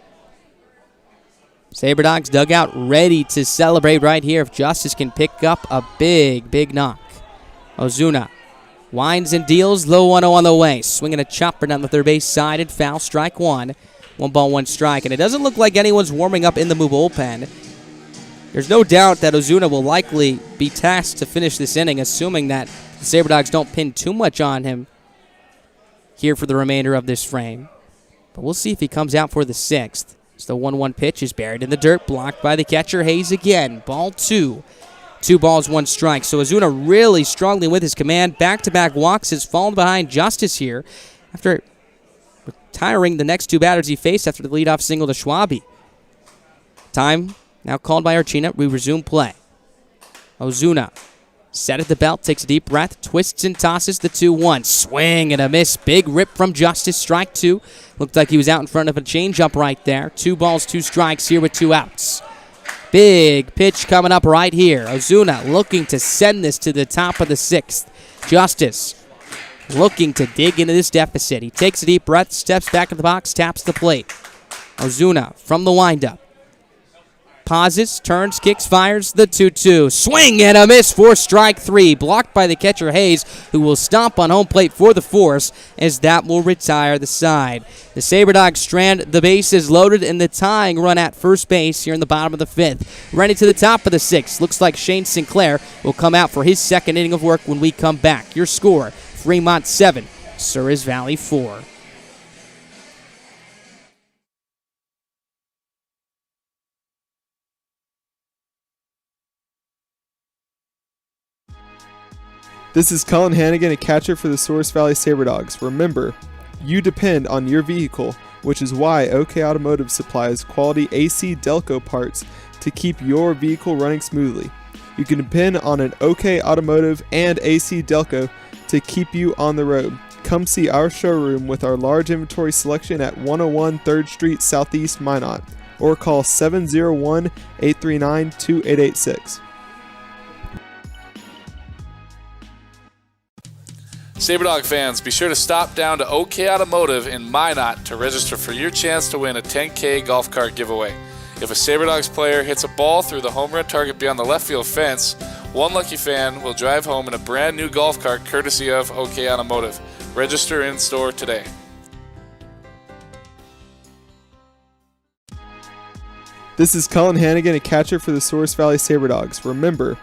Sabre Dogs dugout ready to celebrate right here if Justice can pick up a big knock. Ozuna winds and deals, low 1-0 on the way. Swinging a chopper down the third base side and foul, strike 1. 1 ball, 1 strike. And it doesn't look like anyone's warming up in the Moo bullpen. There's no doubt that Ozuna will likely be tasked to finish this inning, assuming that the Sabre Dogs don't pin too much on him here for the remainder of this frame. But we'll see if he comes out for the 6th. So the 1-1 pitch is buried in the dirt, blocked by the catcher Hayes again. Ball 2. 2 balls, 1 strike. So Ozuna really struggling with his command. Back-to-back walks, has fallen behind Justice here after retiring the next 2 batters he faced after the leadoff single to Schwabe. Time now called by Archina. We resume play. Ozuna set at the belt, takes a deep breath, twists and tosses the 2-1. Swing and a miss. Big rip from Justice. Strike 2. Looked like he was out in front of a changeup right there. 2 balls, 2 strikes here with 2 outs. Big pitch coming up right here. Ozuna looking to send this to the top of the 6th. Justice looking to dig into this deficit. He takes a deep breath, steps back in the box, taps the plate. Ozuna from the windup. pauses, turns, kicks, fires the 2-2. Swing and a miss for strike 3. Blocked by the catcher Hayes, who will stomp on home plate for the force, as that will retire the side. The SaberDogs strand the bases loaded in the tying run at first base here in the bottom of the 5th. Running to the top of the 6th. Looks like Shane Sinclair will come out for his second inning of work when we come back. Your score, Fremont 7, Souris Valley 4. This is Cullen Hannigan, a catcher for the Souris Valley SaberDogs. Remember, you depend on your vehicle, which is why OK Automotive supplies quality AC Delco parts to keep your vehicle running smoothly. You can depend on an OK Automotive and AC Delco to keep you on the road. Come see our showroom with our large inventory selection at 101 3rd Street Southeast, Minot, or call 701-839-2886. SaberDog fans, be sure to stop down to OK Automotive in Minot to register for your chance to win a 10K golf cart giveaway. If a SaberDogs player hits a ball through the home run target beyond the left field fence, one lucky fan will drive home in a brand new golf cart courtesy of OK Automotive. Register in store today. This is Cullen Hannigan, a catcher for the Souris Valley SaberDogs. Remember,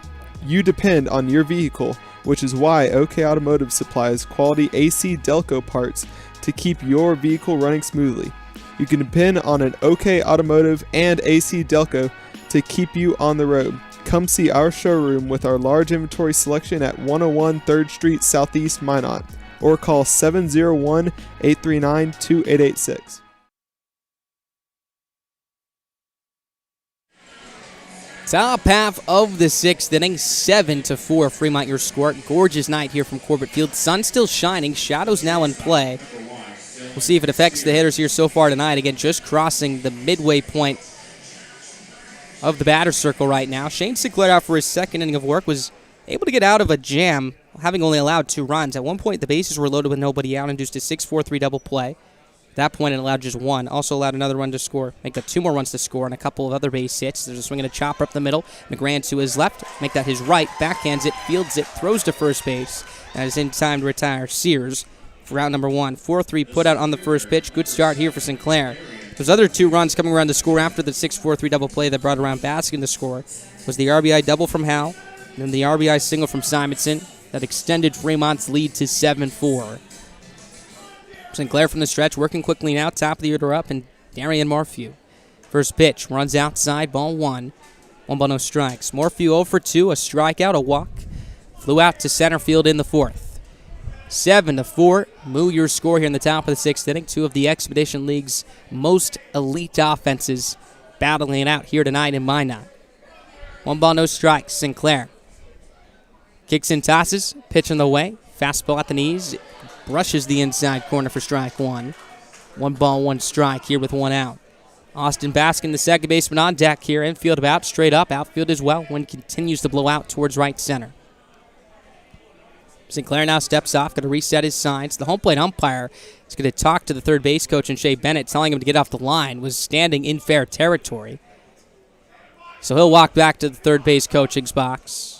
you depend on your vehicle, which is why OK Automotive supplies quality AC Delco parts to keep your vehicle running smoothly. You can depend on an OK Automotive and AC Delco to keep you on the road. Come see our showroom with our large inventory selection at 101 3rd Street Southeast, Minot, or call 701-839-2886. Top half of the 6th inning, 7-4 Fremont your score. Gorgeous night here from Corbett Field. Sun still shining, shadows now in play. We'll see if it affects the hitters here so far tonight. Again, just crossing the midway point of the batter's circle right now. Shane Sinclair out for his second inning of work was able to get out of a jam, having only allowed 2 runs. At one point, the bases were loaded with nobody out, induced a 6-4-3 double play. At that point, it allowed just 1. Also allowed another run to score. Make that 2 more runs to score and a couple of other base hits. There's a swing and a chopper up the middle. McGran to his left. Make that his right. Backhands it, fields it, throws to first base. And is in time to retire Sears for out number 1. 4-3 put out on the first pitch. Good start here for Sinclair. Those other 2 runs coming around to score after the 6-4-3 double play that brought around Baskin to score was the RBI double from Howell and then the RBI single from Simonson that extended Fremont's lead to 7-4. Sinclair from the stretch, working quickly now, top of the order up, and Darian Morphew. First pitch, runs outside, ball 1. 1 ball, no strikes. Morphew 0 for 2, a strikeout, a walk. Flew out to center field in the 4th. 7-4, Moo your score here in the top of the 6th inning. 2 of the Expedition League's most elite offenses battling it out here tonight in Minot. 1 ball, no strikes. Sinclair kicks and tosses, pitch in the way, fastball at the knees, brushes the inside corner for strike 1. 1 ball, 1 strike here with 1 out. Austin Baskin, the second baseman, on deck here. Infield about, straight up, outfield as well. Wind continues to blow out towards right center. Sinclair now steps off, going to reset his signs. The home plate umpire is going to talk to the third base coach, and Shea Bennett, telling him to get off the line, was standing in fair territory. So he'll walk back to the third base coaching's box.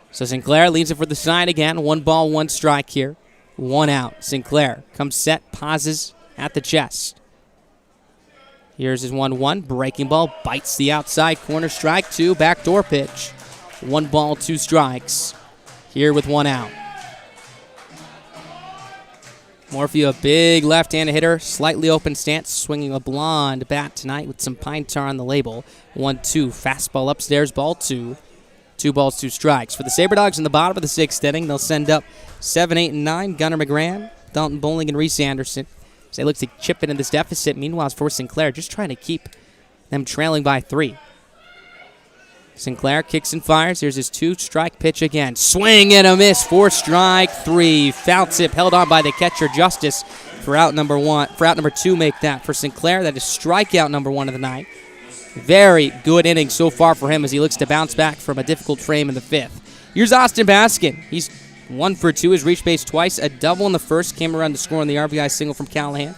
So Sinclair leads it for the sign again. 1 ball, 1 strike here. 1 out. Sinclair comes set, pauses at the chest. Here's his 1-1. Breaking ball, bites the outside corner. Strike 2, backdoor pitch. 1 ball, 2 strikes. Here with 1 out. Morphew, a big left-handed hitter, slightly open stance, swinging a blonde bat tonight with some pine tar on the label. 1-2, fastball upstairs, ball 2. 2 balls, 2 strikes. For the SaberDogs in the bottom of the 6th inning, they'll send up 7, 8, and 9. Gunnar McGran, Dalton Bowling, and Reese Anderson. As they look to chip into this deficit. Meanwhile, for Sinclair, just trying to keep them trailing by 3. Sinclair kicks and fires. Here's his 2-strike pitch again. Swing and a miss for strike 3. Foul tip held on by the catcher Justice for out number 1. For out number 2, make that for Sinclair. That is strikeout number 1 of the night. Very good inning so far for him as he looks to bounce back from a difficult frame in the 5th. Here's Austin Baskin. He's 1 for 2, has reached base twice. A double in the 1st, came around to score on the RBI single from Callahan.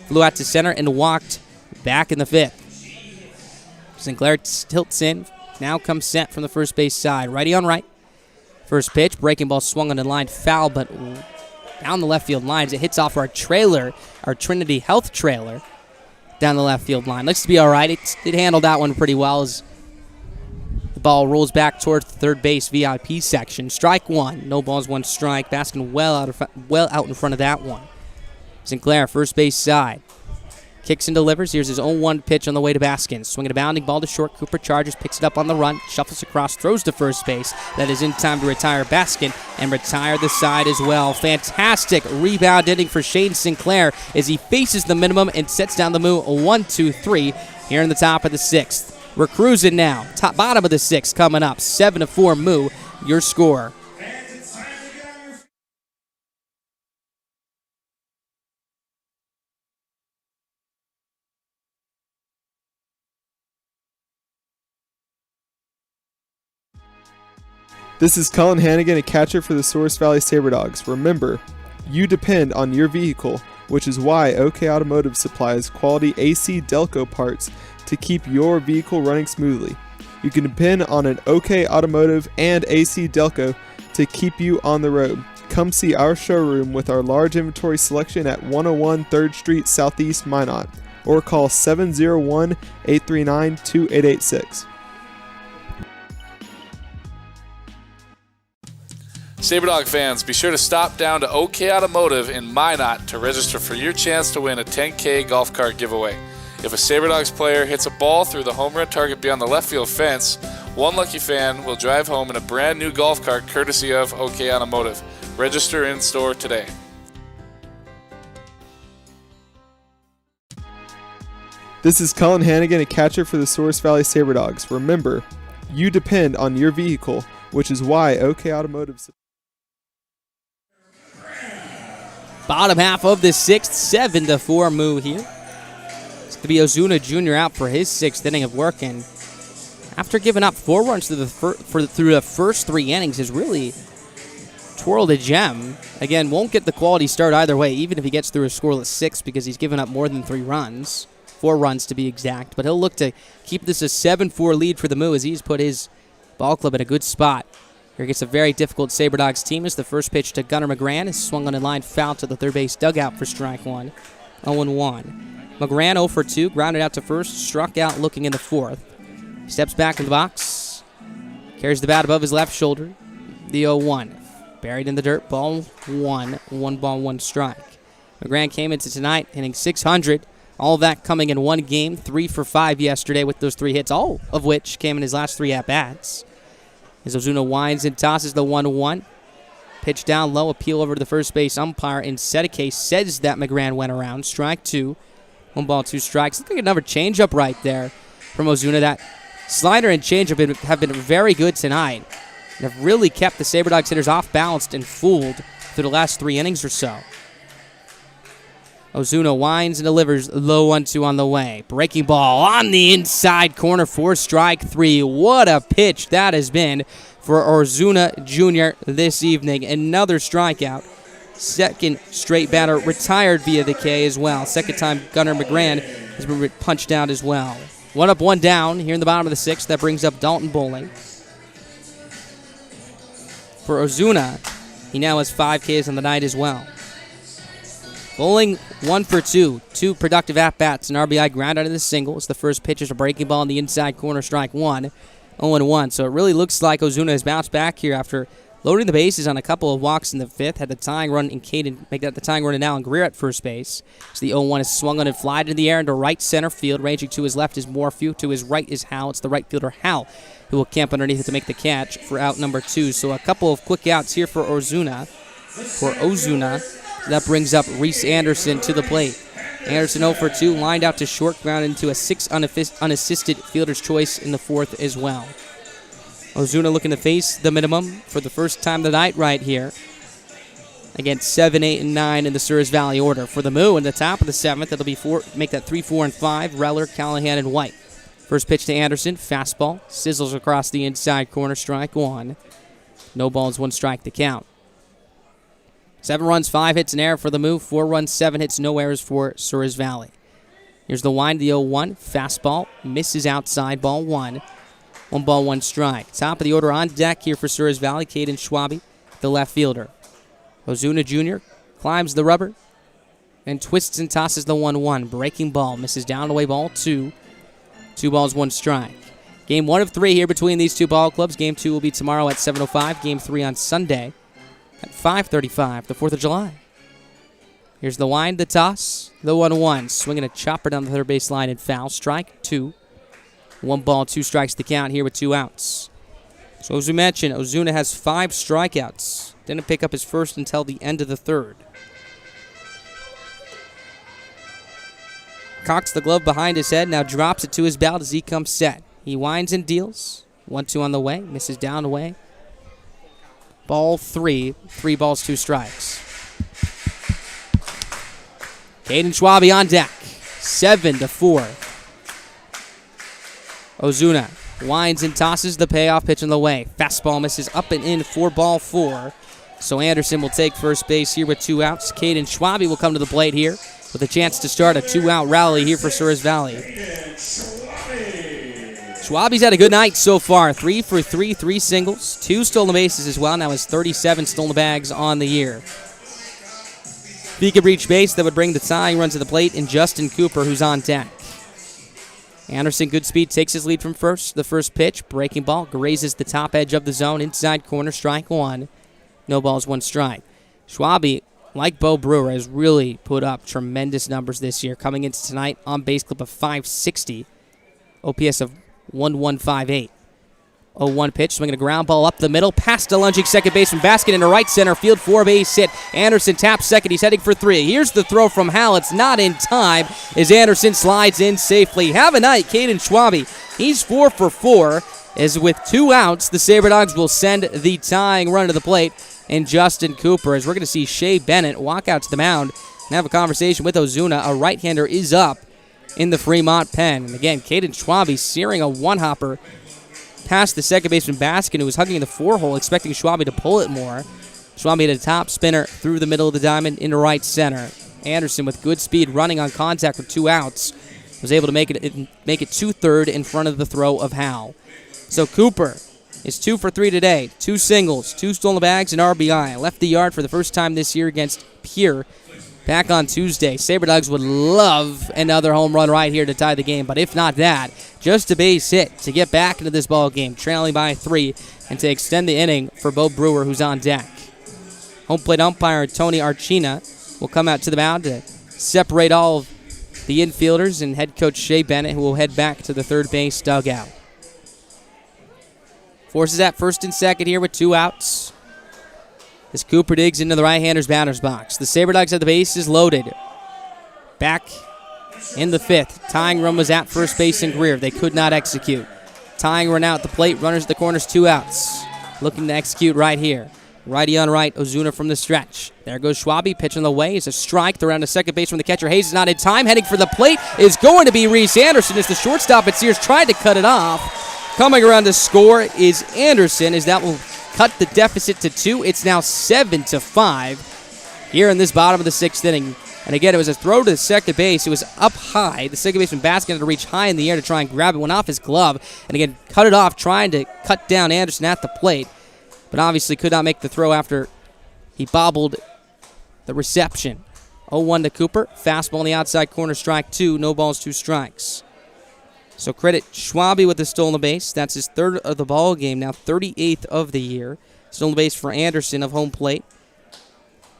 Flew out to center and walked back in the 5th. Sinclair tilts in. Now comes set from the first base side. Righty on right. First pitch, breaking ball swung on the line, foul, but down the left field line as it hits off our trailer, our Trinity Health trailer, down the left field line. Looks to be all right. It handled that one pretty well as the ball rolls back towards the third base VIP section. Strike one. No balls, one strike. Baskin well out in front of that one. Sinclair, first base side. Kicks and delivers. Here's his 0-1 pitch on the way to Baskin. Swinging a bounding ball to short. Cooper charges, picks it up on the run, shuffles across, throws to first base. That is in time to retire Baskin and retire the side as well. Fantastic rebound inning for Shane Sinclair as he faces the minimum and sets down the move 1-2-3 here in the top of the sixth. We're cruising now. Bottom of the sixth coming up. 7-4 Moo, your score. This is Colin Hannigan, a catcher for the Souris Valley Sabre Dogs. Remember, you depend on your vehicle, which is why OK Automotive supplies quality AC Delco parts to keep your vehicle running smoothly. You can depend on an OK Automotive and AC Delco to keep you on the road. Come see our showroom with our large inventory selection at 101 3rd Street Southeast, Minot, or call 701-839-2886. SaberDog fans, be sure to stop down to OK Automotive in Minot to register for your chance to win a 10K golf cart giveaway. If a SaberDogs player hits a ball through the home run target beyond the left field fence, one lucky fan will drive home in a brand new golf cart courtesy of OK Automotive. Register in store today. This is Colin Hannigan, a catcher for the Souris Valley Sabre Dogs. Remember, you depend on your vehicle, which is why OK Automotive. Bottom half of the sixth, 7-4 Moo here. It's going to be Ozuna Jr. out for his sixth inning of work, and after giving up 4 runs through the first 3 innings, has really twirled a gem. Again, won't get the quality start either way, even if he gets through a scoreless 6, because he's given up more than 3 runs. 4 runs to be exact, but he'll look to keep this a 7-4 lead for the Moo as he's put his ball club in a good spot. Here gets a very difficult SaberDogs team as the first pitch to Gunnar McGran is swung on a line foul to the third base dugout for strike one. 0-1. McGran 0 for 2, grounded out to first, struck out looking in the fourth. Steps back in the box, carries the bat above his left shoulder. The 0-1. Buried in the dirt, ball 1. 1 ball, 1 strike. McGran came into tonight hitting .600. All of that coming in one game, 3 for 5 yesterday with those 3 hits, all of which came in his last 3 at-bats. As Ozuna winds and tosses the 1-1. Pitch down low, appeal over to the first base umpire, and Sedeke says that McGran went around. Strike 2. 1 ball, 2 strikes. Looks like another changeup right there from Ozuna. That slider and changeup have been very good tonight. And have really kept the SaberDogs hitters off-balanced and fooled through the last 3 innings or so. Ozuna winds and delivers low 1-2 on the way. Breaking ball on the inside corner for strike 3. What a pitch that has been for Ozuna Jr. this evening. Another strikeout. Second straight batter retired via the K as well. Second time Gunnar McGran has been punched out as well. 1 up, 1 down here in the bottom of the sixth. That brings up Dalton Bowling. For Ozuna, he now has 5 Ks on the night as well. Bowling 1 for 2. 2 productive at-bats. An RBI ground out of the single. It's the first pitch is a breaking ball in the inside corner, strike 1. 0-1. So it really looks like Ozuna has bounced back here after loading the bases on a couple of walks in the 5th. Had the tying run in Caden, make that the tying run in Alan Greer at first base. So the 0-1 is swung on and flied into the air into right center field. Ranging to his left is Morphew. To his right is Hal. It's the right fielder Hal who will camp underneath it to make the catch for out number 2. So a couple of quick outs here for Ozuna. That brings up Reese Anderson to the plate. Anderson 0 for 2, lined out to short, ground into a 6 unassisted fielder's choice in the 4th as well. Ozuna looking to face the minimum for the first time tonight right here against 7, 8, and 9 in the Souris Valley order. For the Moo in the top of the 7th, it'll be make that 3, 4, and 5, Reller, Callahan, and White. First pitch to Anderson, fastball, sizzles across the inside corner, strike 1. No balls, 1 strike to count. 7 runs, 5 hits, and error for the Moo. 4 runs, 7 hits, no errors for Souris Valley. Here's the wind, the 0-1. Fastball misses outside, ball 1. 1 ball, 1 strike. Top of the order on deck here for Souris Valley. Caden Schwabe, the left fielder. Ozuna Jr. climbs the rubber and twists and tosses the 1-1. Breaking ball misses down away, ball 2. 2 balls, 1 strike. Game 1 of 3 here between these two ball clubs. Game 2 will be tomorrow at 7:05. Game 3 on Sunday at 5:35, the 4th of July. Here's the wind, the toss, the 1-1. Swinging a chopper down the third base line and foul. Strike 2. 1 ball, 2 strikes to count here with 2 outs. So as we mentioned, Ozuna has 5 strikeouts. Didn't pick up his first until the end of the 3rd. Cocks the glove behind his head, now drops it to his belt as he comes set. He winds and deals. 1-2 on the way, misses down away. Ball 3, 3 balls, 2 strikes. Caden Schwabe on deck, 7-4. Ozuna winds and tosses the payoff pitch on the way. Fastball misses up and in for ball 4. So Anderson will take first base here with 2 outs. Caden Schwabe will come to the plate here with a chance to start a 2-out rally here for Souris Valley. Schwabe's had a good night so far. 3 for 3, 3 singles, 2 stolen bases as well. Now has 37 stolen bags on the year. If he could reach base, that would bring the tying run to the plate in Justin Cooper, who's on deck. Anderson, good speed, takes his lead from first. The first pitch, breaking ball, grazes the top edge of the zone, inside corner, strike 1. No balls, 1 strike. Schwabe, like Bo Brewer, has really put up tremendous numbers this year, coming into tonight on base clip of 560, OPS of 1158. 0-1 pitch, swinging a ground ball up the middle, past a lunging second baseman Baskin into right center field, 4-base hit. Anderson taps second, he's heading for 3. Here's the throw from Hal, it's not in time as Anderson slides in safely. Have a night, Caden Schwabe. He's 4 for 4, as with 2 outs, the Sabre Dogs will send the tying run to the plate and Justin Cooper, as we're going to see Shea Bennett walk out to the mound and have a conversation with Ozuna. A right-hander is up in the Fremont pen. And again, Caden Schwabe searing a one-hopper past the second baseman Baskin, who was hugging the 4-hole, expecting Schwabe to pull it more. Schwabe hit a top spinner through the middle of the diamond into right center. Anderson, with good speed, running on contact for 2 outs, was able to make it to third in front of the throw of Hal. So Cooper is 2 for 3 today. 2 singles, 2 stolen bags, and RBI. Left the yard for the first time this year against Pierre back on Tuesday. Sabre Dogs would love another home run right here to tie the game, but if not that, just a base hit to get back into this ball game, trailing by 3, and to extend the inning for Bo Brewer, who's on deck. Home plate umpire Tony Archina will come out to the mound to separate all of the infielders, and head coach Shea Bennett, who will head back to the third base dugout. Forces at first and second here with 2 outs, as Cooper digs into the right-hander's batter's box. The Sabre Dogs have the bases loaded. Back in the 5th, tying run was at first base and Greer. They could not execute. Tying run out the plate, runners at the corners, 2 outs. Looking to execute right here. Righty on right, Ozuna from the stretch. There goes Schwabe, pitch on the way. It's a strike. They're around to second base from the catcher. Hayes is not in time. Heading for the plate is going to be Reese Anderson as the shortstop at Sears tried to cut it off. Coming around to score is Anderson, as that will cut the deficit to 2. It's now 7-5 here in this bottom of the 6th inning. And again, it was a throw to the second base. It was up high. The second baseman Baskin had to reach high in the air to try and grab it. Went off his glove. And again, cut it off, trying to cut down Anderson at the plate. But obviously could not make the throw after he bobbled the reception. 0-1 to Cooper. Fastball in the outside corner, strike 2. No balls, 2 strikes. So credit Schwabe with the stolen base. That's his 3rd of the ball game, now 38th of the year. Stolen base for Anderson of home plate,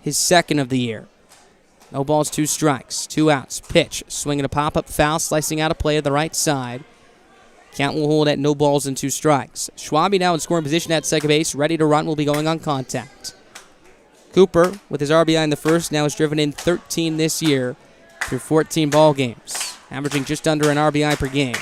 his 2nd of the year. No balls, 2 strikes, 2 outs. Pitch, swinging a pop-up foul, slicing out a play to the right side. Count will hold at no balls and 2 strikes. Schwabe now in scoring position at second base, ready to run, will be going on contact. Cooper, with his RBI in the 1st, now has driven in 13 this year through 14 ball games, averaging just under an RBI per game.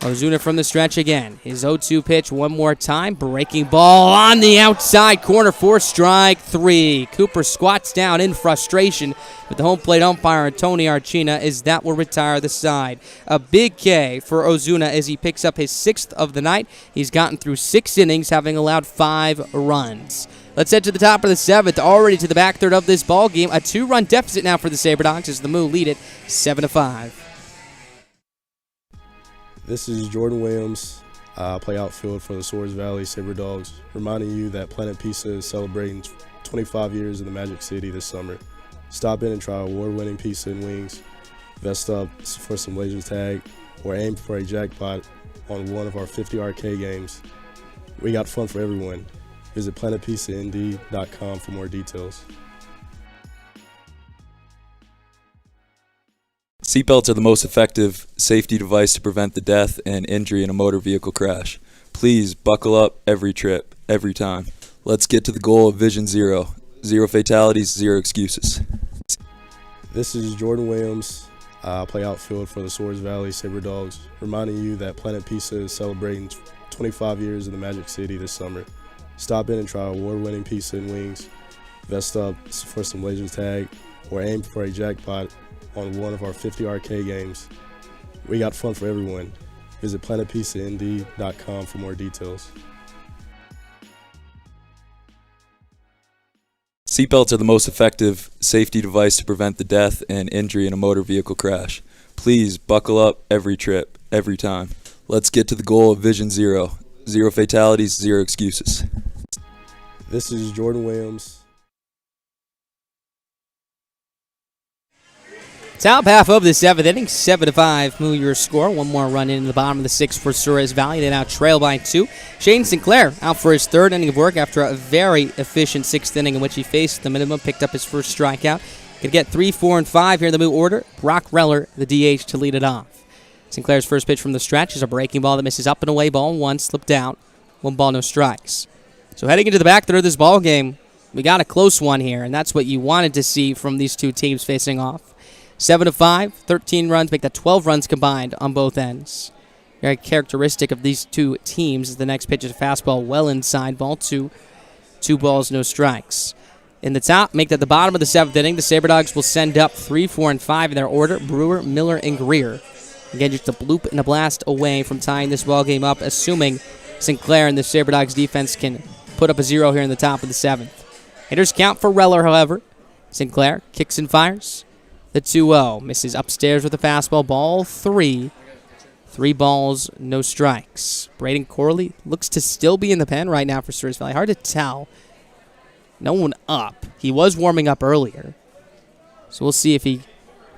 Ozuna from the stretch again. His 0-2 pitch one more time. Breaking ball on the outside corner for strike 3. Cooper squats down in frustration with the home plate umpire Tony Archina, as that will retire the side. A big K for Ozuna as he picks up his 6th of the night. He's gotten through 6 innings, having allowed 5 runs. Let's head to the top of the 7th, already to the back third of this ball game. A 2-run deficit now for the Sabre Dogs as the Moo lead it 7-5. This is Jordan Williams. I play outfield for the Souris Valley Sabre Dogs, reminding you that Planet Pizza is celebrating 25 years in the Magic City this summer. Stop in and try award-winning pizza and wings. Vest up for some laser tag or aim for a jackpot on one of our 50 arcade games. We got fun for everyone. Visit planetpizzaND.com for more details. Seatbelts are the most effective safety device to prevent the death and injury in a motor vehicle crash. Please buckle up every trip, every time. Let's get to the goal of Vision Zero. 0 fatalities, 0 excuses. This is Jordan Williams. I play outfield for the Souris Valley Sabre Dogs, reminding you that Planet Pizza is celebrating 25 years in the Magic City this summer. Stop in and try award-winning pizza and wings. Vest up for some laser tag or aim for a jackpot on one of our 50 arcade games. We got fun for everyone. Visit planetpizzaND.com for more details. Seatbelts are the most effective safety device to prevent the death and injury in a motor vehicle crash. Please buckle up every trip, every time. Let's get to the goal of Vision Zero. 0 fatalities, 0 excuses. This is Jordan Williams. Top half of the 7th inning, 7-5. Moo your score. One more run in the bottom of the 6th for Souris Valley. They now trail by 2. Shane Sinclair out for his 3rd inning of work after a very efficient 6th inning in which he faced the minimum, picked up his first strikeout. Could get 3, 4, and 5 here in the Moo order. Brock Reller, the DH, to lead it off. Sinclair's first pitch from the stretch is a breaking ball that misses up and away. Ball 1, slipped out. 1 ball, no strikes. So heading into the back third of this ball game, we got a close one here, and that's what you wanted to see from these two teams facing off. 7-5, 13 runs, make that 12 runs combined on both ends. Very characteristic of these two teams is the next pitch is a fastball well inside, ball 2. 2 balls, no strikes. In the top, make that the bottom of the 7th inning, the Sabre Dogs will send up 3, 4, and 5 in their order, Brewer, Miller, and Greer. Again, just a bloop and a blast away from tying this ball game up, assuming Sinclair and the Sabre Dogs defense can put up a 0 here in the top of the 7th. Hitters count for Reller, however. Sinclair kicks and fires. The 2-0 misses upstairs with a fastball. Ball 3. 3 balls, no strikes. Braden Corley looks to still be in the pen right now for Souris Valley. Hard to tell. No one up. He was warming up earlier. So we'll see if he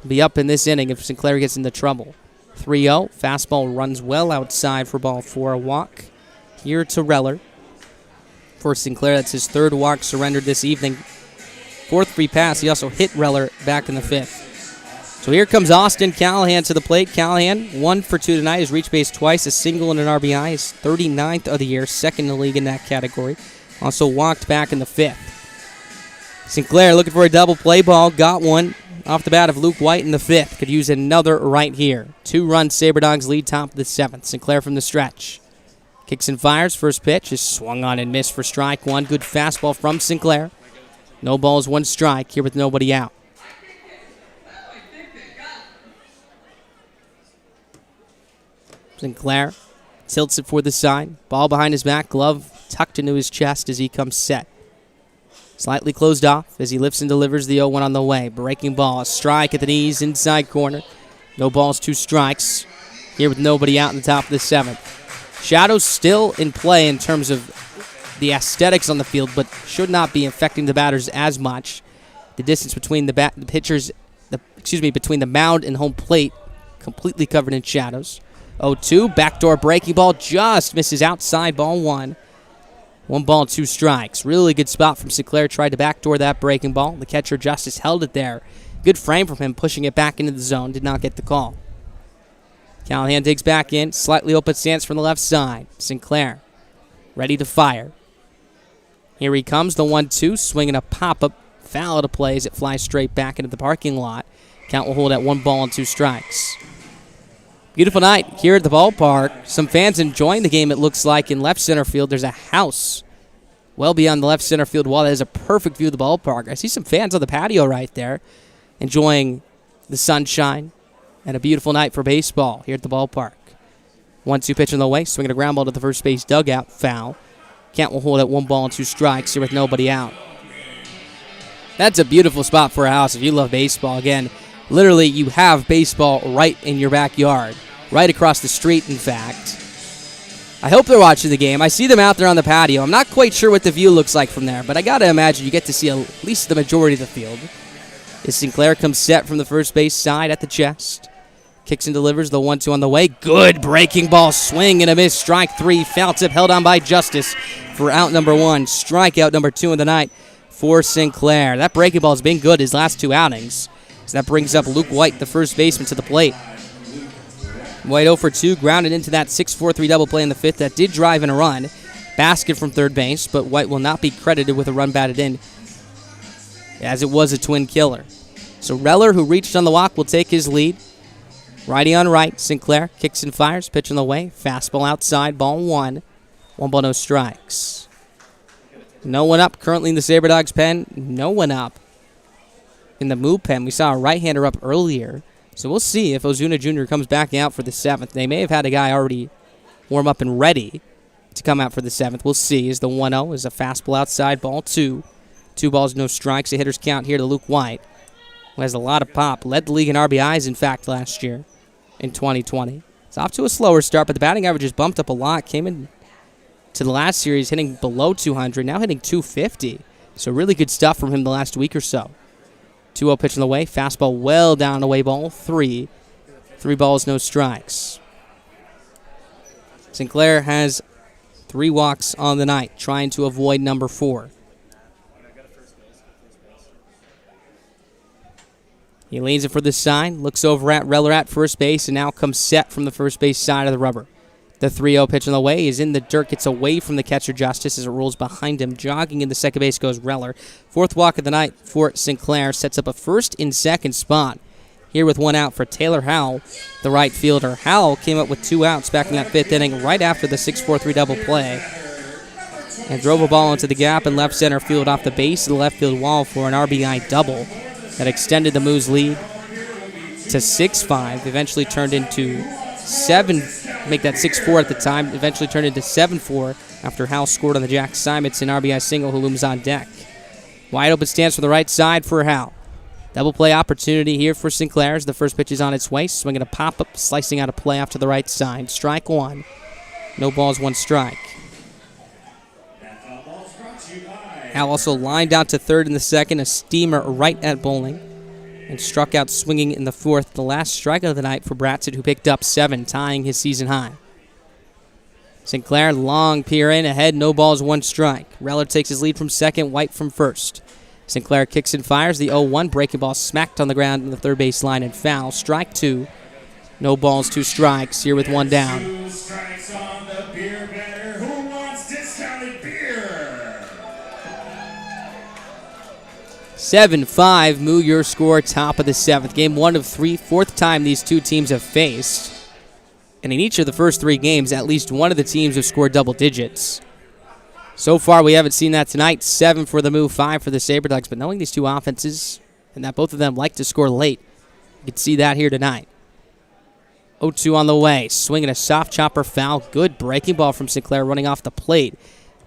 will be up in this inning if Sinclair gets into trouble. 3-0. Fastball runs well outside for ball 4. A walk here to Reller. For Sinclair, that's his 3rd walk surrendered this evening. 4th free pass. He also hit Reller back in the 5th. So here comes Austin Callahan to the plate. Callahan, 1 for 2 tonight. Has reached base twice, a single and an RBI. His 39th of the year, 2nd in the league in that category. Also walked back in the 5th. Sinclair looking for a double play ball. Got one off the bat of Luke White in the 5th. Could use another right here. 2-run Sabre Dogs lead top of the 7th. Sinclair from the stretch. Kicks and fires. First pitch is swung on and missed for strike 1. Good fastball from Sinclair. No balls, 1 strike here with nobody out. Sinclair tilts it for the side. Ball behind his back, glove tucked into his chest as he comes set. Slightly closed off as he lifts and delivers the 0-1 on the way. Breaking ball, a strike at the knees, inside corner. No balls, 2 strikes. Here with nobody out in the top of the 7th. Shadows still in play in terms of the aesthetics on the field, but should not be affecting the batters as much. The distance between between the mound and home plate, completely covered in shadows. 0-2, backdoor breaking ball, just misses outside, ball 1. 1 ball, 2 strikes. Really good spot from Sinclair, tried to backdoor that breaking ball. The catcher Justice held it there. Good frame from him, pushing it back into the zone, did not get the call. Callahan digs back in, slightly open stance from the left side. Sinclair, ready to fire. Here he comes, the 1-2, swinging a pop-up, foul out of play as it flies straight back into the parking lot. Count will hold at 1 ball and 2 strikes. Beautiful night here at the ballpark. Some fans enjoying the game, it looks like, in left center field. There's a house well beyond the left center field wall that has a perfect view of the ballpark. I see some fans on the patio right there enjoying the sunshine and a beautiful night for baseball here at the ballpark. 1-2 pitch on the way, swinging a ground ball to the first base dugout, foul. Count will hold at 1 ball and 2 strikes here with nobody out. That's a beautiful spot for a house if you love baseball. Again, literally you have baseball right in your backyard, right across the street, in fact. I hope they're watching the game. I see them out there on the patio. I'm not quite sure what the view looks like from there, but I got to imagine you get to see at least the majority of the field. As Sinclair comes set from the first base side at the chest. Kicks and delivers the 1-2 on the way. Good breaking ball swing and a miss. Strike 3. Foul tip held on by Justice for out number 1. Strikeout number 2 of the night for Sinclair. That breaking ball has been good his last 2 outings. So that brings up Luke White, the first baseman, to the plate. White 0 for 2, grounded into that 6-4-3 double play in the 5th that did drive in a run. Basket from third base, but White will not be credited with a run batted in, as it was a twin killer. So Reller, who reached on the walk, will take his lead. Righty on right, Sinclair kicks and fires, pitch on the way. Fastball outside, ball 1. 1 ball, no strikes. No one up currently in the Sabre Dogs pen. No one up in the Moo pen. We saw a right-hander up earlier. So we'll see if Ozuna Jr. comes back out for the 7th. They may have had a guy already warm up and ready to come out for the 7th. We'll see as the 1-0 is a fastball outside, ball 2. 2 balls, no strikes. A hitter's count here to Luke White, who has a lot of pop. Led the league in RBIs, in fact, last year in 2020. It's off to a slower start, but the batting average has bumped up a lot. Came in to the last series hitting below 200, now hitting 250. So really good stuff from him the last week or so. 2-0 pitch on the way. Fastball well down away, ball 3. 3 balls, no strikes. Sinclair has 3 walks on the night, trying to avoid number 4. He leans it for the sign, looks over at Reller at first base, and now comes set from the first base side of the rubber. The 3-0 pitch on the way is in the dirt, gets away from the catcher Justice as it rolls behind him. Jogging in the second base goes Reller. 4th walk of the night for Sinclair, sets up a first and second spot. Here with 1 out for Taylor Howell, the right fielder. Howell came up with 2 outs back in that 5th inning right after the 6-4-3 double play, and drove a ball into the gap in left center field off the base of the left field wall for an RBI double that extended the Moos lead to 6-5. Eventually turned into 7, make that 6-4 at the time. Eventually turned into 7-4 after Howell scored on the Jack Simonson RBI single, who looms on deck. Wide open stance from the right side for Howell. Double play opportunity here for Sinclair as the first pitch is on its way. Swinging a pop-up, slicing out a play off to the right side. Strike 1. No balls, 1 strike. Howell also lined out to third in the 2nd, a steamer right at bowling, and struck out swinging in the 4th, the last strikeout of the night for Bratson, who picked up 7, tying his season high. Sinclair, long peer in, ahead, no balls, 1 strike. Reller takes his lead from 2nd, White from 1st. Sinclair kicks and fires the 0-1, breaking ball smacked on the ground in the third base line and foul. Strike 2, no balls, 2 strikes, here with 1 down. 2 strikes on the beer better. Who wants discounted beer? 7-5, Moo your score, top of the 7th. Game 1 of 3, 4th time these 2 teams have faced. And in each of the first 3 games, at least one of the teams have scored double digits. So far, we haven't seen that tonight. 7 for the Moo, 5 for the Sabre Dogs. But knowing these 2 offenses, and that both of them like to score late, you can see that here tonight. 0-2 on the way. Swinging a soft chopper foul. Good breaking ball from Sinclair running off the plate.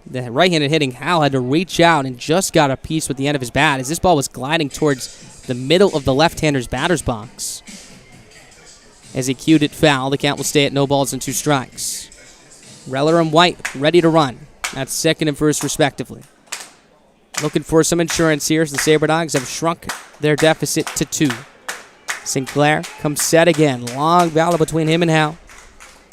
The right-handed hitting Howell had to reach out and just got a piece with the end of his bat as this ball was gliding towards the middle of the left-hander's batter's box. As he cued it foul, the count will stay at no balls and 2 strikes. Reller and White ready to run. That's 2nd and 1st, respectively. Looking for some insurance here as the Sabre Dogs have shrunk their deficit to 2. Sinclair comes set again. Long battle between him and Howell.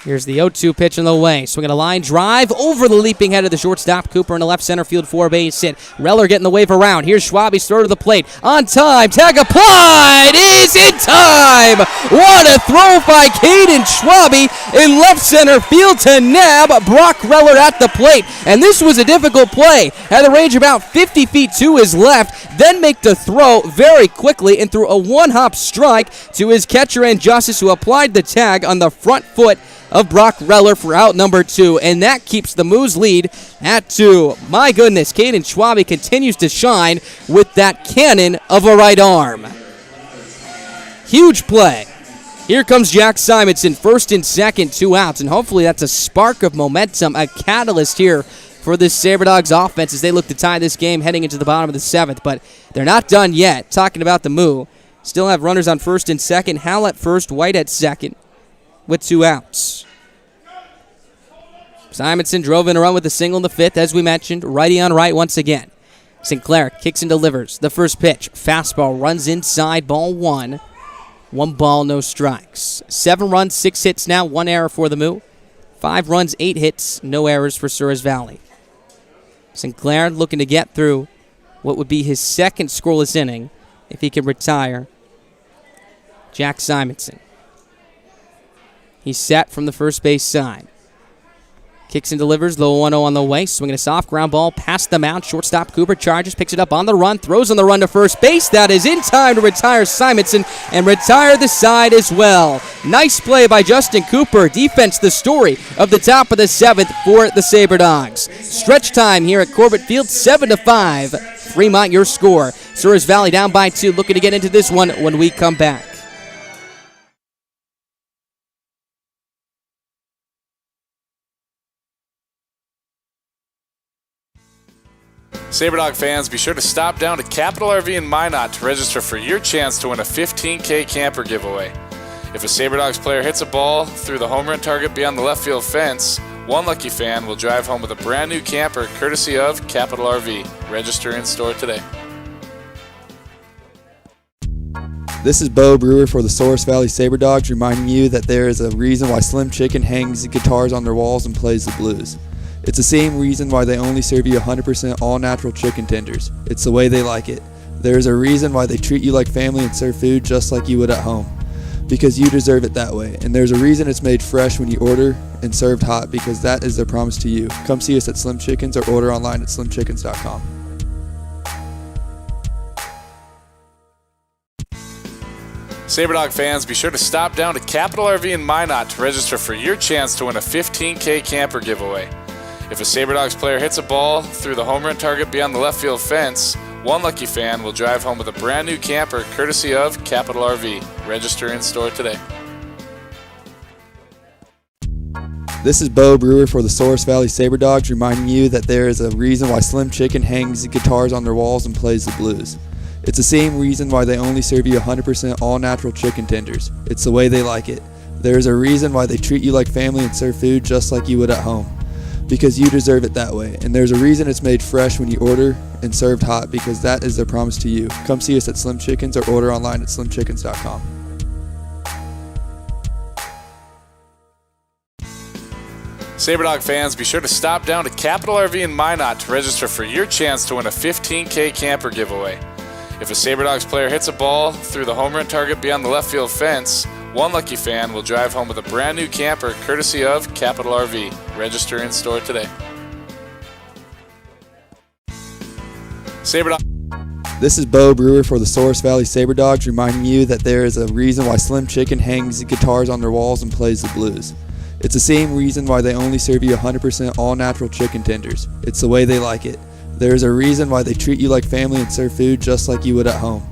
Here's the 0-2 pitch on the way. Swinging a line drive over the leaping head of the shortstop. Cooper in the left center field 4-base hit. Reller getting the wave around. Here's Schwabe's throw to the plate. On time. Tag applied. Is in time. What a throw by Caden Schwabe in left center field to nab Brock Reller at the plate. And this was a difficult play. Had the range about 50 feet to his left. Then make the throw very quickly and threw a 1-hop strike to his catcher and Justice, who applied the tag on the front foot of Brock Reller for out number 2, and that keeps the Moos lead at 2. My goodness, Caden Schwabe continues to shine with that cannon of a right arm. Huge play. Here comes Jack Simonson, 1st and 2nd, 2 outs, and hopefully that's a spark of momentum, a catalyst here for this Sabre Dogs offense as they look to tie this game heading into the bottom of the 7th, but they're not done yet. Talking about the Moo, still have runners on first and second. Howell at first, White at second with 2 outs. Simonson drove in a run with a single in the 5th, as we mentioned. Righty on right once again. Sinclair kicks and delivers. The first pitch, fastball, runs inside, ball 1. 1 ball, no strikes. 7 runs, 6 hits now, 1 error for the Moo. 5 runs, 8 hits, no errors for Souris Valley. Sinclair looking to get through what would be his second scoreless inning if he can retire Jack Simonson. He's set from the first base side. Kicks and delivers, low 1-0 on the way. Swinging a soft ground ball past the mound. Shortstop Cooper charges, picks it up on the run, throws on the run to first base. That is in time to retire Simonson and retire the side as well. Nice play by Justin Cooper. Defense the story of the top of the 7th for the Sabre Dogs. Stretch time here at Corbett Field, 7-5. Fremont your score. Souris Valley down by 2, looking to get into this one when we come back. Sabre Dog fans, be sure to stop down to Capital RV in Minot to register for your chance to win a 15K camper giveaway. If a Sabre Dogs player hits a ball through the home run target beyond the left field fence, one lucky fan will drive home with a brand new camper courtesy of Capital RV. Register in store today. This is Bo Brewer for the Souris Valley Sabre Dogs, reminding you that there is a reason why Slim Chicken hangs guitars on their walls and plays the blues. It's the same reason why they only serve you 100% all-natural chicken tenders. It's the way they like it. There's a reason why they treat you like family and serve food just like you would at home. Because you deserve it that way. And there's a reason it's made fresh when you order and served hot, because that is their promise to you. Come see us at Slim Chickens or order online at slimchickens.com. Sabre Dog fans, be sure to stop down to Capital RV in Minot to register for your chance to win a 15K camper giveaway. If a Sabre Dogs player hits a ball through the home run target beyond the left field fence, one lucky fan will drive home with a brand new camper courtesy of Capital RV. Register in store today. This is Bo Brewer for the Souris Valley Sabre Dogs, reminding you that there is a reason why Slim Chicken hangs guitars on their walls and plays the blues. It's the same reason why they only serve you 100% all-natural chicken tenders. It's the way they like it. There's a reason why they treat you like family and serve food just like you would at home. Because you deserve it that way. And there's a reason it's made fresh when you order and served hot, because that is their promise to you. Come see us at Slim Chickens or order online at slimchickens.com. Sabre Dog fans, be sure to stop down to Capital RV in Minot to register for your chance to win a 15K camper giveaway. If a Sabre Dogs player hits a ball through the home run target beyond the left field fence, one lucky fan will drive home with a brand new camper courtesy of Capital RV. Register in store today. Sabre Dog. This is Bo Brewer for the Souris Valley Sabre Dogs, reminding you that there is a reason why Slim Chicken hangs guitars on their walls and plays the blues. It's the same reason why they only serve you 100% all-natural chicken tenders. It's the way they like it. There's a reason why they treat you like family and serve food just like you would at home.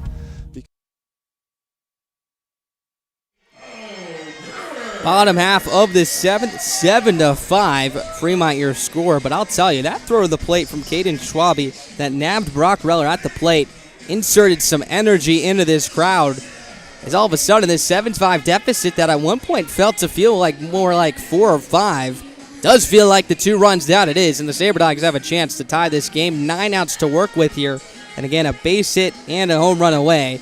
Bottom half of the 7th, 7-5. Fremont your score, but I'll tell you, that throw to the plate from Caden Schwabe that nabbed Brock Reller at the plate inserted some energy into this crowd. As all of a sudden, this 7-5 deficit that at one point felt to feel like more like 4 or 5 does feel like the 2 runs down it is, and the Sabre Dogs have a chance to tie this game. 9 outs to work with here, and again, a base hit and a home run away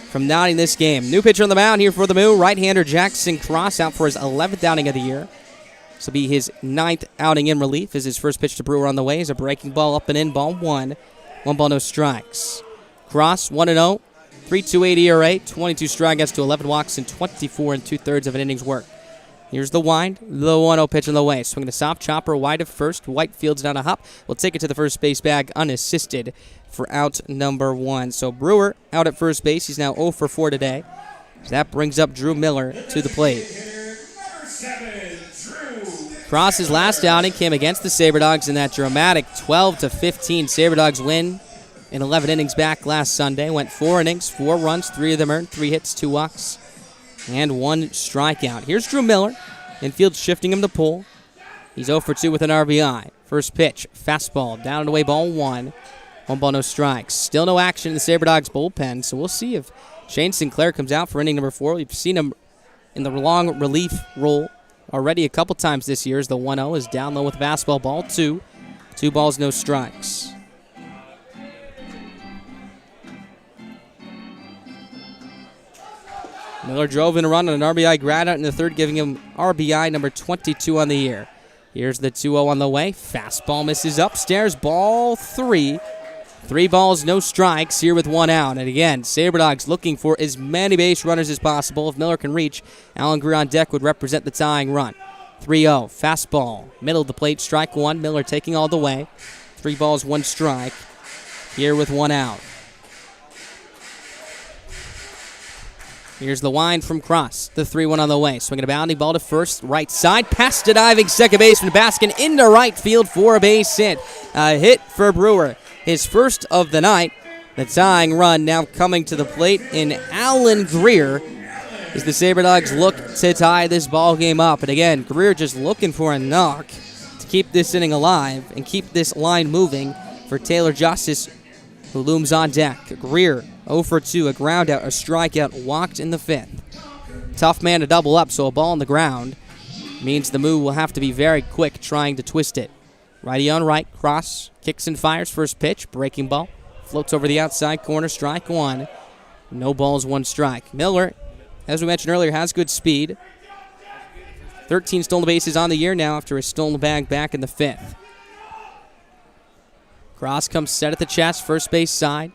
from knotting this game. New pitcher on the mound here for the Moo, right-hander Jackson Cross, out for his 11th outing of the year. This will be his 9th outing in relief as his first pitch to Brewer on the way is a breaking ball up and in, ball 1. 1 ball, no strikes. Cross, 1-0, 3.28 ERA, 22 strikeouts to 11 walks in 24 2/3 of an inning's work. Here's the wind, the 1-0 pitch on the way. Swinging a soft chopper wide of first. Whitefield's down a hop. Will take it to the first base bag unassisted for out number 1. So Brewer out at first base. He's now 0 for 4 today. So that brings up Drew Miller to the plate. Cross's last outing came against the Sabre Dogs in that dramatic 12-15 Sabre Dogs win in 11 innings back last Sunday. Went 4 innings, 4 runs, 3 of them earned, 3 hits, 2 walks, and 1 strikeout. Here's Drew Miller. Infield shifting him to pull. He's 0 for 2 with an RBI. First pitch, fastball, down and away, ball one. 1 ball, no strikes. Still no action in the Sabre Dogs bullpen, so we'll see if Shane Sinclair comes out for inning number 4. We've seen him in the long relief role already a couple times this year as the 1-0 is down low with fastball, ball 2. 2 balls, no strikes. Miller drove in a run on an RBI groundout in the third, giving him RBI number 22 on the year. Here's the 2-0 on the way. Fastball misses upstairs, ball 3. 3 balls, no strikes here with 1 out. And again, Sabre Dogs looking for as many base runners as possible. If Miller can reach, Alan Greer on deck would represent the tying run. 3-0, fastball, middle of the plate, strike 1. Miller taking all the way. 3 balls, 1 strike here with 1 out. Here's the wind from Cross. The 3-1 on the way. Swinging a bounding ball to first, right side. Past a diving second baseman Baskin into right field for a base hit. A hit for Brewer. His first of the night. The tying run now coming to the plate in Alan Greer as the Sabre Dogs look to tie this ball game up. And again, Greer just looking for a knock to keep this inning alive and keep this line moving for Taylor Justice, who looms on deck. Greer 0 for 2, a ground out, a strikeout, walked in the 5th. Tough man to double up, so a ball on the ground means the move will have to be very quick trying to twist it. Righty on right, Cross kicks and fires, first pitch, breaking ball, floats over the outside corner, strike 1. No balls, 1 strike. Miller, as we mentioned earlier, has good speed. 13 stolen bases on the year now after a stolen bag back in the 5th. Cross comes set at the chest, first base side.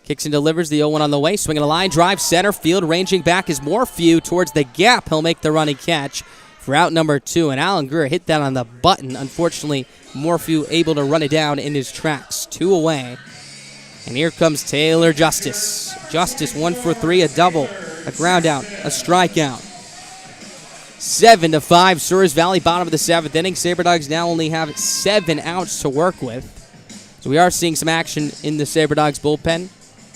Kicks and delivers the 0-1 on the way. Swinging a line drive, center field, ranging back is Morphew towards the gap. He'll make the running catch for out number 2. And Alan Greer hit that on the button. Unfortunately, Morphew able to run it down in his tracks. 2 away. And here comes Taylor Justice. Justice 1 for 3, a double, a ground out, a strikeout. 7-5, Souris Valley, bottom of the 7th inning. Sabre Dogs now only have 7 outs to work with. So we are seeing some action in the Sabre Dogs bullpen.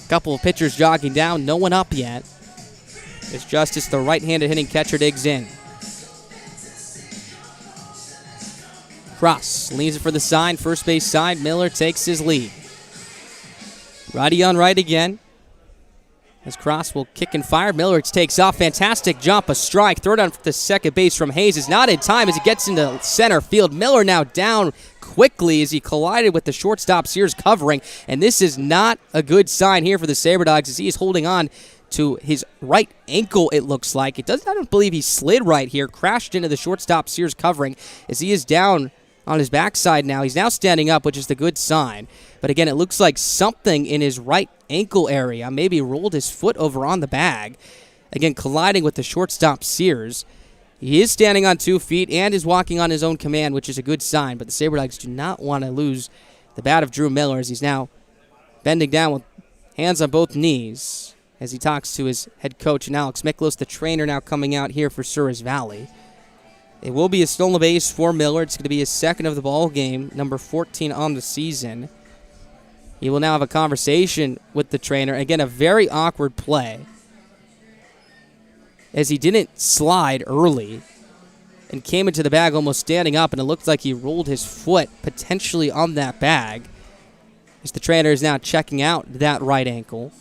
A couple of pitchers jogging down, no one up yet. It's Justice, the right-handed hitting catcher, digs in. Cross leans it for the sign, first base side. Miller takes his lead. Righty on right again. As Cross will kick and fire. Miller takes off. Fantastic jump. A strike. Throw down to second base from Hayes is not in time as he gets into center field. Miller now down quickly as he collided with the shortstop Sears covering. And this is not a good sign here for the Sabre Dogs as he is holding on to his right ankle, it looks like. I don't believe he slid right here. Crashed into the shortstop Sears covering as he is down on his backside now. He's now standing up, which is the good sign. But again, it looks like something in his right ankle area maybe rolled his foot over on the bag. Again, colliding with the shortstop Sears. He is standing on 2 feet and is walking on his own command, which is a good sign. But the Sabre Dogs do not want to lose the bat of Drew Miller as he's now bending down with hands on both knees as he talks to his head coach and Alex Miklos, the trainer, now coming out here for Souris Valley. It will be a stolen base for Miller. It's going to be his second of the ball game, number 14 on the season. He will now have a conversation with the trainer. Again, a very awkward play as he didn't slide early and came into the bag almost standing up, and it looked like he rolled his foot potentially on that bag as the trainer is now checking out that right ankle.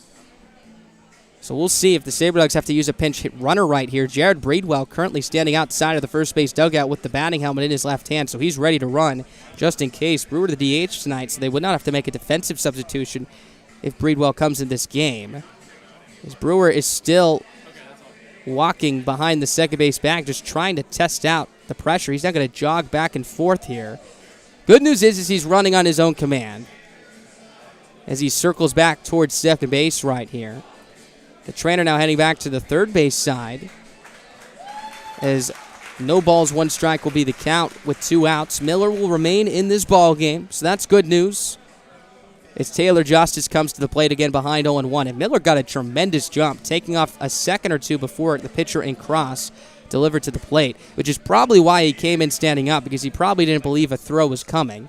So we'll see if the Sabre Dogs have to use a pinch hit runner right here. Jared Breedwell currently standing outside of the first base dugout with the batting helmet in his left hand, so he's ready to run just in case. Brewer to the DH tonight, so they would not have to make a defensive substitution if Breedwell comes in this game. As Brewer is still walking behind the second base bag, just trying to test out the pressure. He's not going to jog back and forth here. Good news is he's running on his own command as he circles back towards second base right here. The trainer now heading back to the third base side as no balls, 1 strike will be the count with 2 outs. Miller will remain in this ball game, so that's good news. As Taylor Justice comes to the plate again behind 0-1. And Miller got a tremendous jump, taking off a second or two before the pitcher in Cross delivered to the plate, which is probably why he came in standing up, because he probably didn't believe a throw was coming.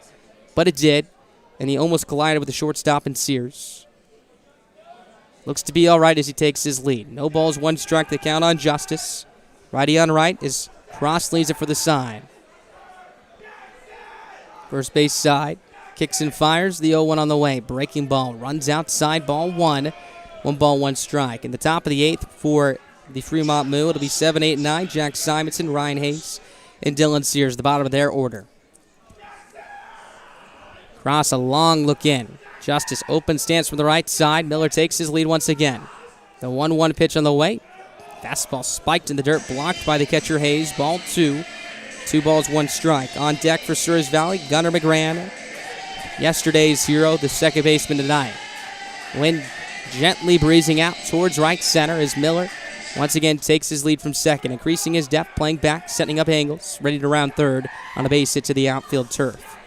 But it did, and he almost collided with the shortstop in Sears. Looks to be all right as he takes his lead. No balls, 1 strike, the count on Justice. Righty on right as Cross leads it for the sign. First base side. Kicks and fires. The 0-1 on the way. Breaking ball. Runs outside. Ball 1. 1 ball, 1 strike. In the top of the 8th for the Fremont Moo, it'll be 7, 8, 9. Jack Simonson, Ryan Hayes, and Dylan Sears, the bottom of their order. Cross a long look in. Justice open stance from the right side. Miller takes his lead once again. The 1-1 pitch on the way. Fastball spiked in the dirt, blocked by the catcher Hayes. Ball 2. 2 balls, 1 strike. On deck for Souris Valley, Gunnar McGran. Yesterday's hero, the second baseman tonight. Wind gently breezing out towards right center as Miller once again takes his lead from second, increasing his depth, playing back, setting up angles, ready to round third on a base hit to the outfield turf.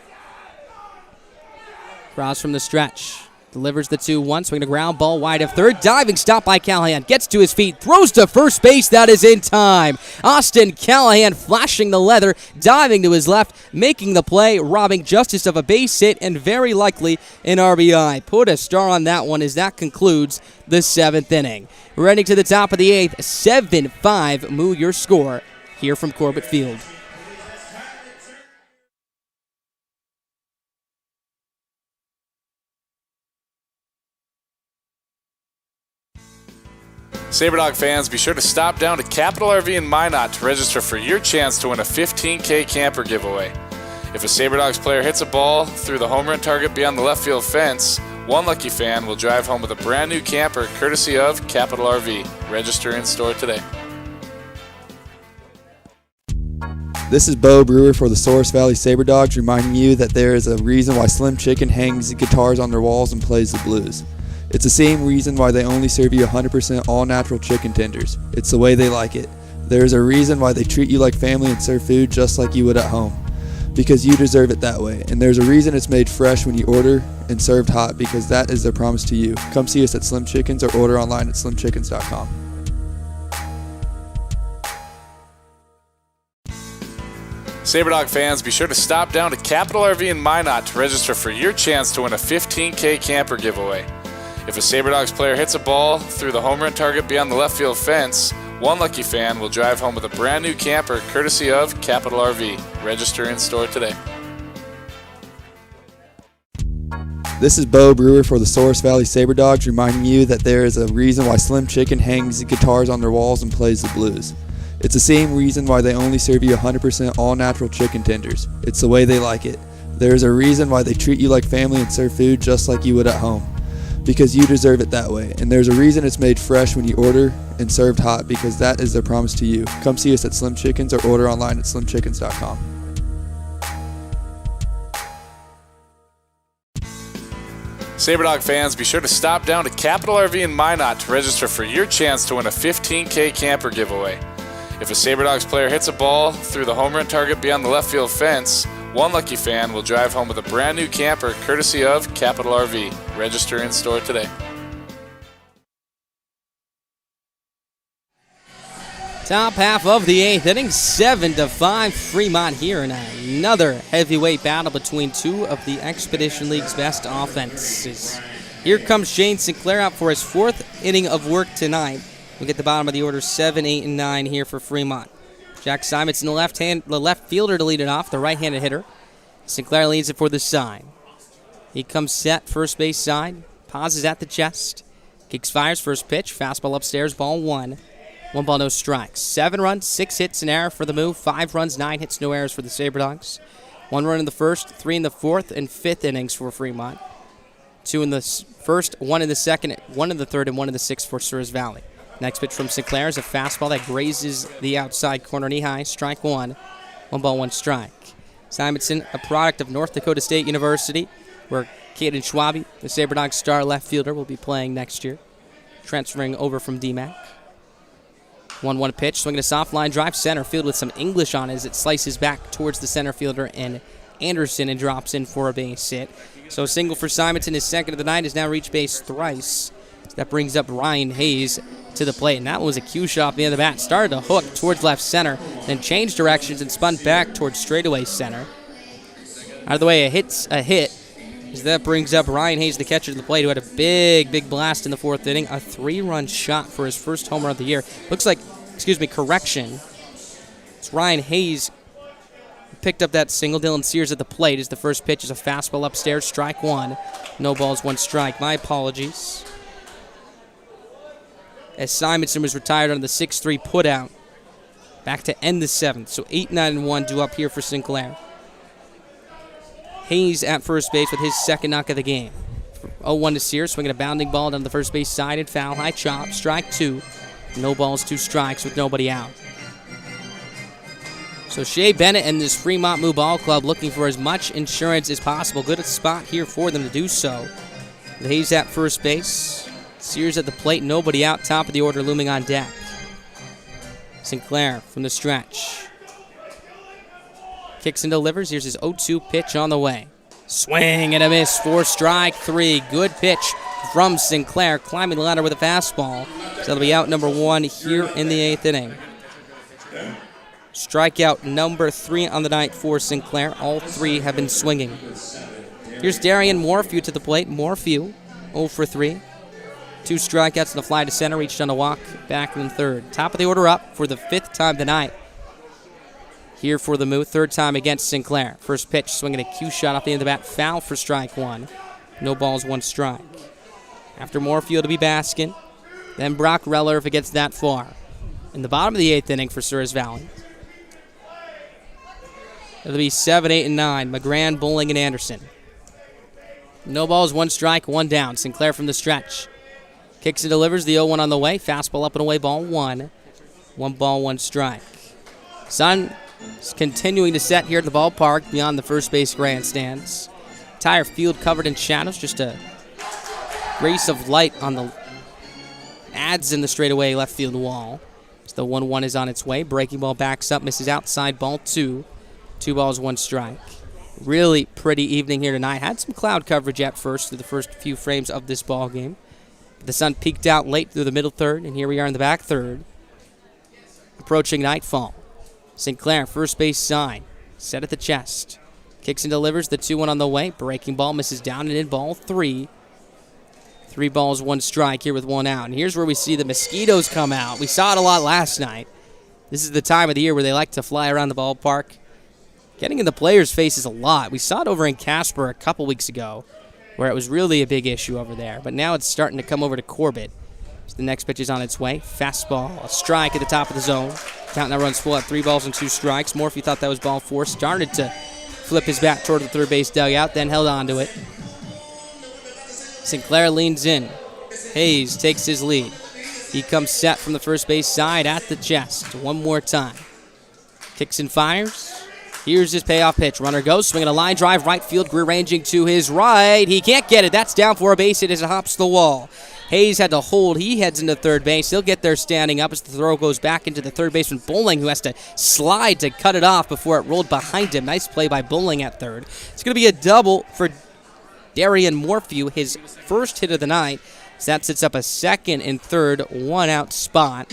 Cross from the stretch. Delivers the 2-1, swinging a ground ball wide of third. Diving stop by Callahan. Gets to his feet. Throws to first base. That is in time. Austin Callahan flashing the leather. Diving to his left. Making the play. Robbing Justice of a base hit and very likely an RBI. Put a star on that one as that concludes the 7th inning. Running to the top of the 8th. 7-5. Moo your score here from Corbett Field. SaberDog fans, be sure to stop down to Capital RV in Minot to register for your chance to win a 15K camper giveaway. If a SaberDogs player hits a ball through the home run target beyond the left field fence, one lucky fan will drive home with a brand new camper courtesy of Capital RV. Register in store today. This is Bo Brewer for the Souris Valley SaberDogs, reminding you that there is a reason why Slim Chicken hangs guitars on their walls and plays the blues. It's the same reason why they only serve you 100% all-natural chicken tenders. It's the way they like it. There is a reason why they treat you like family and serve food just like you would at home. Because you deserve it that way. And there's a reason it's made fresh when you order and served hot, because that is their promise to you. Come see us at Slim Chickens or order online at slimchickens.com. SaberDog fans, be sure to stop down to Capital RV in Minot to register for your chance to win a 15K camper giveaway. If a SaberDogs player hits a ball through the home run target beyond the left field fence, one lucky fan will drive home with a brand new camper courtesy of Capital RV. Register in store today. This is Bo Brewer for the Souris Valley SaberDogs, reminding you that there is a reason why Slim Chicken hangs guitars on their walls and plays the blues. It's the same reason why they only serve you 100% all-natural chicken tenders. It's the way they like it. There is a reason why they treat you like family and serve food just like you would at home. Because you deserve it that way. And there's a reason it's made fresh when you order and served hot, because that is their promise to you. Come see us at Slim Chickens or order online at slimchickens.com. SaberDog fans, be sure to stop down to Capital RV in Minot to register for your chance to win a 15K camper giveaway. If a SaberDogs player hits a ball through the home run target beyond the left field fence, one lucky fan will drive home with a brand new camper courtesy of Capital RV. Register in store today. Top half of the 8th inning, 7-5 Fremont here in another heavyweight battle between two of the Expedition League's best offenses. Here comes Shane Sinclair out for his 4th inning of work tonight. We get the bottom of the order, 7, 8, and 9 here for Fremont. Jack Simonson, the left fielder to lead it off, the right-handed hitter. Sinclair leads it for the side. He comes set, first base side, pauses at the chest, kicks, fires, first pitch, fastball upstairs, ball 1. 1 ball, no strikes. 7 runs, 6 hits, an error for the Moo. 5 runs, 9 hits, no errors for the SaberDogs. 1 run in the first, 3 in the 4th, and 5th innings for Fremont. 2 in the first, 1 in the second, 1 in the third, and 1 in the 6th for Souris Valley. Next pitch from Sinclair is a fastball that grazes the outside corner knee high. Strike 1. 1 ball, 1 strike. Simonson, a product of North Dakota State University, where Caden Schwabe, the SaberDogs star left fielder, will be playing next year, transferring over from DMAC. 1-1 pitch, swinging a soft line drive, center field with some English on it as it slices back towards the center fielder and Anderson and drops in for a base hit. So a single for Simonson, his second of the night, has now reached base thrice. So that brings up Ryan Hayes to the plate, and that was a cue shot off the end of the bat. Started to hook towards left center, then changed directions and spun back towards straightaway center. Out of the way, a hit. As that brings up Ryan Hayes, the catcher, to the plate, who had a big blast in the 4th inning. A 3-run shot for his first home run of the year. Looks like, correction. It's Ryan Hayes picked up that single. Dylan Sears at the plate as the first pitch is a fastball upstairs. Strike one. No balls, one strike. My apologies. As Simonson was retired on the 6-3 putout. Back to end the 7th. So 8-9-1 due up here for Sinclair. Hayes at first base with his second knock of the game. 0-1 to Sears, swinging a bounding ball down the first base side and foul. High chop. Strike two. No balls, two strikes with nobody out. So Shea Bennett and this Fremont Moo Ball Club looking for as much insurance as possible. Good spot here for them to do so. Hayes at first base. Sears at the plate. Nobody out. Top of the order looming on deck. Sinclair from the stretch. Kicks and delivers. Here's his 0-2 pitch on the way. Swing and a miss for strike three. Good pitch from Sinclair. Climbing the ladder with a fastball. So that'll be out number one here in the 8th inning. Strikeout number 3 on the night for Sinclair. All 3 have been swinging. Here's Darian Morphew to the plate. Morphew 0 for 3. 2 strikeouts and a fly to center. Reached on a walk back in the 3rd. Top of the order up for the 5th time tonight. Here for the Moo. 3rd time against Sinclair. First pitch swinging a cue shot off the end of the bat. Foul for strike 1. No balls, 1 strike. After Morphew, it'll be Baskin. Then Brock Reller if it gets that far. In the bottom of the 8th inning for Souris Valley. It'll be 7, 8, and 9. McGran, Bowling, and Anderson. No balls, 1 strike, 1 down. Sinclair from the stretch. Kicks and delivers the 0-1 on the way. Fastball up and away, ball 1. 1 ball, 1 strike. Sun is continuing to set here at the ballpark beyond the first base grandstands. Entire field covered in shadows. Just a race of light on the ads in the straightaway left field wall. So the 1-1 is on its way. Breaking ball backs up, misses outside, ball 2. 2 balls, 1 strike. Really pretty evening here tonight. Had some cloud coverage at first through the first few frames of this ball game. The sun peeked out late through the middle 3rd, and here we are in the back 3rd. Approaching nightfall. Sinclair, first base side. Set at the chest. Kicks and delivers the 2-1 on the way. Breaking ball misses down and in, ball 3. 3 balls, 1 strike here with 1 out. And here's where we see the mosquitoes come out. We saw it a lot last night. This is the time of the year where they like to fly around the ballpark. Getting in the players' faces a lot. We saw it over in Casper a couple weeks ago, where it was really a big issue over there. But now it's starting to come over to Corbett. So the next pitch is on its way. Fastball, a strike at the top of the zone. Count now runs full at 3 balls and 2 strikes. Morphy thought that was ball 4. Started to flip his bat toward the 3rd base dugout, then held on to it. Sinclair leans in. Hayes takes his lead. He comes set from the first base side at the chest. One more time. Kicks and fires. Here's his payoff pitch. Runner goes, swinging a line drive, right field, rearranging to his right. He can't get it. That's down for a base hit as it hops the wall. Hayes had to hold. He heads into 3rd base. He'll get there standing up as the throw goes back into the 3rd baseman, Bowling, who has to slide to cut it off before it rolled behind him. Nice play by Bowling at 3rd. It's going to be a double for Darian Morphew, his first hit of the night. So that sets up a 2nd and 3rd, 1-out spot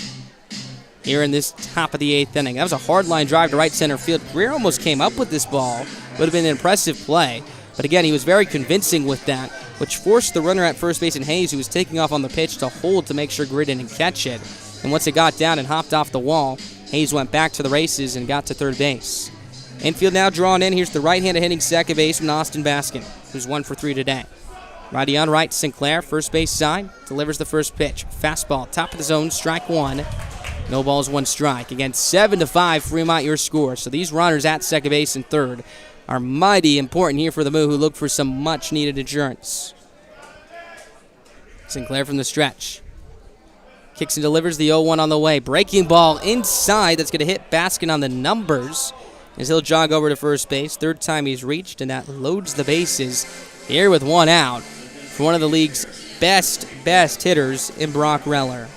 here in this top of the 8th inning. That was a hard line drive to right center field. Greer almost came up with this ball. Would have been an impressive play. But again, he was very convincing with that, which forced the runner at first base, and Hayes, who was taking off on the pitch, to hold to make sure Greer didn't catch it. And once it got down and hopped off the wall, Hayes went back to the races and got to 3rd base. Infield now drawn in. Here's the right-handed hitting second baseman, Austin Baskin, who's 1 for 3 today. Righty on right, Sinclair, first base side, delivers the first pitch. Fastball, top of the zone, strike 1. No balls, 1 strike. Again, 7-5, Fremont your score. So these runners at second base and 3rd are mighty important here for the Moo, who look for some much-needed insurance. Sinclair from the stretch. Kicks and delivers the 0-1 on the way. Breaking ball inside. That's going to hit Baskin on the numbers as he'll jog over to first base. 3rd time he's reached, and that loads the bases here with 1 out for one of the league's best hitters in Brock Reller.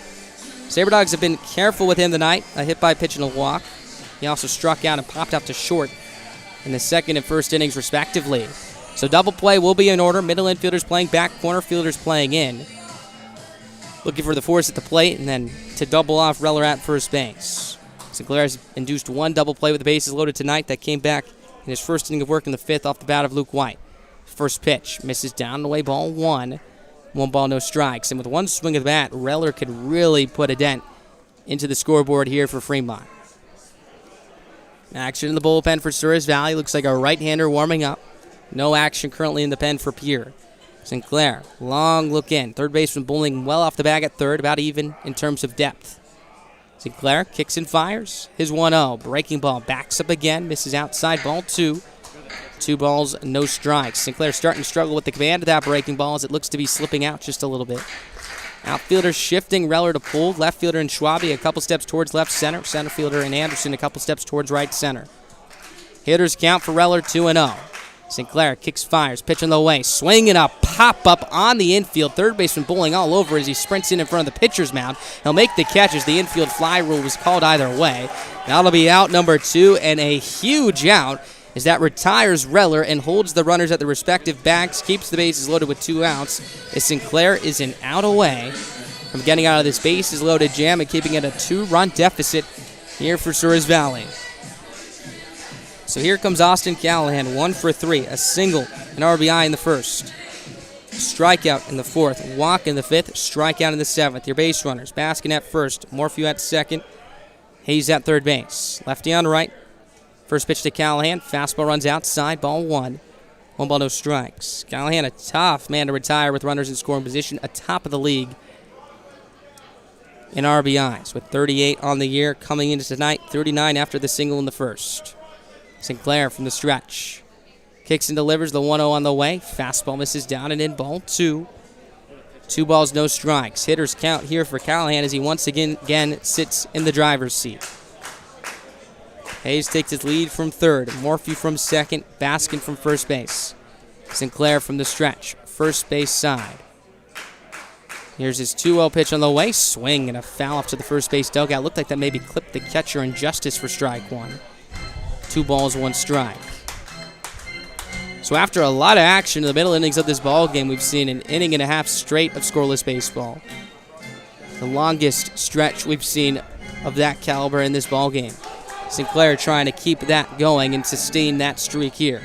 Sabre Dogs have been careful with him tonight. A hit by pitch and a walk. He also struck out and popped out to short in the 2nd and 1st innings, respectively. So double play will be in order. Middle infielders playing back, corner fielders playing in. Looking for the force at the plate, and then to double off Reller at first base. Sinclair has induced 1 double play with the bases loaded tonight. That came back in his first inning of work in the 5th off the bat of Luke White. First pitch misses down and away, ball 1. 1 ball, no strikes. And with 1 swing of the bat, Reller could really put a dent into the scoreboard here for Fremont. Action in the bullpen for Souris Valley. Looks like a right-hander warming up. No action currently in the pen for Pierre. Sinclair, long look in. Third baseman bowling well off the bag at third, about even in terms of depth. Sinclair kicks and fires. His 1-0. Breaking ball backs up again. Misses outside, ball 2. 2 balls, no strikes. Sinclair starting to struggle with the command of that breaking ball as it looks to be slipping out just a little bit. Outfielder shifting, Reller to pull. Left fielder and Schwabe a couple steps towards left center. Center fielder and Anderson a couple steps towards right center. Hitters count for Reller 2-0. Sinclair kicks, fires, pitch on the way. Swinging a pop-up on the infield. Third baseman bowling all over as he sprints in front of the pitcher's mound. He'll make the catch as the infield fly rule was called either way. That'll be out number 2 and a huge out as that retires Reller and holds the runners at the respective bags, keeps the bases loaded with 2 outs, as Sinclair is an out away from getting out of this bases loaded jam and keeping it a 2-run deficit here for Souris Valley. So here comes Austin Callahan, 1 for 3, a single, an RBI in the first. Strikeout in the fourth, walk in the fifth, strikeout in the seventh. Your base runners, Baskin at first, Morphew at second, Hayes at third base. Lefty on right. First pitch to Callahan. Fastball runs outside. Ball 1. 1 ball, no strikes. Callahan, a tough man to retire with runners in scoring position, atop of the league in RBIs with 38 on the year. Coming into tonight, 39 after the single in the first. Sinclair from the stretch. Kicks and delivers the 1-0 on the way. Fastball misses down and in, ball 2. 2 balls, no strikes. Hitters count here for Callahan as he once again sits in the driver's seat. Hayes takes his lead from third. Morphew from second. Baskin from first base. Sinclair from the stretch. First base side. Here's his 2-0 pitch on the way. Swing and a foul off to the first base dugout. Looked like that maybe clipped the catcher in justice for strike 1. 2 balls, 1 strike. So after a lot of action in the middle innings of this ball game, we've seen an inning and a half straight of scoreless baseball. The longest stretch we've seen of that caliber in this ball game. Sinclair trying to keep that going and sustain that streak here.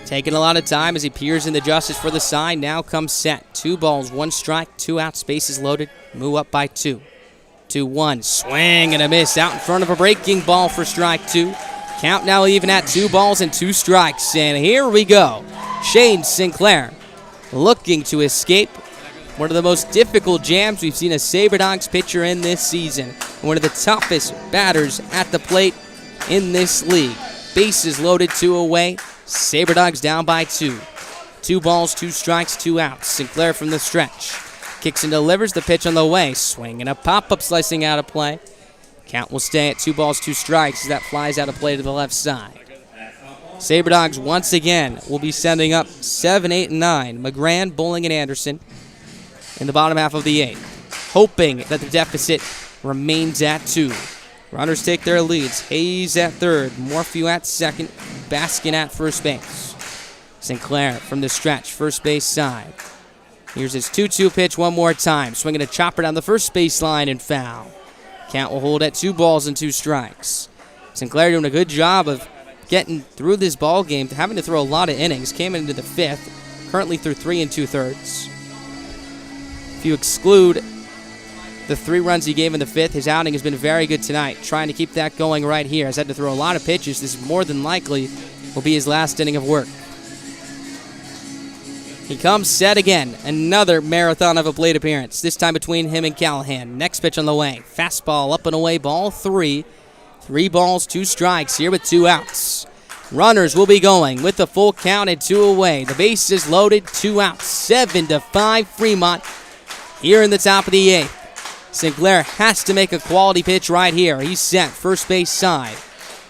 Taking a lot of time as he peers in the justice for the sign. Now comes set. 2 balls, 1 strike, 2 outs, bases loaded. Move up by 2. 2-1. Swing and a miss out in front of a breaking ball for strike 2. Count now even at 2 balls and 2 strikes. And here we go. Shane Sinclair looking to escape one of the most difficult jams we've seen a Sabre Dogs pitcher in this season. One of the toughest batters at the plate in this league. Bases loaded, 2 away. Sabre Dogs down by 2. 2 balls, 2 strikes, 2 outs. Sinclair from the stretch. Kicks and delivers the pitch on the way. Swing and a pop-up slicing out of play. Count will stay at 2 balls, 2 strikes as that flies out of play to the left side. Sabre Dogs once again will be sending up 7, 8, and 9. McGran, Bowling, and Anderson in the bottom half of the 8th, hoping that the deficit remains at 2. Runners take their leads. Hayes at third, Morphew at second, Baskin at first base. Sinclair from the stretch, first base side. Here's his 2-2 pitch one more time. Swinging a chopper down the first baseline and foul. Count will hold at 2 balls and 2 strikes. Sinclair doing a good job of getting through this ball game, having to throw a lot of innings. Came into the 5th, currently through 3 2/3. If you exclude the 3 runs he gave in the 5th, his outing has been very good tonight. Trying to keep that going right here. Has had to throw a lot of pitches. This more than likely will be his last inning of work. He comes set again. Another marathon of a plate appearance, this time between him and Callahan. Next pitch on the way. Fastball up and away, ball 3. 3 balls, 2 strikes here with 2 outs. Runners will be going with the full count and 2 away. The bases loaded, 2 outs. 7-5 Fremont here in the top of the 8th. Sinclair has to make a quality pitch right here. He's set, first base side.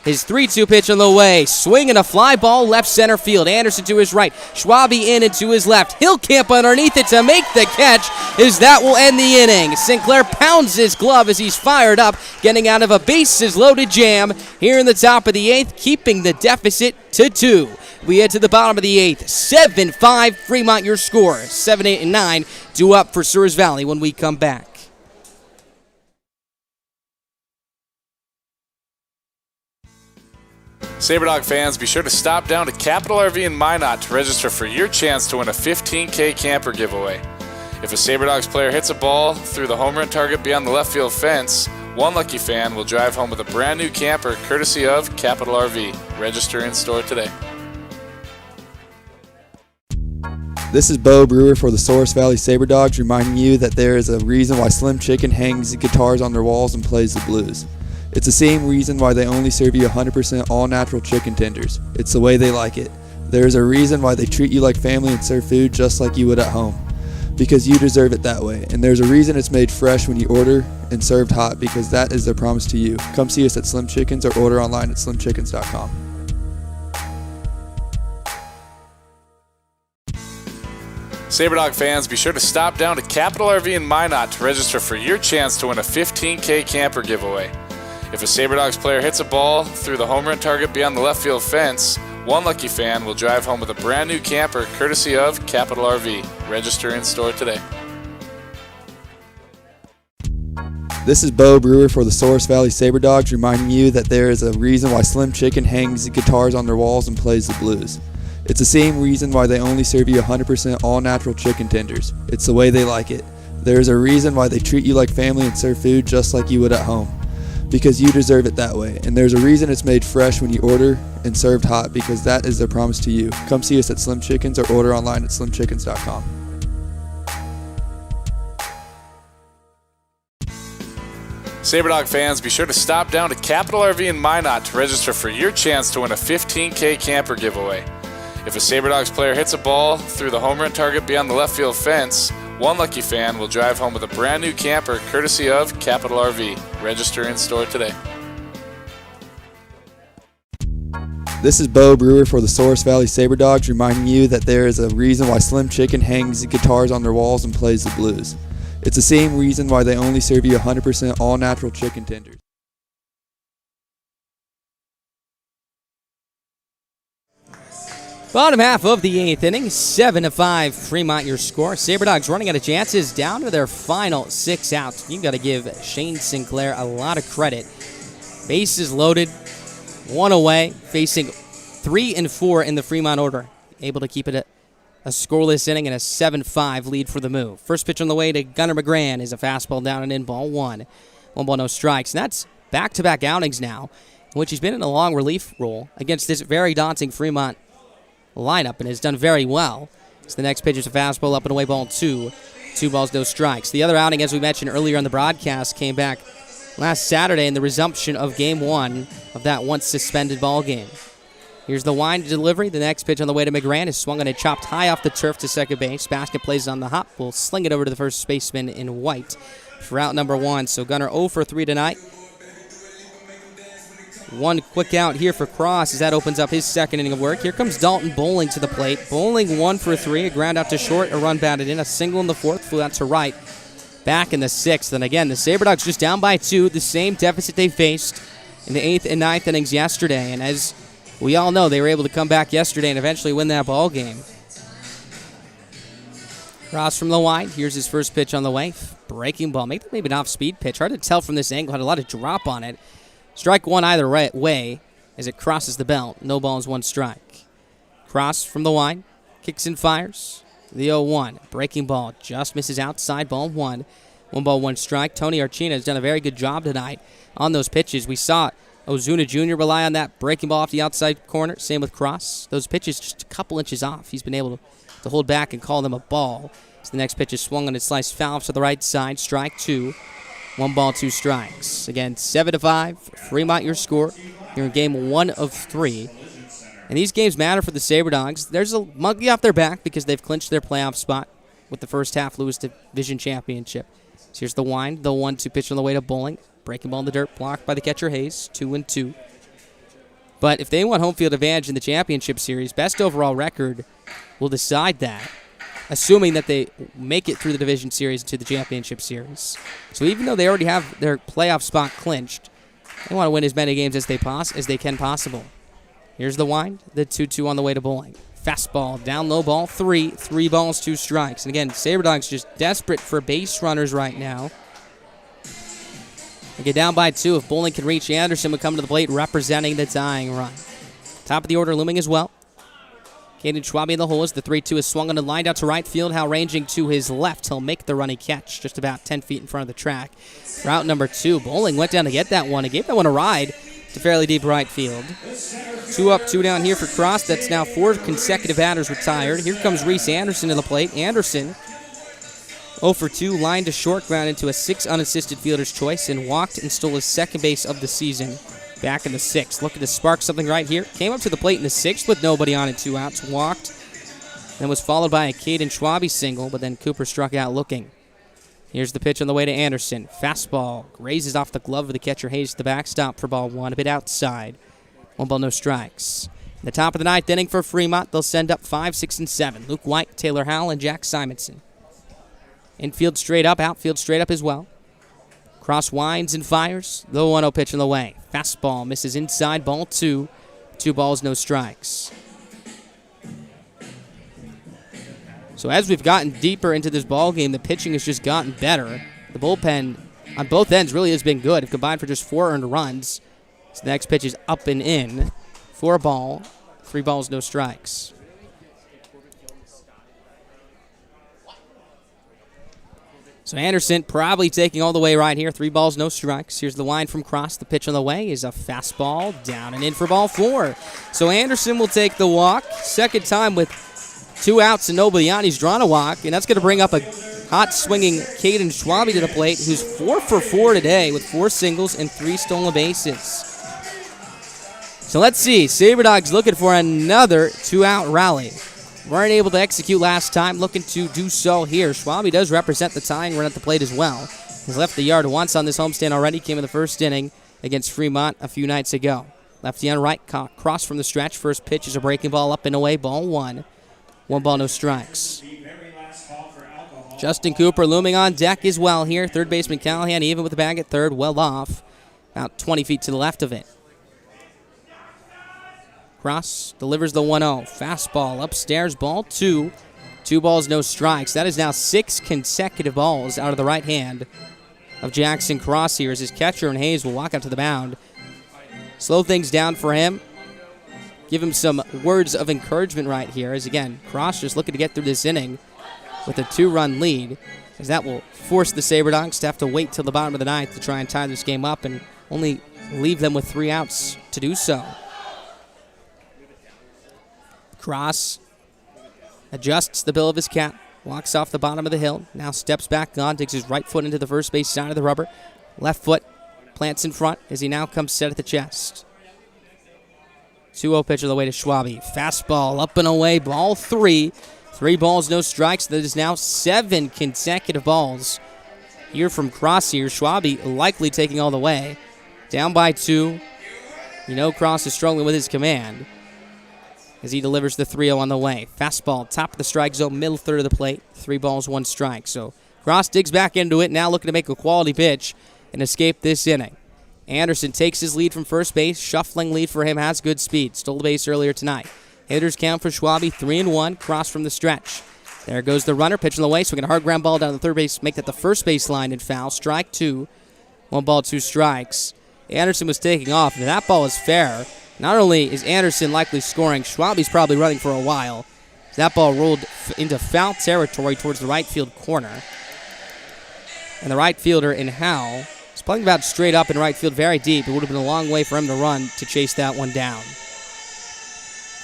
His 3-2 pitch on the way. Swing and a fly ball left center field. Anderson to his right. Schwabe in and to his left. Hillcamp underneath it to make the catch as that will end the inning. Sinclair pounds his glove as he's fired up, getting out of a bases-loaded jam here in the top of the 8th, keeping the deficit to 2. We head to the bottom of the 8th. 7-5 Fremont your score. 7, 8, and 9 due up for Souris Valley when we come back. Sabre Dog fans, be sure to stop down to Capital RV in Minot to register for your chance to win a $15K camper giveaway. If a Sabre Dogs player hits a ball through the home run target beyond the left field fence, One lucky fan will drive home with a brand new camper courtesy of Capital RV. Register in store today. This is Bo Brewer for the Souris Valley Sabre Dogs, reminding you that there is a reason why Slim Chicken hangs guitars on their walls and plays the blues. It's the same reason why they only serve you 100% all-natural chicken tenders. It's the way they like it. There is a reason why they treat you like family and serve food just like you would at home. Because you deserve it that way. And there's a reason it's made fresh when you order and served hot, because that is their promise to you. Come see us at Slim Chickens or order online at slimchickens.com. Sabre Dog fans, be sure to stop down to Capital RV in Minot to register for your chance to win a $15K camper giveaway. If a Sabre Dogs player hits a ball through the home run target beyond the left field fence, one lucky fan will drive home with a brand new camper courtesy of Capital RV. Register in store today. This is Bo Brewer for the Souris Valley Sabre Dogs, reminding you that there is a reason why Slim Chicken hangs guitars on their walls and plays the blues. It's the same reason why they only serve you 100% all-natural chicken tenders. It's the way they like it. There's a reason why they treat you like family and serve food just like you would at home. Because you deserve it that way. And there's a reason it's made fresh when you order and served hot, because that is their promise to you. Come see us at Slim Chickens or order online at slimchickens.com. Sabre Dog fans, be sure to stop down to Capital RV in Minot to register for your chance to win a $15K camper giveaway. If a Sabre Dogs player hits a ball through the home run target beyond the left field fence, one lucky fan will drive home with a brand new camper courtesy of Capital RV. Register in store today. This is Bo Brewer for the Souris Valley Sabre Dogs, reminding you that there is a reason why Slim Chicken hangs guitars on their walls and plays the blues. It's the same reason why they only serve you 100% all-natural chicken tenders. Bottom half of the 8th inning, 7-5 Fremont your score. Sabre Dogs running out of chances down to their final 6 outs. You've got to give Shane Sinclair a lot of credit. Bases loaded, 1 away, facing 3 and 4 in the Fremont order. Able to keep it a scoreless inning and a 7-5 lead for the move. First pitch on the way to Gunnar McGran is a fastball down and in, ball 1. 1 ball, no strikes. And that's back-to-back outings now, in which he's been in a long relief role against this very daunting Fremont lineup and has done very well. So the next pitch is a fastball up and away, ball 2. 2 balls, no strikes. The other outing, as we mentioned earlier on the broadcast, came back last Saturday in the resumption of Game 1 of that once suspended ball game. Here's the wind delivery. The next pitch on the way to McGran is swung on and chopped high off the turf to second base. Basket plays on the hop. Will sling it over to the first baseman in white for out number 1. So Gunnar 0 for 3 tonight. 1 quick out here for Cross as that opens up his second inning of work. Here comes Dalton Bowling to the plate. Bowling 1 for 3, a ground out to short, a run batted in, a single in the 4th, flew out to right. Back in the 6th, and again, the Sabre Dogs just down by 2, the same deficit they faced in the 8th and 9th innings yesterday. And as we all know, they were able to come back yesterday and eventually win that ball game. Cross from the wide. Here's his first pitch on the way. Breaking ball. Maybe an off-speed pitch. Hard to tell from this angle. Had a lot of drop on it. Strike 1 either way as it crosses the belt. No balls, 1 strike. Cross from the wide. Kicks and fires. The 0-1. Breaking ball just misses outside, ball 1. 1 ball, 1 strike. Tony Archina has done a very good job tonight on those pitches. We saw Ozuna Jr. rely on that breaking ball off the outside corner. Same with Cross. Those pitches just a couple inches off. He's been able to hold back and call them a ball. So the next pitch is swung on and sliced foul to the right side. Strike 2. 1 ball, 2 strikes. Again, 7-5. Fremont your score. You're in game 1 of 3. And these games matter for the Sabre Dogs. There's a monkey off their back because they've clinched their playoff spot with the first half Lewis Division Championship. So here's the wind. The 1-2 pitch on the way to Bowling. Breaking ball in the dirt, blocked by the catcher Hayes. 2-2. But if they want home field advantage in the championship series, best overall record will decide that, assuming that they make it through the division series to the championship series. So even though they already have their playoff spot clinched, they want to win as many games as they can possible. Here's the wind, the 2-2 on the way to Bowling. Fastball, down low, ball 3. 3 balls, 2 strikes. And again, Sabre Dogs just desperate for base runners right now. They get down by 2. If Bowling can reach, Anderson would come to the plate representing the tying run. Top of the order looming as well. Caden Schwabe in the hole as the 3-2 is swung on and lined out to right field. Hal ranging to his left. He'll make the running catch just about 10 feet in front of the track. Route number 2. Bowling went down to get that one. He gave that one a ride to fairly deep right field. 2 up, 2 down here for Cross. That's now 4 consecutive batters retired. Here comes Reese Anderson to the plate. Anderson 0 for 2, lined to short ground into a 6 unassisted fielder's choice and walked and stole his second base of the season back in the 6th. Looking to spark something right here. Came up to the plate in the 6th with nobody on and 2 outs. Walked. Then was followed by a Caden Schwabe single, but then Cooper struck out looking. Here's the pitch on the way to Anderson. Fastball raises off the glove of the catcher Hayes to the backstop for ball 1, a bit outside. 1 ball, no strikes. In the top of the 9th inning for Fremont, they'll send up 5, 6, and 7. Luke White, Taylor Howell, and Jack Simonson. Infield straight up, outfield straight up as well. Cross winds and fires. The 1-0 pitch on the way. Fastball misses inside, ball 2. 2 balls, no strikes. So as we've gotten deeper into this ball game, the pitching has just gotten better. The bullpen on both ends really has been good. Have combined for just 4 earned runs. So the next pitch is up and in. 4 ball, 3 balls, no strikes. So Anderson probably taking all the way right here. 3 balls, no strikes. Here's the line from Cross. The pitch on the way is a fastball down and in for ball 4. So Anderson will take the walk. Second time with 2 outs and nobody on. He's drawn a walk, and that's going to bring up a hot swinging Caden Schwabe to the plate, who's 4 for 4 today with 4 singles and 3 stolen bases. So let's see. Sabre Dogs looking for another 2-out rally. Weren't able to execute last time, looking to do so here. Schwabe does represent the tying run at the plate as well. He's left the yard once on this homestand already. Came in the first inning against Fremont a few nights ago. Lefty on right, Cross from the stretch. First pitch is a breaking ball up and away, ball 1. 1 ball, no strikes. Justin Cooper looming on deck as well here. Third baseman Callahan even with the bag at third, well off. About 20 feet to the left of it. Cross delivers the 1-0. Fastball upstairs, ball 2. 2 balls, no strikes. That is now 6 consecutive balls out of the right hand of Jackson Cross here as his catcher and Hayes will walk out to the mound. Slow things down for him. Give him some words of encouragement right here as, again, Cross just looking to get through this inning with a 2-run lead, as that will force the Sabre Dogs to have to wait till the bottom of the 9th to try and tie this game up and only leave them with 3 outs to do so. Cross adjusts the bill of his cap, walks off the bottom of the hill, now steps back on, digs his right foot into the first base side of the rubber. Left foot plants in front as he now comes set at the chest. 2-0 pitch on the way to Schwabe. Fastball up and away, ball 3. 3 balls, no strikes. That is now 7 consecutive balls here from Cross here. Schwabe likely taking all the way. Down by 2. You know Cross is struggling with his command as he delivers the 3-0 on the way. Fastball, top of the strike zone, middle third of the plate. 3 balls, 1 strike. So Cross digs back into it, now looking to make a quality pitch and escape this inning. Anderson takes his lead from first base. Shuffling lead for him, has good speed. Stole the base earlier tonight. Hitters count for Schwabe, 3-1. Cross from the stretch. There goes the runner, pitching the way, swinging a hard ground ball down the third base, make that the first base line and foul. Strike 2. 1 ball, 2 strikes. Anderson was taking off, and that ball is fair. Not only is Anderson likely scoring, Schwabe's probably running for a while. That ball rolled into foul territory towards the right field corner. And the right fielder in Howell is playing about straight up in right field, very deep. It would have been a long way for him to run to chase that one down.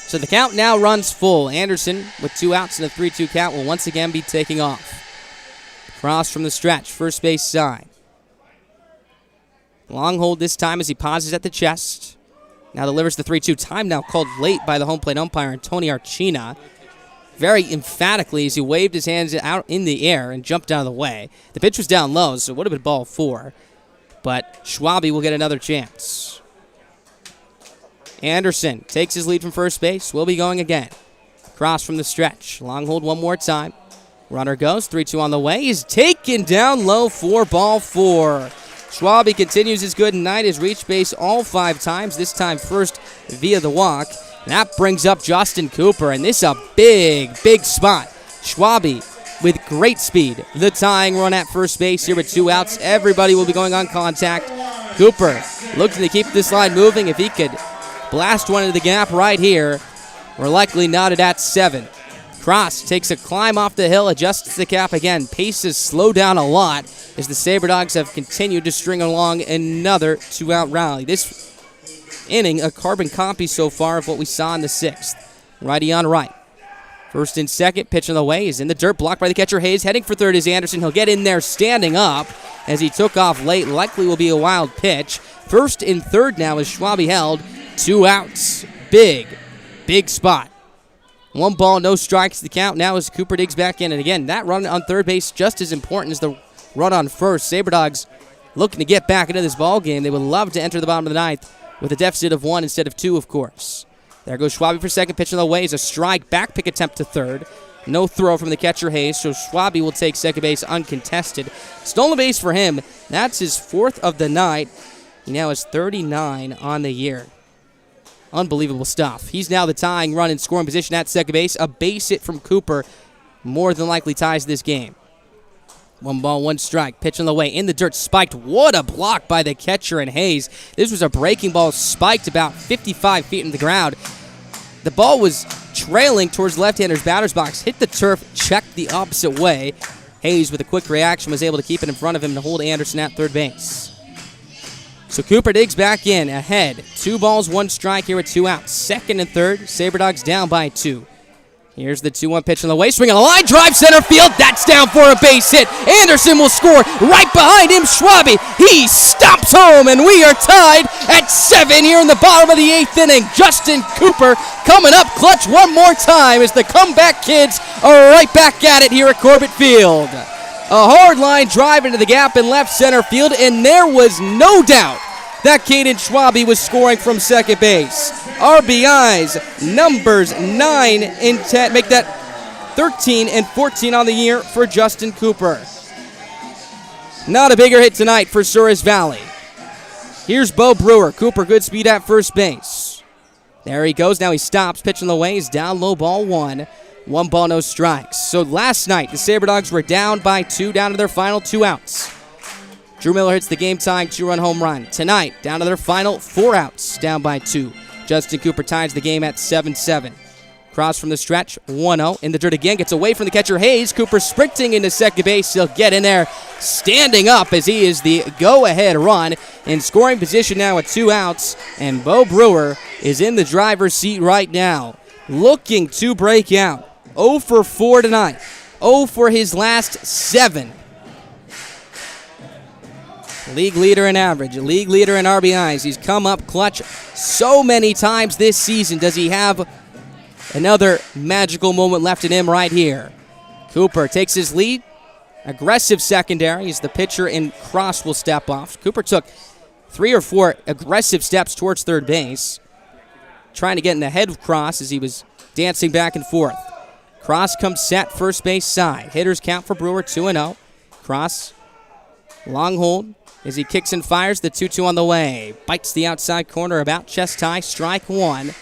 So the count now runs full. Anderson, with 2 outs and a 3-2 count, will once again be taking off. Cross from the stretch, first base side. Long hold this time as he pauses at the chest. Now delivers the 3-2. Time now called late by the home plate umpire, Tony Archina. Very emphatically as he waved his hands out in the air and jumped out of the way. The pitch was down low, so it would have been ball 4. But Schwabe will get another chance. Anderson takes his lead from first base. Will be going again. Cross from the stretch. Long hold one more time. Runner goes. 3-2 on the way. He's taken down low for ball 4. Schwabe continues his good night. Has reached base all 5 times, this time first via the walk. That brings up Justin Cooper, and this is a big, big spot. Schwabe with great speed. The tying run at first base here with 2 outs. Everybody will be going on contact. Cooper looking to keep this line moving. If he could blast one into the gap right here, We're likely knotted at 7. Cross takes a climb off the hill, adjusts the cap again. Paces slow down a lot as the Sabre Dogs have continued to string along another 2-out rally. This inning, a carbon copy so far of what we saw in the 6th. Righty on right. First and second, pitch on the way is in the dirt, blocked by the catcher Hayes. Heading for third is Anderson. He'll get in there standing up as he took off late. Likely will be a wild pitch. First and third now is Schwabe held. 2 outs. Big spot. 1 ball, no strikes. The count now as Cooper digs back in. And again, that run on third base just as important as the run on first. Sabre Dogs looking to get back into this ball game. They would love to enter the bottom of the 9th with a deficit of 1 instead of 2, of course. There goes Schwabe for second. Pitch on the way is a strike. Back pick attempt to third. No throw from the catcher Hayes, so Schwabe will take second base uncontested. Stolen base for him. That's his 4th of the night. He now has 39 on the year. Unbelievable stuff. He's now the tying run in scoring position at second base. A base hit from Cooper more than likely ties this game. 1 ball, 1 strike. Pitch on the way. In the dirt, spiked. What a block by the catcher and Hayes. This was a breaking ball, spiked about 55 feet in the ground. The ball was trailing towards left-hander's batter's box. Hit the turf, checked the opposite way. Hayes, with a quick reaction, was able to keep it in front of him to hold Anderson at third base. So Cooper digs back in, ahead. 2 balls, 1 strike here with 2 outs. Second and third, Sabre Dogs down by 2. Here's the 2-1 pitch on the way. Swing on the line, drive center field. That's down for a base hit. Anderson will score. Right behind him, Schwabe. He stomps home, and we are tied at 7 here in the bottom of the 8th inning. Justin Cooper coming up clutch one more time as the comeback kids are right back at it here at Corbett Field. A hard line drive into the gap in left center field, and there was no doubt that Caden Schwabe was scoring from second base. RBIs, numbers 9 and 10, make that 13 and 14 on the year for Justin Cooper. Not a bigger hit tonight for Souris Valley. Here's Bo Brewer. Cooper, good speed at first base. There he goes. Now he stops. Pitch on the way. He's down low, ball 1. 1 ball, no strikes. So last night, the Sabre Dogs were down by 2, down to their final 2 outs. Drew Miller hits the game-tying 2-run home run. Tonight, down to their final 4 outs, down by 2. Justin Cooper ties the game at 7-7. Cross from the stretch, 1-0. In the dirt again, gets away from the catcher Hayes. Cooper sprinting into second base. He'll get in there, standing up as he is the go-ahead run. In scoring position now with 2 outs, and Bo Brewer is in the driver's seat right now, looking to break out. 0 for 4 tonight. 0 for his last 7. League leader in average, league leader in RBIs. He's come up clutch so many times this season. Does he have another magical moment left in him right here? Cooper takes his lead. Aggressive secondary as the pitcher and Cross will step off. Cooper took 3 or 4 aggressive steps towards third base, trying to get in the head of Cross as he was dancing back and forth. Cross comes set first base side. Hitters count for Brewer 2-0. Cross, long hold as he kicks and fires. The 2-2 on the way. Bites the outside corner about chest high. Strike 1.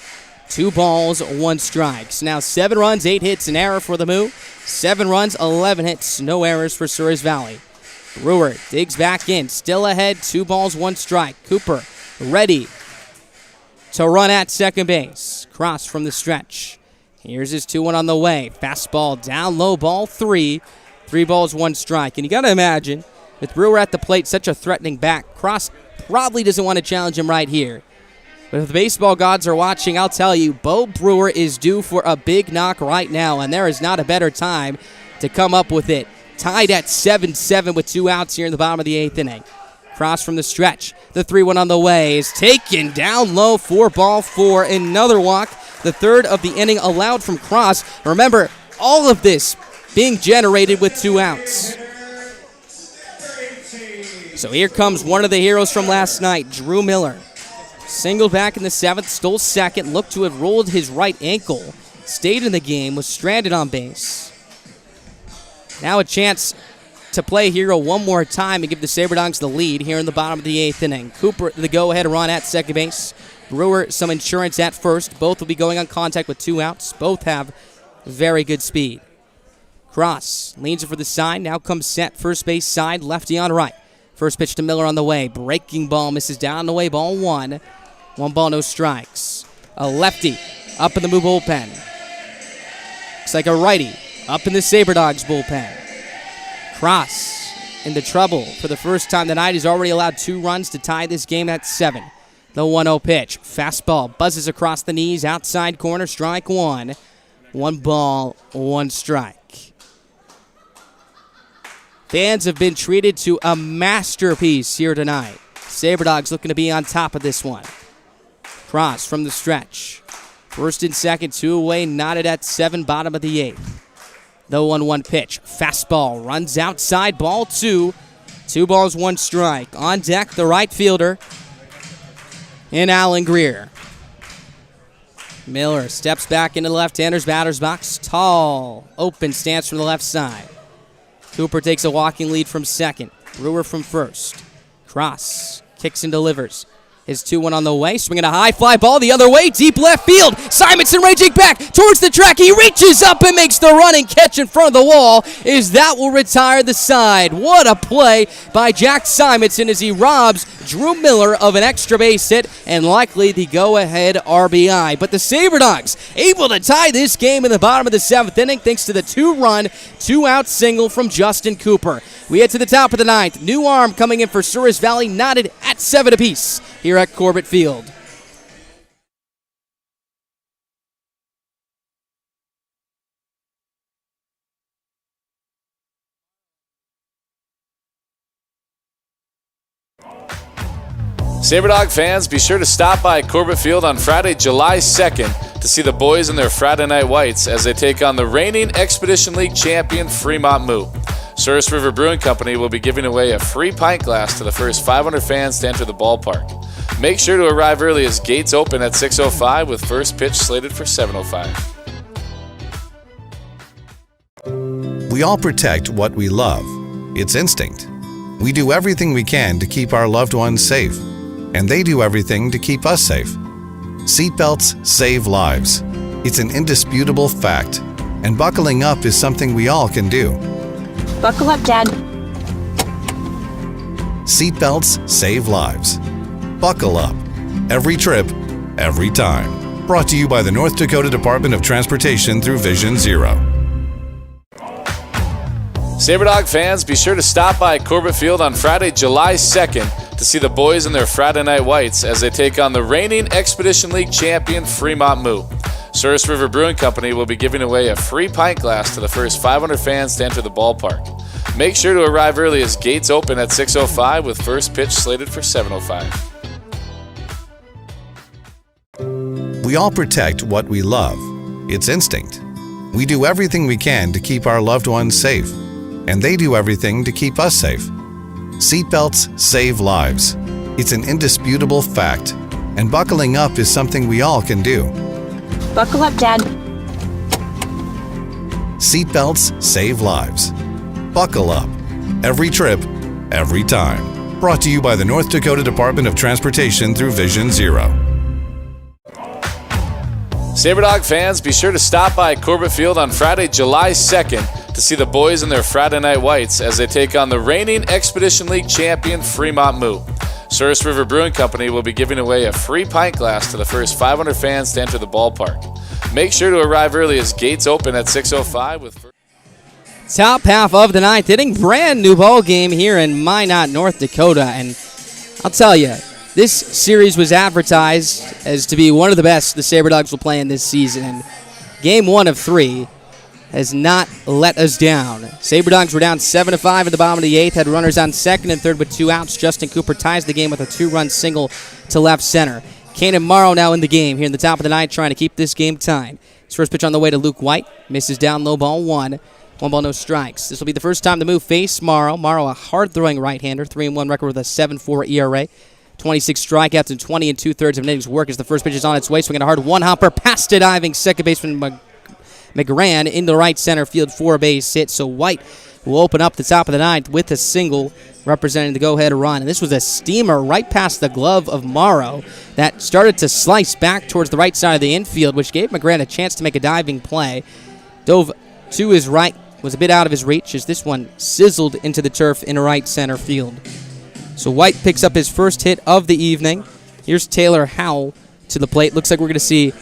2 balls, 1 strike. So now 7 runs, 8 hits, an error for the Moo. 7 runs, 11 hits, no errors for Souris Valley. Brewer digs back in. Still ahead. 2 balls, 1 strike. Cooper ready to run at second base. Cross from the stretch. Here's his 2-1 on the way. Fastball down low, ball 3. 3 balls, 1 strike. And you got to imagine, with Brewer at the plate, such a threatening back, Cross probably doesn't want to challenge him right here. But if the baseball gods are watching, I'll tell you, Bo Brewer is due for a big knock right now, and there is not a better time to come up with it. Tied at 7-7 with 2 outs here in the bottom of the 8th inning. Cross from the stretch. The 3-1 on the way is taken down low, 4 ball 4. Another walk, the 3rd of the inning allowed from Cross. Remember, all of this being generated with 2 outs. So here comes one of the heroes from last night, Drew Miller. Singled back in the 7th, stole second, looked to have rolled his right ankle, stayed in the game, was stranded on base. Now a chance to play hero one more time and give the Sabre Dogs the lead here in the bottom of the 8th inning. Cooper, the go-ahead run at second base. Brewer, some insurance at first. Both will be going on contact with 2 outs. Both have very good speed. Cross leans it for the side, now comes set first base side, lefty on right. First pitch to Miller on the way. Breaking ball misses down the way. Ball 1. 1 ball, no strikes. A lefty up in the Moo bullpen. Looks like a righty up in the Sabre Dogs bullpen. Cross into trouble for the first time tonight. He's already allowed 2 runs to tie this game at 7. The 1-0 pitch. Fastball buzzes across the knees. Outside corner. Strike 1. 1 ball, 1 strike. Fans have been treated to a masterpiece here tonight. Sabre Dogs looking to be on top of this one. Cross from the stretch. First and second, 2 away, knotted at 7, bottom of the 8th. The 1-1 pitch. Fastball runs outside, ball 2. 2 balls, 1 strike. On deck, the right fielder, and Alan Greer. Miller steps back into the left-hander's batter's box. Tall, open stance from the left side. Cooper takes a walking lead from second. Brewer from first. Cross kicks and delivers. His 2-1 on the way, swinging a high fly ball the other way, deep left field. Simonson raging back towards the track. He reaches up and makes the running catch in front of the wall. That will retire the side. What a play by Jack Simonson as he robs Drew Miller of an extra base hit and likely the go-ahead RBI. But the Sabre Dogs able to tie this game in the bottom of the 7th inning thanks to the 2-run, 2-out single from Justin Cooper. We head to the top of the 9th. New arm coming in for Souris Valley, knotted at 7 apiece here at Corbett Field. Sabre Dog fans, be sure to stop by Corbett Field on Friday, July 2nd to see the boys in their Friday night whites as they take on the reigning Expedition League champion Fremont Moo. Souris River Brewing Company will be giving away a free pint glass to the first 500 fans to enter the ballpark. Make sure to arrive early as gates open at 6:05 with first pitch slated for 7:05. We all protect what we love. It's instinct. We do everything we can to keep our loved ones safe, and they do everything to keep us safe. Seatbelts save lives. It's an indisputable fact, and buckling up is something we all can do. Buckle up, Dad. Seatbelts save lives. Buckle up. Every trip, every time. Brought to you by the North Dakota Department of Transportation through Vision Zero. Sabre Dog fans, be sure to stop by Corbett Field on Friday, July 2nd to see the boys in their Friday night whites as they take on the reigning Expedition League champion Fremont Moo. Souris River Brewing Company will be giving away a free pint glass to the first 500 fans to enter the ballpark. Make sure to arrive early as gates open at 6:05 with first pitch slated for 7:05. We all protect what we love. It's instinct. We do everything we can to keep our loved ones safe, and they do everything to keep us safe. Seatbelts save lives. It's an indisputable fact, and buckling up is something we all can do. Buckle up, Dad. Seatbelts save lives. Buckle up. Every trip, every time. Brought to you by the North Dakota Department of Transportation through Vision Zero. Sabre Dog fans, be sure to stop by Corbett Field on Friday, July 2nd to see the boys in their Friday night whites as they take on the reigning Expedition League champion Fremont Moo. Souris River Brewing Company will be giving away a free pint glass to the first 500 fans to enter the ballpark. Make sure to arrive early as gates open at 6:05 with Top half of the 9th inning, brand new ball game here in Minot, North Dakota, and I'll tell you, this series was advertised as to be one of the best the Sabre Dogs will play in this season, and game 1 of 3 has not let us down. Sabre Dogs were down 7-5 at the bottom of the 8th, had runners on second and third with 2 outs. Justin Cooper ties the game with a 2-run single to left center. Kanan Morrow now in the game here in the top of the 9th, trying to keep this game tied. His first pitch on the way to Luke White, misses down low, ball 1. 1 ball, no strikes. This will be the first time the Moo face Morrow. Morrow, a hard-throwing right-hander, 3-1 record with a 7.4 ERA. 26 strikeouts and 20 2/3 of an innings work as the first pitch is on its way. Swinging a hard one-hopper past a diving second baseman McGran into right center field for a base hit. So White will open up the top of the 9th with a single representing the go-ahead run. And this was a steamer right past the glove of Morrow that started to slice back towards the right side of the infield, which gave McGran a chance to make a diving play. Dove to his right, was a bit out of his reach as this one sizzled into the turf in right center field. So White picks up his first hit of the evening. Here's Taylor Howell to the plate. Looks like we're going to see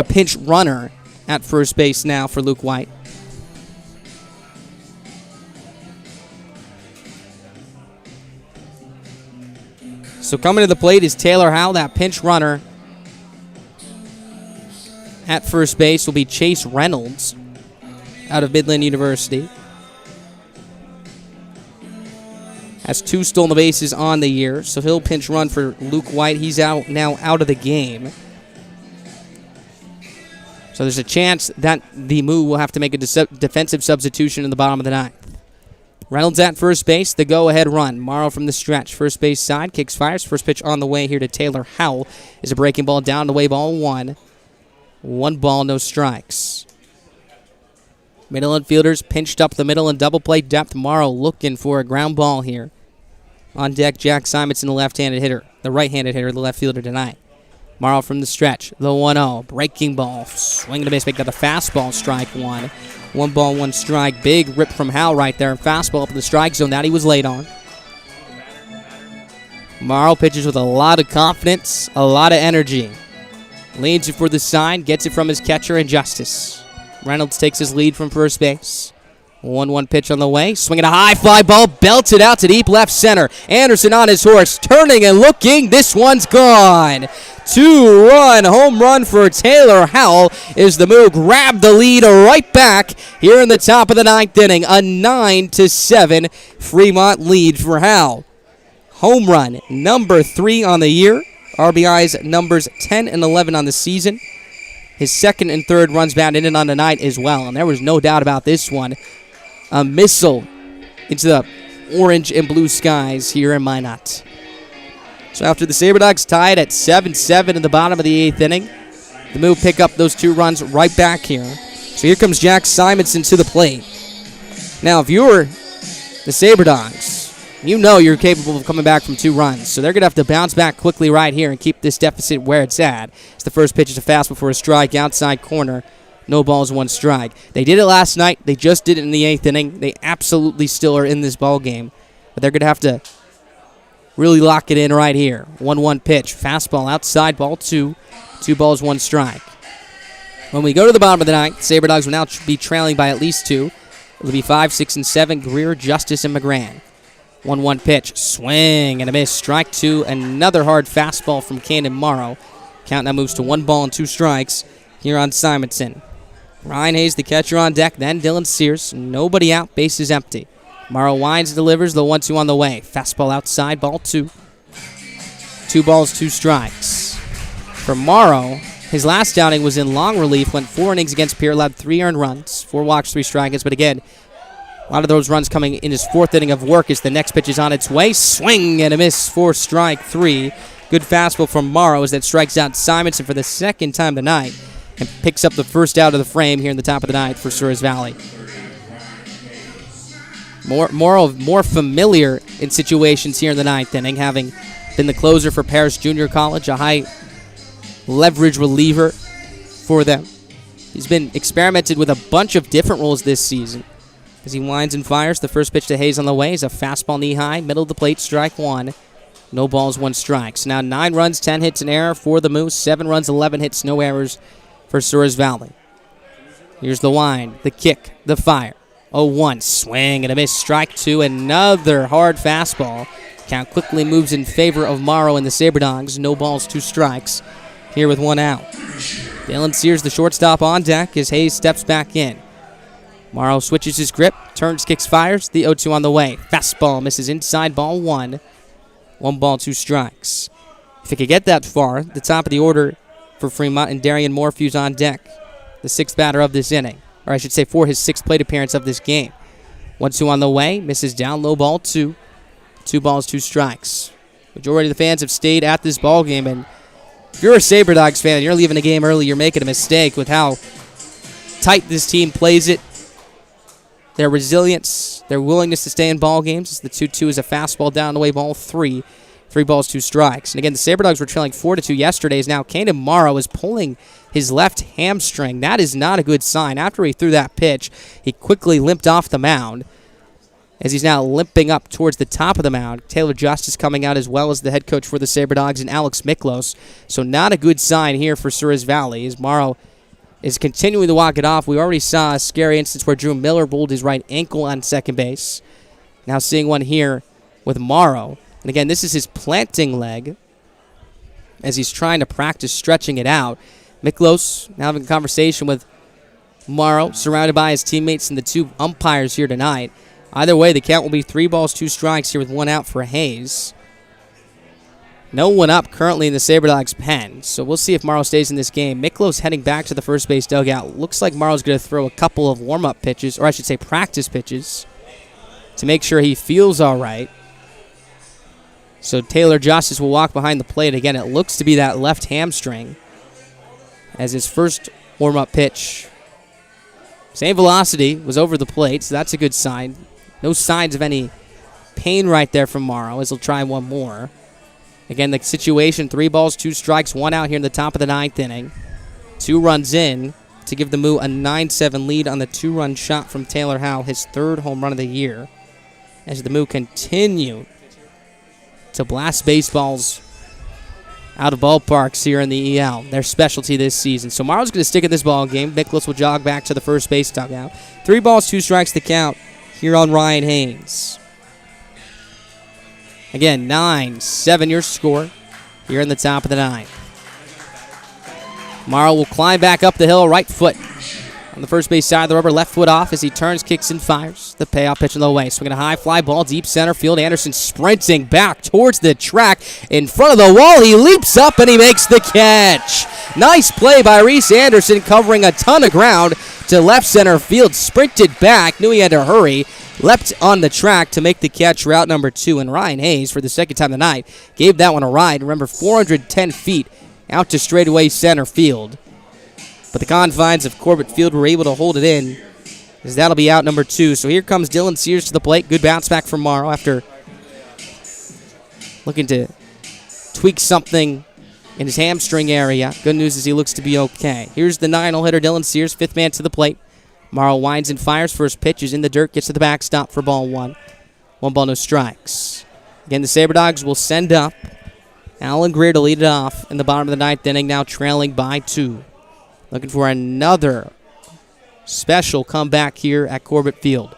pinch runner at first base now for Luke White. So coming to the plate is Taylor Howell, that pinch runner. At first base will be Chase Reynolds out of Midland University. Has 2 stolen bases on the year, so he'll pinch run for Luke White. He's now out of the game. So there's a chance that the Moo will have to make a defensive substitution in the bottom of the 9th. Reynolds at first base, the go-ahead run. Morrow from the stretch, first base side, kicks, fires. First pitch on the way here to Taylor Howell is a breaking ball down the way, ball 1. 1 ball, no strikes. Middle infielders pinched up the middle and double play depth. Morrow looking for a ground ball here. On deck, Jack Simonson, the left-handed hitter. The right-handed hitter, the left fielder tonight. Morrow from the stretch, the 1-0. Breaking ball, swing to base, make that a fastball, strike 1. 1 ball, 1 strike. Big rip from Howell right there. Fastball up in the strike zone that he was late on. Morrow pitches with a lot of confidence, a lot of energy. Leads it for the side, gets it from his catcher and Justice. Reynolds takes his lead from first base. 1-1 pitch on the way. Swinging a high fly ball, belted out to deep left center. Anderson on his horse, turning and looking. This one's gone. 2-run home run for Taylor Howell as the Moo grab the lead right back here in the top of the 9th inning. A 9-7 Fremont lead for Howell. Home run number 3 on the year. RBIs numbers 10 and 11 on the season. His second and third runs batted in on the night as well, and there was no doubt about this one. A missile into the orange and blue skies here in Minot. So after the SaberDogs tied at 7-7 in the bottom of the 8th inning, the Moo pick up those 2 runs right back here. So here comes Jack Simonson to the plate. Now, if you're the SaberDogs, you know you're capable of coming back from 2 runs, so they're going to have to bounce back quickly right here and keep this deficit where it's at. It's the first pitch is a fastball for a strike, outside corner. No balls, 1 strike. They did it last night. They just did it in the 8th inning. They absolutely still are in this ball game, but they're going to have to really lock it in right here. 1-1 pitch, fastball outside, ball 2. 2 balls, 1 strike. When we go to the bottom of the 9th, SaberDogs will now be trailing by at least 2. It'll be 5, 6, and 7, Greer, Justice, and McGran. 1-1 pitch, swing and a miss, strike 2. Another hard fastball from Camden Morrow. Count now moves to 1 ball and 2 strikes here on Simonson. Ryan Hayes, the catcher, on deck, then Dylan Sears. Nobody out, base is empty. Morrow winds, delivers the 1-2 on the way. Fastball outside, ball 2. 2 balls, 2 strikes. For Morrow, his last outing was in long relief, went 4 innings against Pierre, allowed 3 earned runs, 4 walks, 3 strikeouts, but again, a lot of those runs coming in his 4th inning of work as the next pitch is on its way. Swing and a miss for strike 3. Good fastball from Morrow as that strikes out Simonson for the 2nd time tonight and picks up the first out of the frame here in the top of the 9th for Souris Valley. More familiar in situations here in the 9th inning, having been the closer for Paris Junior College, a high leverage reliever for them. He's been experimented with a bunch of different roles this season. As he winds and fires, the first pitch to Hayes on the way is a fastball knee-high, middle of the plate, strike 1. No balls, 1 strike. So now 9 runs, 10 hits, an error for the Moose. 7 runs, 11 hits, no errors for Souris Valley. Here's the wind, the kick, the fire. 0-1, swing and a miss, strike 2. Another hard fastball. Count quickly moves in favor of Morrow and the SaberDogs. No balls, 2 strikes. Here with 1 out. Dylan Sears, the shortstop, on deck as Hayes steps back in. Morrow switches his grip, turns, kicks, fires. The 0-2 on the way. Fastball misses inside, ball 1. 1 ball, 2 strikes. If he could get that far, the top of the order for Fremont and Darian Morphew's on deck. The 6th batter of this inning. Or I should say for his 6th plate appearance of this game. 1-2 on the way. Misses down, low ball 2. 2 balls, 2 strikes. Majority of the fans have stayed at this ball game, and if you're a SaberDogs fan and you're leaving the game early, you're making a mistake with how tight this team plays it. Their resilience, their willingness to stay in ball games. The 2-2 is a fastball down the way, ball 3. 3 balls, 2 strikes. And again, the SaberDogs were trailing 4-2 yesterday. Now Camden Morrow is pulling his left hamstring. That is not a good sign. After he threw that pitch, he quickly limped off the mound. as he's now limping up towards the top of the mound. Taylor Justice coming out as well as the head coach for the Sabre Dogs and Alex Miklos. So not a good sign here for Souris Valley as Morrow is continuing to walk it off. We already saw a scary instance where Drew Miller rolled his right ankle on second base. Now seeing one here with Morrow. And again, this is his planting leg as he's trying to practice stretching it out. Miklos now having a conversation with Morrow, surrounded by his teammates and the two umpires here tonight. Either way, the count will be 3 balls, 2 strikes here with 1 out for Hayes. No one up currently in the Sabre Dogs pen, so we'll see if Morrow stays in this game. Miklos heading back to the first base dugout. Looks like Morrow's going to throw a couple of warm-up pitches, or I should say practice pitches, to make sure he feels all right. So Taylor Justice will walk behind the plate. Again, it looks to be that left hamstring as his first warm-up pitch. Same velocity, was over the plate, so that's a good sign. No signs of any pain right there from Morrow as he'll try one more. Again, the situation, 3 balls, 2 strikes, 1 out here in the top of the 9th inning. 2 runs in to give the Moo a 9-7 lead on the 2-run shot from Taylor Howell, his 3rd home run of the year. As the Moo continue to blast baseballs out of ballparks here in the EL, their specialty this season. So Morrow's going to stick in this ball game. Miklos will jog back to the first base dugout. 3 balls, 2 strikes the count here on Ryan Haynes. Again, 9-7 your score here in the top of the 9th. Morrow will climb back up the hill, right foot on the first base side of the rubber, left foot off as he turns, kicks, and fires. The payoff pitch in the way. Swinging a high fly ball, deep center field. Anderson sprinting back towards the track in front of the wall. He leaps up and he makes the catch. Nice play by Reese Anderson, covering a ton of ground to left center field. Sprinted back, knew he had to hurry. Leapt on the track to make the catch, route number 2. And Ryan Hayes, for the second time tonight, gave that one a ride. Remember, 410 feet out to straightaway center field. But the confines of Corbett Field were able to hold it in, as that'll be out number 2. So here comes Dylan Sears to the plate. Good bounce back from Morrow after looking to tweak something in his hamstring area. Good news is he looks to be okay. Here's the 9-hole hitter, Dylan Sears, 5th man to the plate. Morrow winds and fires. First pitch is in the dirt, gets to the backstop for ball 1. 1 ball, no strikes. Again, the Sabre Dogs will send up Alan Greer to lead it off in the bottom of the 9th inning, now trailing by 2. Looking for another special comeback here at Corbett Field.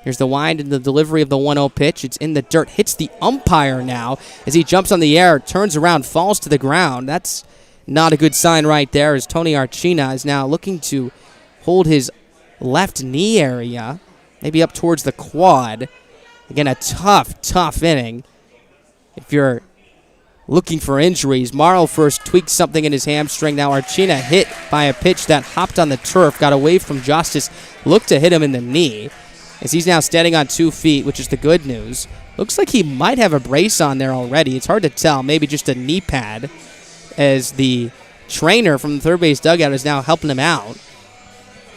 Here's the wind and the delivery of the 1-0 pitch. It's in the dirt. Hits the umpire now as he jumps on the air, turns around, falls to the ground. That's not a good sign right there as Tony Archina is now looking to hold his left knee area, maybe up towards the quad. Again, a tough inning. If you're looking for injuries, Morrow first tweaked something in his hamstring. Now Archina hit by a pitch that hopped on the turf, got away from Justice, looked to hit him in the knee, as he's now standing on 2 feet, which is the good news. Looks like he might have a brace on there already. It's hard to tell. Maybe just a knee pad, as the trainer from the third base dugout is now helping him out.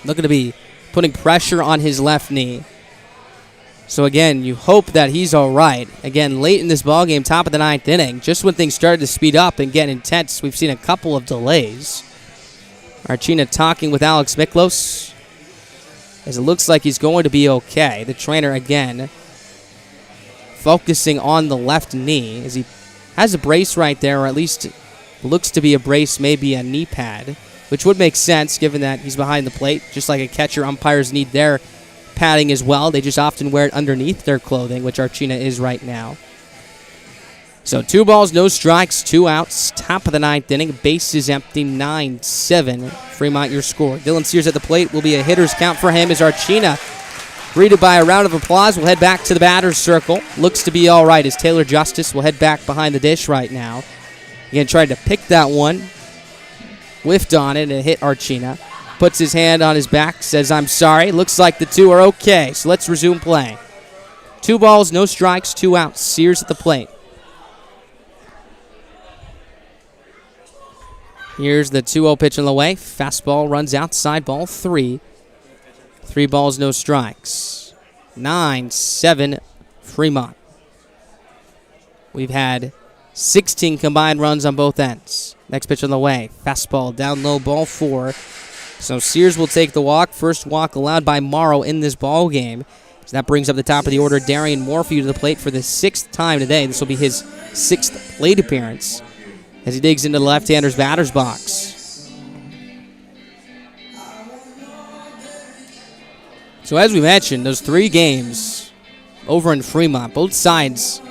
Looking to be putting pressure on his left knee. So again, you hope that he's all right. Again, late in this ballgame, top of the 9th inning, just when things started to speed up and get intense, we've seen a couple of delays. Archina talking with Alex Miklos, as it looks like he's going to be okay. The trainer, again, focusing on the left knee, as he has a brace right there, or at least looks to be a brace, maybe a knee pad, which would make sense given that he's behind the plate, just like a catcher. Umpires need their padding as well. They just often wear it underneath their clothing, which Archina is right now. So 2 balls, no strikes, 2 outs. Top of the 9th inning. Base is empty, 9-7. Fremont your score. Dylan Sears at the plate will be a hitter's count for him as Archina, greeted by a round of applause, will head back to the batter's circle. Looks to be all right as Taylor Justice will head back behind the dish right now. Again, tried to pick that one. Whiffed on it and hit Archina. Puts his hand on his back, says, "I'm sorry." Looks like the 2 are okay, so let's resume play. 2 balls, no strikes, 2 outs. Sears at the plate. Here's the 2-0 pitch on the way. Fastball runs outside, ball 3. 3 balls, no strikes. 9-7 Fremont. We've had 16 combined runs on both ends. Next pitch on the way. Fastball down low, ball 4. So Sears will take the walk. First walk allowed by Morrow in this ball game. So that brings up the top of the order Darian Morphew to the plate for the 6th time today. This will be his 6th plate appearance as he digs into the left-hander's batter's box. So as we mentioned, those 3 games over in Fremont, both sides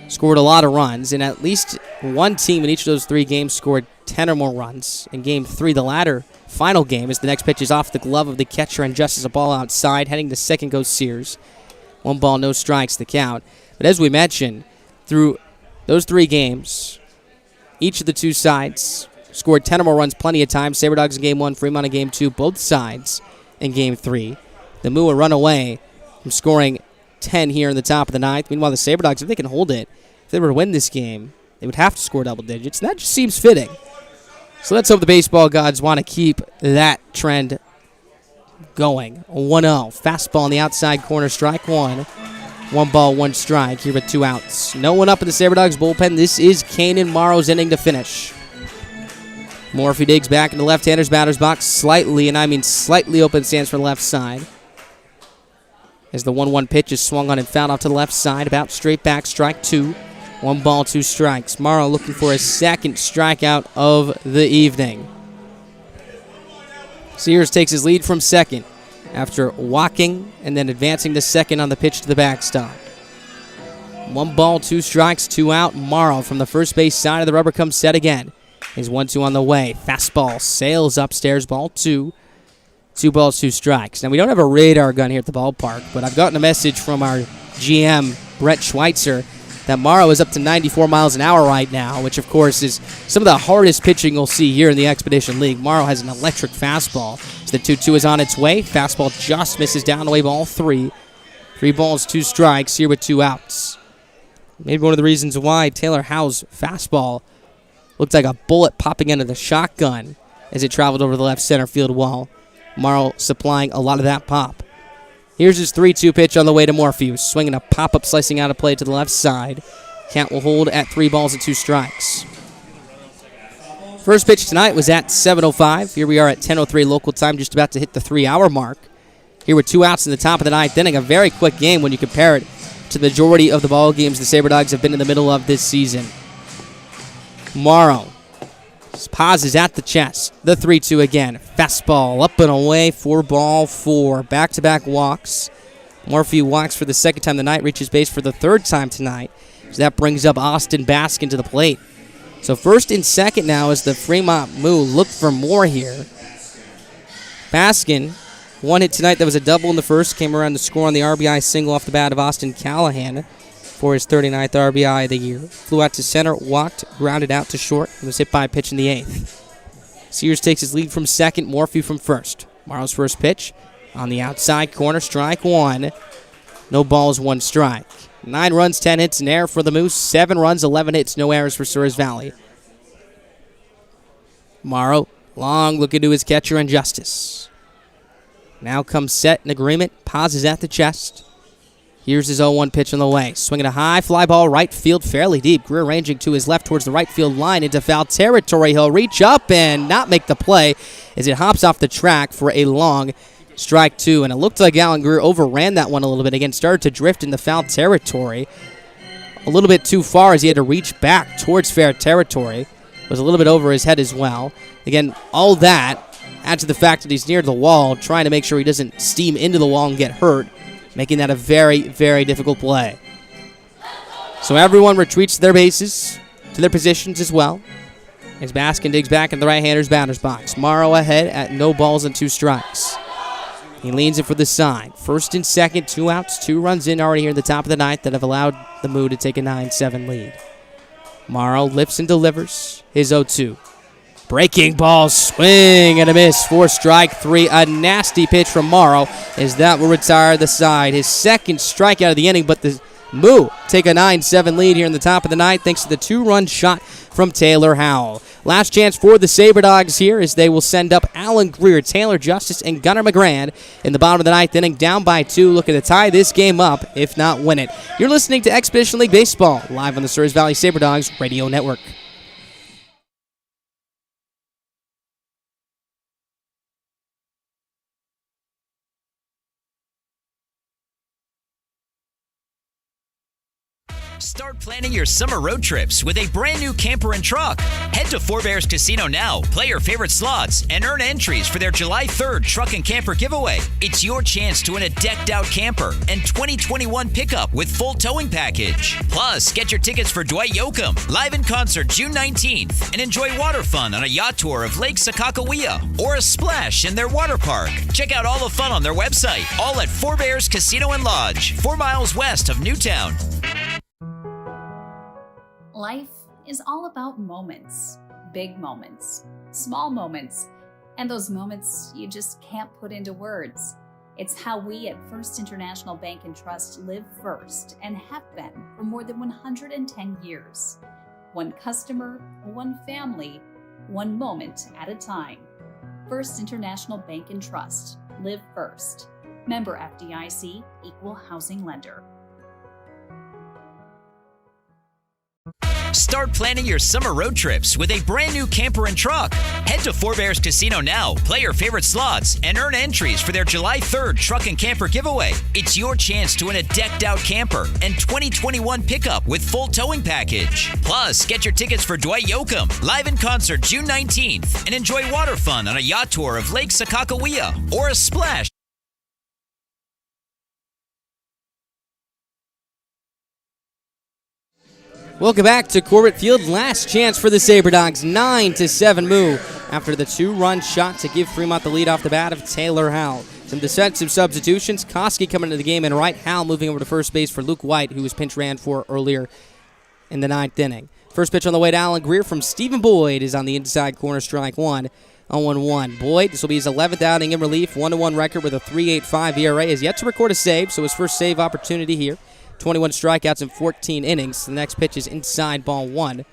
scored a lot of runs, and at least one team in each of those 3 games scored 10 or more runs. In Game 3, the latter final game, as the next pitch is off the glove of the catcher and just as a ball outside. Heading to second goes Sears. 1 ball, no strikes, the count. But as we mentioned, through those 3 games, each of the 2 sides scored 10 or more runs plenty of times. Sabre Dogs in Game 1, Fremont in Game 2, both sides in Game 3. The Moo will run away from scoring 10 here in the top of the 9th. Meanwhile, the Sabre Dogs, if they can hold it, if they were to win this game, they would have to score double digits, and that just seems fitting. So let's hope the baseball gods want to keep that trend going. 1-0. Fastball on the outside corner, strike 1. 1 ball, 1 strike here with 2 outs. No one up in the Sabre Dogs bullpen. This is Kanan Morrow's inning to finish. Morphy digs back in the left-hander's batter's box slightly, and I mean slightly open stance for the left side. As the 1-1 pitch is swung on and fouled off to the left side, about straight back, strike 2. 1 ball, 2 strikes. Morrow looking for his 2nd strikeout of the evening. Sears takes his lead from second after walking and then advancing to second on the pitch to the backstop. 1 ball, 2 strikes, 2 out. Morrow from the first base side of the rubber comes set again. His 1-2 on the way. Fastball sails upstairs, ball 2. 2 balls, 2 strikes. Now, we don't have a radar gun here at the ballpark, but I've gotten a message from our GM, Brett Schweitzer, that Morrow is up to 94 miles an hour right now, which, of course, is some of the hardest pitching you'll see here in the Expedition League. Morrow has an electric fastball. So the 2-2 is on its way. Fastball just misses down the way, ball 3. 3 balls, 2 strikes here with 2 outs. Maybe one of the reasons why Taylor Howe's fastball looked like a bullet popping into the shotgun as it traveled over the left center field wall. Morrow supplying a lot of that pop. Here's his 3-2 pitch on the way to Morpheus. Swinging a pop-up, slicing out of play to the left side. Count will hold at 3 balls and 2 strikes. First pitch tonight was at 7:05. Here we are at 10:03 local time, just about to hit the 3-hour mark. Here with 2 outs in the top of the 9th inning. A very quick game when you compare it to the majority of the ball games the Sabre Dogs have been in the middle of this season. Morrow pauses at the chest. The 3-2 again. Fastball up and away for ball 4. Back-to-back walks. Morphew walks for the 2nd time tonight. Reaches base for the 3rd time tonight. So that brings up Austin Baskin to the plate. So 1st and 2nd now as the Fremont Moo look for more here. Baskin, 1 hit tonight that was a double in the 1st. Came around to score on the RBI single off the bat of Austin Callahan for his 39th RBI of the year. Flew out to center, walked, grounded out to short, and was hit by a pitch in the 8th. Sears takes his lead from 2nd, Morphew from 1st. Morrow's first pitch on the outside corner, strike 1. No balls, 1 strike. 9 runs, 10 hits, and error for the Moose. 7 runs, 11 hits, no errors for Souris Valley. Morrow, long look into his catcher and Justice. Now comes set in agreement, pauses at the chest. Here's his 0-1 pitch on the way. Swinging a high fly ball right field, fairly deep. Greer ranging to his left towards the right field line into foul territory. He'll reach up and not make the play as it hops off the track for a long strike 2. And it looked like Alan Greer overran that one a little bit. Again, started to drift in the foul territory. A little bit too far as he had to reach back towards fair territory. Was a little bit over his head as well. Again, all that adds to the fact that he's near the wall, trying to make sure he doesn't steam into the wall and get hurt, making that a very, very difficult play. So everyone retreats to their bases, to their positions as well, as Baskin digs back in the right-hander's batter's box. Morrow ahead at no balls and 2 strikes. He leans it for the side. 1st and 2nd, 2 outs, 2 runs in already here in the top of the 9th that have allowed the Moo to take a 9-7 lead. Morrow lifts and delivers his 0-2. Breaking ball, swing and a miss for strike 3. A nasty pitch from Morrow as that will retire the side. His 2nd strikeout of the inning, but the Moo take a 9-7 lead here in the top of the 9th thanks to the 2-run shot from Taylor Howell. Last chance for the Sabre Dogs here as they will send up Alan Greer, Taylor Justice, and Gunnar McGrand in the bottom of the 9th inning, down by 2, looking to tie this game up, if not win it. You're listening to Expedition League Baseball, live on the Souris Valley Sabre Dogs Radio Network. Start planning your summer road trips with a brand new camper and truck. Head to Four Bears Casino now, play your favorite slots, and earn entries for their July 3rd truck and camper giveaway. It's your chance to win a decked out camper and 2021 pickup with full towing package. Plus, get your tickets for Dwight Yoakam live in concert June 19th and enjoy water fun on a yacht tour of Lake Sakakawea or a splash in their water park. Check out all the fun on their website, all at Four Bears Casino and Lodge, 4 miles west of Newtown. Life is all about moments, big moments, small moments, and those moments you just can't put into words. It's how we at First International Bank and Trust live first and have been for more than 110 years. One customer, one family, one moment at a time. First International Bank and Trust. Live first. Member FDIC, Equal Housing Lender. Start planning your summer road trips with a brand new camper and truck. Head to Four Bears Casino now, play your favorite slots, and earn entries for their July 3rd truck and camper giveaway. It's your chance to win a decked out camper and 2021 pickup with full towing package. Plus, get your tickets for Dwight Yoakam live in concert June 19th and enjoy water fun on a yacht tour of Lake Sakakawea or a splash. Welcome back to Corbett Field. Last chance for the Sabre Dogs. 9-7 move after the 2-run shot to give Fremont the lead off the bat of Taylor Howell. Some defensive substitutions. Koski coming into the game and right. Howell moving over to first base for Luke White, who was pinch ran for earlier in the 9th inning. First pitch on the way to Alan Greer from Stephen Boyd is on the inside corner, strike one. 0-1. Boyd, this will be his 11th outing in relief. 1-1 record with a 3.85 ERA. Has yet to record a save, so his first save opportunity here. 21 strikeouts in 14 innings. The next pitch is inside, ball one.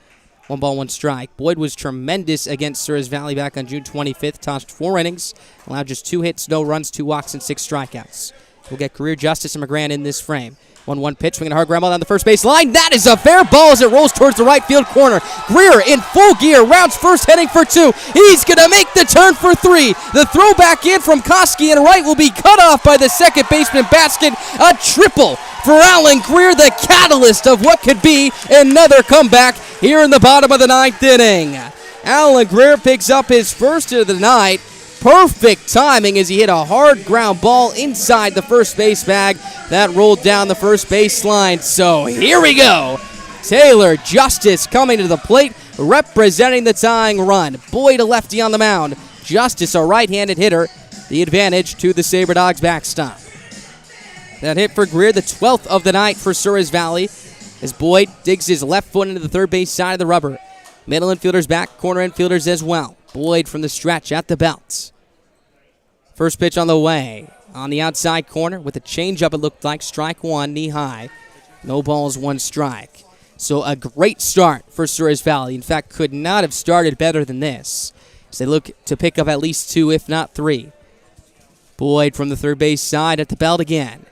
1-1 strike. Boyd was tremendous against Souris Valley back on June 25th. Tossed 4 innings, allowed just 2 hits, no runs, 2 walks, and 6 strikeouts. We'll get career Justice and McGrann in this frame. 1-1 pitch, swinging a hard ground ball down the first base line. That is a fair ball as it rolls towards the right field corner. Greer in full gear, rounds first, heading for 2. He's going to make the turn for 3. The throw back in from Koski and right will be cut off by the second baseman Baskin. A triple for Alan Greer, the catalyst of what could be another comeback here in the bottom of the 9th inning. Alan Greer picks up his first of the night. Perfect timing as he hit a hard ground ball inside the first base bag that rolled down the first base line. So here we go. Taylor Justice coming to the plate, representing the tying run. Boyd a lefty on the mound. Justice a right-handed hitter. The advantage to the Sabre Dogs backstop. That hit for Greer, the 12th of the night for Souris Valley, as Boyd digs his left foot into the third base side of the rubber. Middle infielders back, corner infielders as well. Boyd from the stretch at the belt. First pitch on the way. On the outside corner with a changeup, it looked like. Strike one, knee high. No balls, 1 strike. So a great start for Souris Valley. In fact, could not have started better than this, as they look to pick up at least 2, if not 3. Boyd from the third base side at the belt again.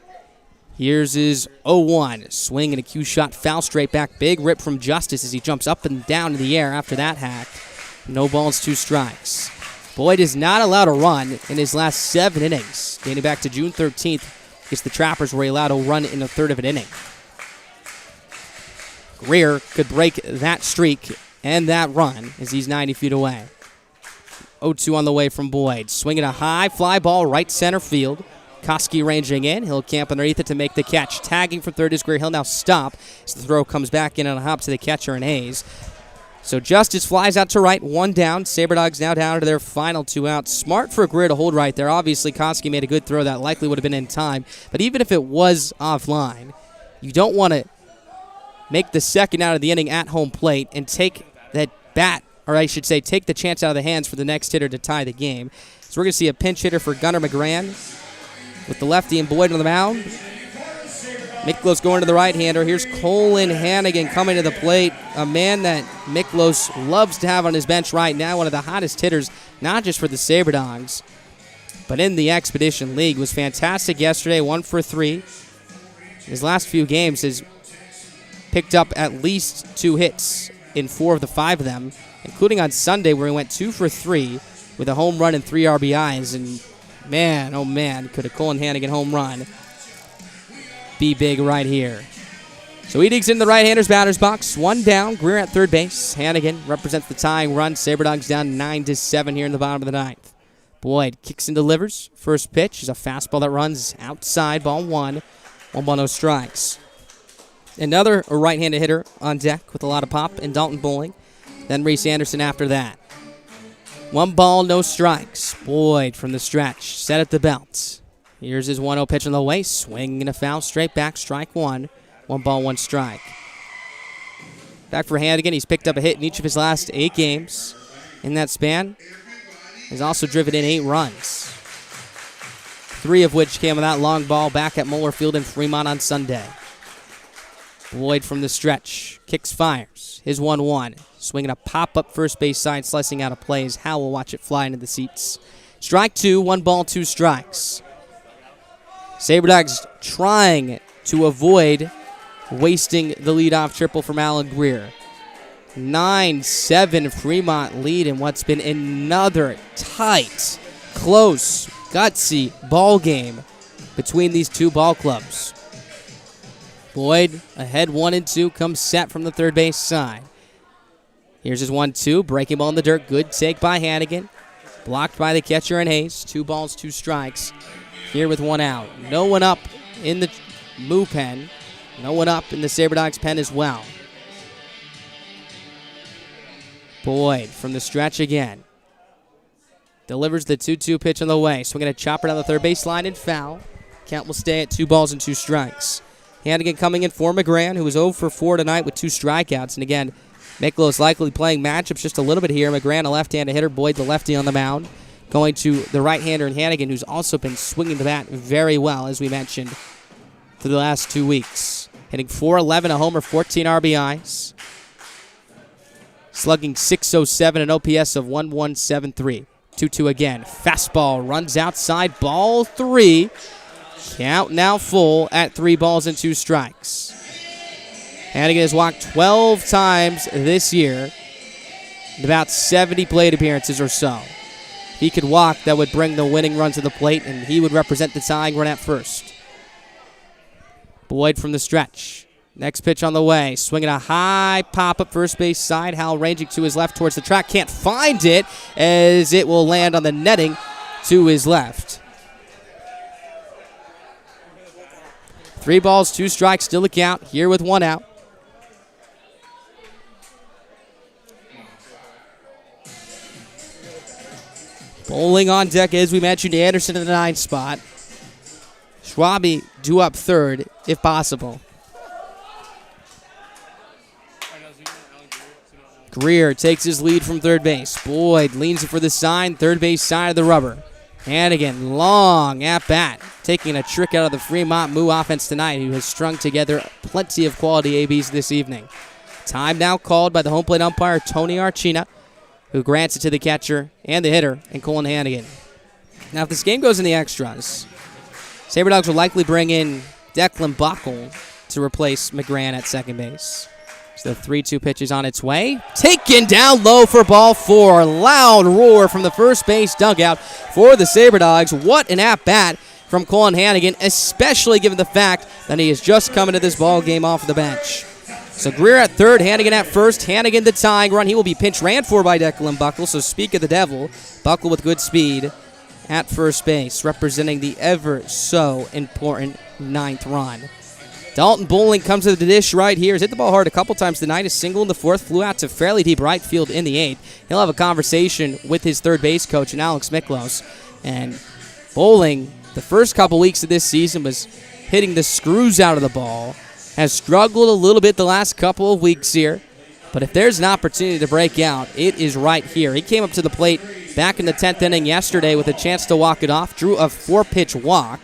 Here's his 0-1. Swing and a cue shot, foul straight back. Big rip from Justice as he jumps up and down in the air after that hack. No balls, 2 strikes. Boyd is not allowed a run in his last 7 innings, dating back to June 13th against the Trappers, where he allowed a run in a third of an inning. Greer could break that streak and that run as he's 90 feet away. 0-2 on the way from Boyd. Swinging a high fly ball right center field. Koski ranging in. He'll camp underneath it to make the catch. Tagging from third is Greer. He'll now stop as the throw comes back in on a hop to the catcher and Hayes. So Justice flies out to right, 1 down. Sabre Dogs now down to their final 2 outs. Smart for Greer to hold right there. Obviously, Koski made a good throw that likely would have been in time. But even if it was offline, you don't want to make the second out of the inning at home plate and take that bat, or I should say take the chance out of the hands for the next hitter to tie the game. So we're going to see a pinch hitter for Gunnar McGrann with the lefty and Boyd on the mound. Miklos going to the right-hander. Here's Colin Hannigan coming to the plate, a man that Miklos loves to have on his bench right now, one of the hottest hitters, not just for the Sabre Dogs, but in the Expedition League. Was fantastic yesterday, 1 for 3. His last few games has picked up at least 2 hits in 4 of the 5 of them, including on Sunday where he went 2 for 3 with a home run and 3 RBIs. And man, oh man, could a Colin Hannigan home run be big right here. So he digs in the right-hander's batter's box. One down. Greer at third base. Hannigan represents the tying run. Sabre Dogs down 9-7 here in the bottom of the ninth. Boyd kicks and delivers. First pitch is a fastball that runs outside. Ball one. 1 ball, no strikes. Another right-handed hitter on deck with a lot of pop, and Dalton Bowling. Then Reese Anderson after that. 1 ball, no strikes. Boyd from the stretch. Set at the belt. Here's his 1-0 pitch on the way. Swing and a foul. Straight back. Strike one. 1 ball, 1 strike. Back for Hannigan. He's picked up a hit in each of his last 8 games. In that span, he's also driven in 8 runs. 3 of which came on that long ball back at Moeller Field in Fremont on Sunday. Boyd from the stretch. Kicks, fires. His 1-1. Swinging a pop-up first base side, slicing out of plays. Howell will watch it fly into the seats. Strike 2, 1 ball, 2 strikes. Sabre Dogs trying to avoid wasting the leadoff triple from Alan Greer. 9-7 Fremont lead in what's been another tight, close, gutsy ball game between these two ball clubs. Boyd ahead 1-2, comes set from the third base side. Here's his 1-2, breaking ball in the dirt. Good take by Hannigan. Blocked by the catcher and Hayes. 2 balls, 2 strikes. Here with 1 out. No one up in the Moo pen. No one up in the Sabre Dogs pen as well. Boyd from the stretch again. Delivers the 2-2 pitch on the way. Swinging a chopper down the third base line and foul. Count will stay at 2 balls and 2 strikes. Hannigan coming in for McGran, who was 0 for 4 tonight with 2 strikeouts. And again, Miklos likely playing matchups just a little bit here. McGran, a left-handed hitter. Boyd, the lefty on the mound. Going to the right-hander in Hannigan, who's also been swinging the bat very well, as we mentioned, for the last 2 weeks. Hitting .411, a homer, 14 RBIs. Slugging .607, an OPS of 1173. 2-2 again. Fastball runs outside. Ball 3. Count now full at 3 balls and 2 strikes. Hannigan has walked 12 times this year in about 70 plate appearances or so. If he could walk, that would bring the winning run to the plate, and he would represent the tying run at first. Boyd from the stretch. Next pitch on the way. Swinging a high pop-up first base side. Howell ranging to his left towards the track. Can't find it as it will land on the netting to his left. 3 balls, 2 strikes, still the count. Here with 1 out. Bowling on deck, as we mentioned, Anderson in the 9 spot. Schwabe due up third, if possible. Greer takes his lead from third base. Boyd leans for the sign, third base side of the rubber. Hannigan, long at bat, taking a trick out of the Fremont Moo offense tonight, who has strung together plenty of quality ABs this evening. Time now called by the home plate umpire, Tony Archina, who grants it to the catcher and the hitter, and Colin Hannigan. Now, if this game goes in the extras, Sabre Dogs will likely bring in Declan Buckle to replace McGran at second base. So the 3-2 pitch is on its way. Taken down low for ball 4. Loud roar from the first base dugout for the Sabre Dogs. What an at-bat from Colin Hannigan, especially given the fact that he has just come into this ball game off the bench. So Greer at third, Hannigan at first. Hannigan the tying run. He will be pinch ran for by Declan Buckle, so speak of the devil. Buckle with good speed at first base, representing the ever so important 9th run. Dalton Bowling comes to the dish right here. He's hit the ball hard a couple times tonight. A single in the 4th, flew out to fairly deep right field in the 8th. He'll have a conversation with his third base coach, and Alex Miklos. And Bowling, the first couple weeks of this season, was hitting the screws out of the ball. Has struggled a little bit the last couple of weeks here. But if there's an opportunity to break out, it is right here. He came up to the plate back in the 10th inning yesterday with a chance to walk it off. Drew a 4-pitch walk.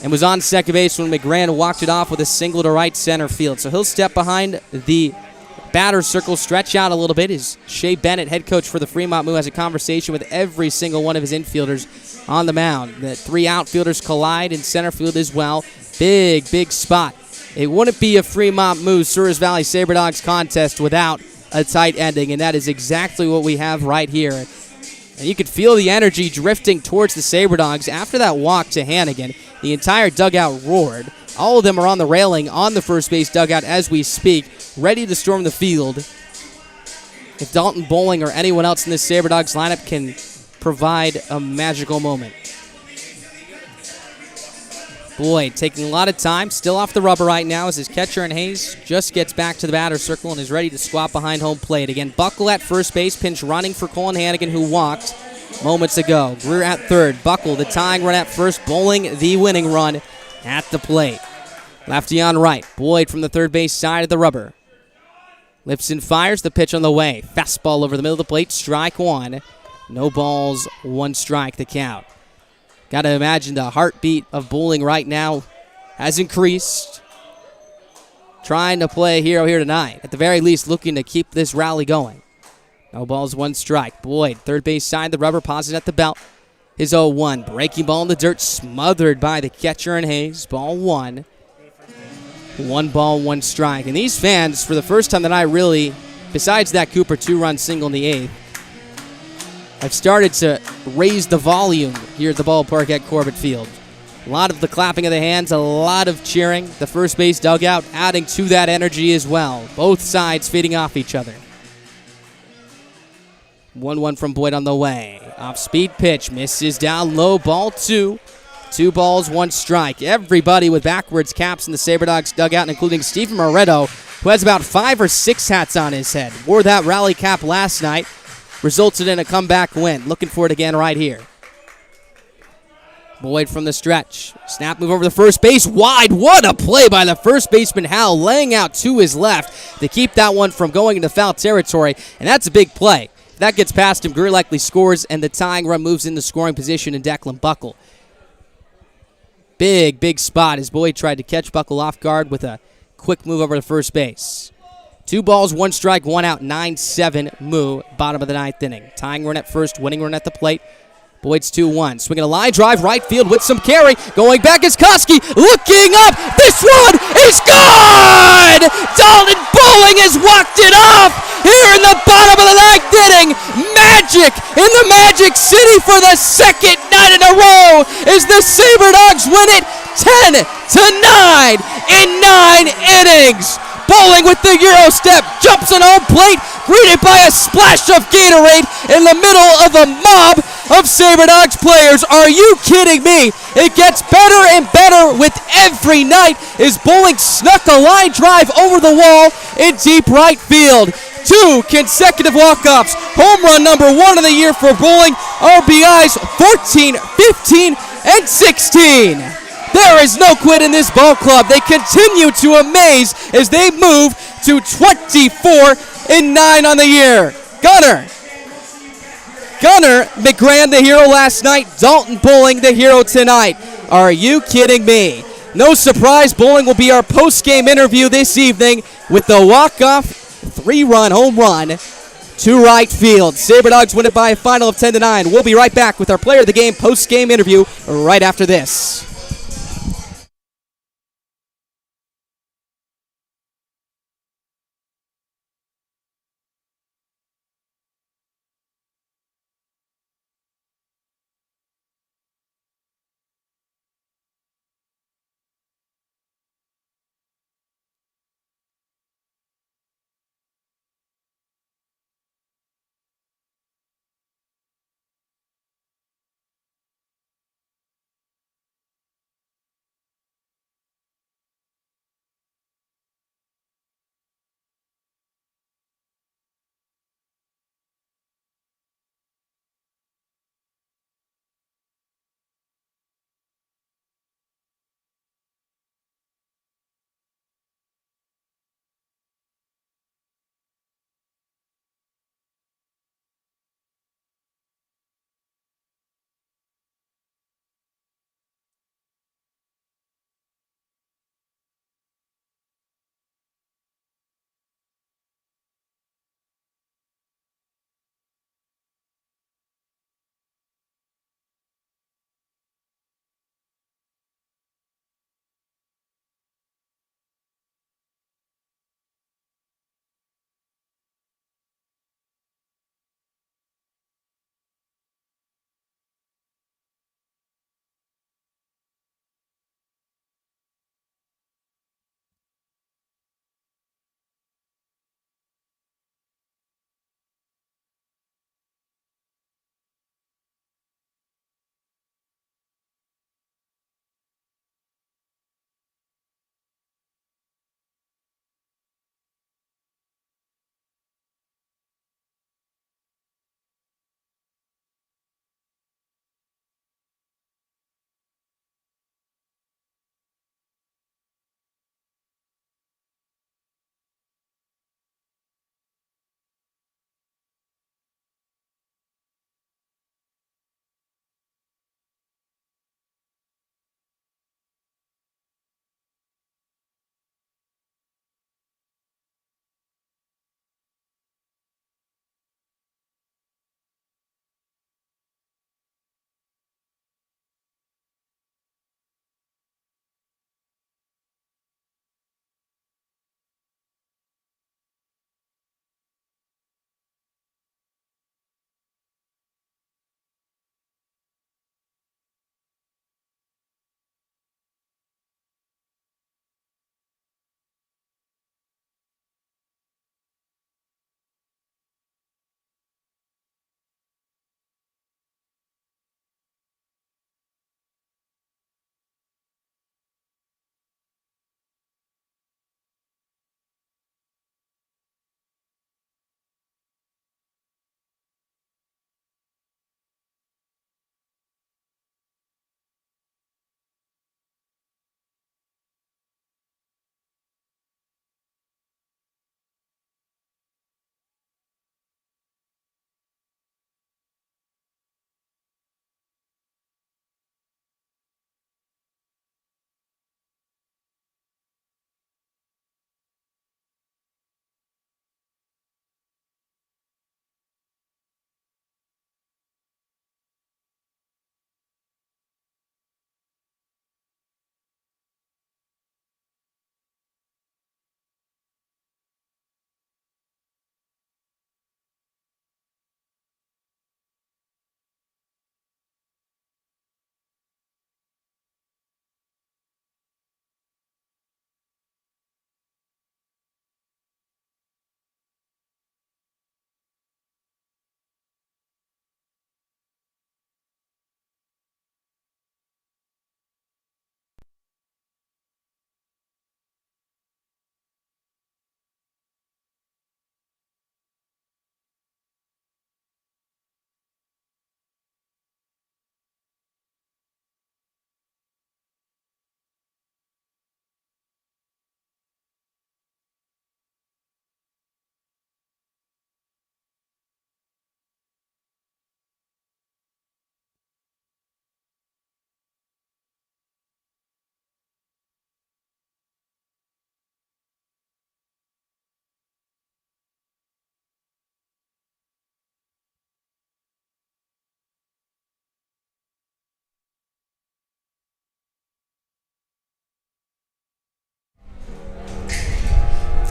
And was on second base when McGran walked it off with a single to right center field. So he'll step behind the batter's circle, stretch out a little bit. As Shea Bennett, head coach for the Fremont Moo, has a conversation with every single one of his infielders on the mound. The 3 outfielders collide in center field as well. Big, big spot. It wouldn't be a Fremont Moo Souris Valley Sabre Dogs contest without a tight ending, and that is exactly what we have right here. And you could feel the energy drifting towards the Sabre Dogs after that walk to Hannigan. The entire dugout roared. All of them are on the railing on the first base dugout as we speak, ready to storm the field. If Dalton Bowling or anyone else in this Sabre Dogs lineup can provide a magical moment. Boyd taking a lot of time, still off the rubber right now as his catcher and Hayes just gets back to the batter's circle and is ready to squat behind home plate. Again, Buckle at first base, pinch running for Colin Hannigan, who walked moments ago. Greer at third, Buckle the tying run at first, Bowling the winning run at the plate. Lefty on right, Boyd from the third base side of the rubber. Lifts and fires, the pitch on the way. Fastball over the middle of the plate, strike one. No balls, one strike, the count. Got to imagine the heartbeat of Bowling right now has increased. Trying to play a hero here tonight. At the very least, looking to keep this rally going. No balls, one strike. Boyd, third base side, the rubber, pauses at the belt. His 0-1. Breaking ball in the dirt, smothered by the catcher and Hayes. Ball one. One ball, one strike. And these fans, for the first time that I really, besides that Cooper 2-run single in the 8th, I've started to raise the volume here at the ballpark at Corbett Field. A lot of the clapping of the hands, a lot of cheering. The first base dugout adding to that energy as well. Both sides feeding off each other. 1-1 from Boyd on the way. Off-speed pitch, misses down low, ball two. 2 balls, 1 strike. Everybody with backwards caps in the Sabre Dogs dugout, including Steven Moretto, who has about 5 or 6 hats on his head. Wore that rally cap last night. Resulted in a comeback win. Looking for it again right here. Boyd from the stretch. Snap move over the first base. Wide. What a play by the first baseman, Howell, laying out to his left to keep that one from going into foul territory. And that's a big play. If that gets past him, Greer likely scores, and the tying run moves into scoring position in Declan Buckle. Big spot as Boyd tried to catch Buckle off guard with a quick move over to first base. 2 balls, 1 strike, 1 out, 9-7 Moo, bottom of the 9th inning. Tying run at first, winning run at the plate. Boyd's 2-1. Swinging a line drive, right field with some carry. Going back is Koski, looking up. This one is good! Dalton Bowling has walked it off here in the bottom of the 9th inning. Magic in the Magic City for the second night in a row as the Sabre Dogs win it 10-9 in 9 innings. Bowling with the Euro step, jumps on home plate, greeted by a splash of Gatorade in the middle of a mob of Sabre Dogs players. Are you kidding me? It gets better and better with every night as Bowling snuck a line drive over the wall in deep right field. 2 consecutive walk-offs. Home run number 1 of the year for Bowling. RBIs 14, 15, and 16. There is no quit in this ball club. They continue to amaze as they move to 24-9 on the year. Gunnar McGran, the hero last night. Dalton Bowling, the hero tonight. Are you kidding me? No surprise, Bowling will be our post-game interview this evening with the walk-off 3-run home run to right field. Sabre Dogs win it by a final of 10-9. We'll be right back with our player of the game post-game interview right after this.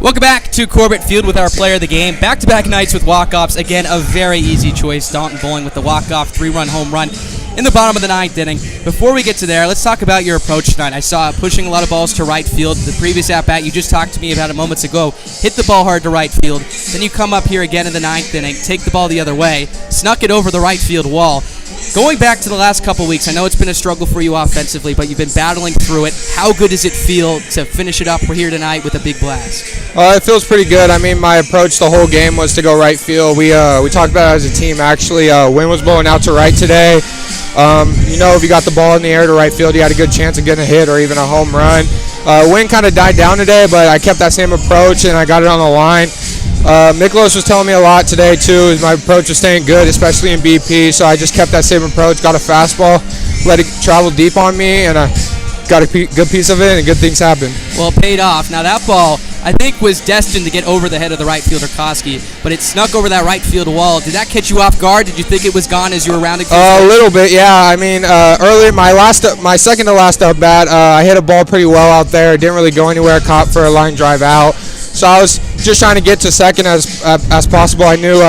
Welcome back to Corbett Field with our player of the game. Back-to-back nights with walk-offs. Again, a very easy choice. Dalton Bowling with the walk-off 3-run home run in the bottom of the ninth inning. Before we get to there, let's talk about your approach tonight. I saw pushing a lot of balls to right field. The previous at-bat you just talked to me about it moments ago, hit the ball hard to right field. Then you come up here again in the ninth inning, take the ball the other way, snuck it over the right field wall. Going back to the last couple weeks, I know it's been a struggle for you offensively, but you've been battling through it. How good does it feel to finish it up here tonight with a big blast? It feels pretty good. I mean, my approach the whole game was to go right field. We talked about it as a team, actually. Wind was blowing out to right today. If you got the ball in the air to right field, you had a good chance of getting a hit or even a home run. Wind kind of died down today, but I kept that same approach, and I got it on the line. Miklos was telling me a lot today, too. My approach was staying good, especially in BP, so I just kept that same approach, got a fastball, let it travel deep on me, and I got a good piece of it, and good things happened. Well, it paid off. Now, that ball, I think, was destined to get over the head of the right fielder, Koski, but it snuck over that right field wall. Did that catch you off guard? Did you think it was gone as you were rounding? A little bit, yeah. I mean, earlier, my second to last up bat, I hit a ball pretty well out there. It didn't really go anywhere, caught for a line drive out. So I was just trying to get to second as possible. I knew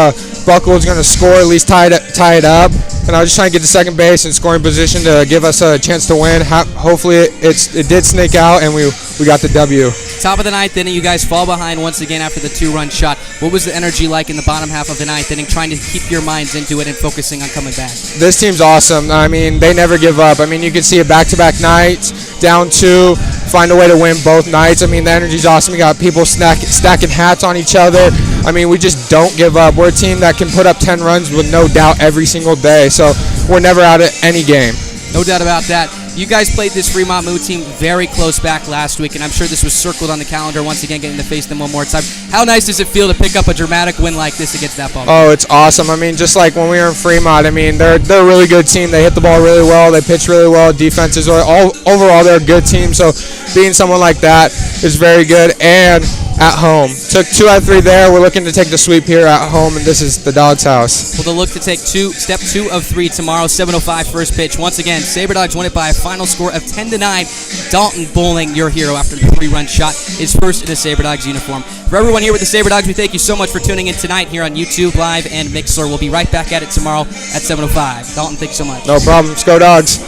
Buckle was going to score, at least tie it up. And I was just trying to get to second base and scoring position to give us a chance to win. Hopefully it did snake out, and we got the W. Top of the ninth inning, you guys fall behind once again after the 2-run shot. What was the energy like in the bottom half of the ninth inning, trying to keep your minds into it and focusing on coming back? This team's awesome. I mean, they never give up. I mean, you can see it back-to-back nights, down 2, find a way to win both nights. I mean, the energy's awesome. We got people stacking hats on each other. I mean, we just don't give up. We're a team that can put up 10 runs with no doubt every single day. So we're never out of any game. No doubt about that. You guys played this Fremont Moo team very close back last week, and I'm sure this was circled on the calendar once again, getting to face them one more time. How nice does it feel to pick up a dramatic win like this against that ball? Oh, it's awesome. I mean, just like when we were in Fremont, I mean, they're a really good team. They hit the ball really well. They pitch really well. Defenses are overall they're a good team. So being someone like that is very good. And at home, took 2 out of 3 there. We're looking to take the sweep here at home, and this is the Dogs' house. Well, they'll look to take step 2 of 3 tomorrow. 7:05 first pitch. Once again, Sabre Dogs won it by a final score of 10-9. Dalton Bowling, your hero after the 3-run shot, is first in a Sabre Dogs uniform. For everyone here with the Sabre Dogs, we thank you so much for tuning in tonight here on YouTube Live and Mixler. We'll be right back at it tomorrow at 7:05. Dalton, thanks so much. No problem. Let's go Dogs.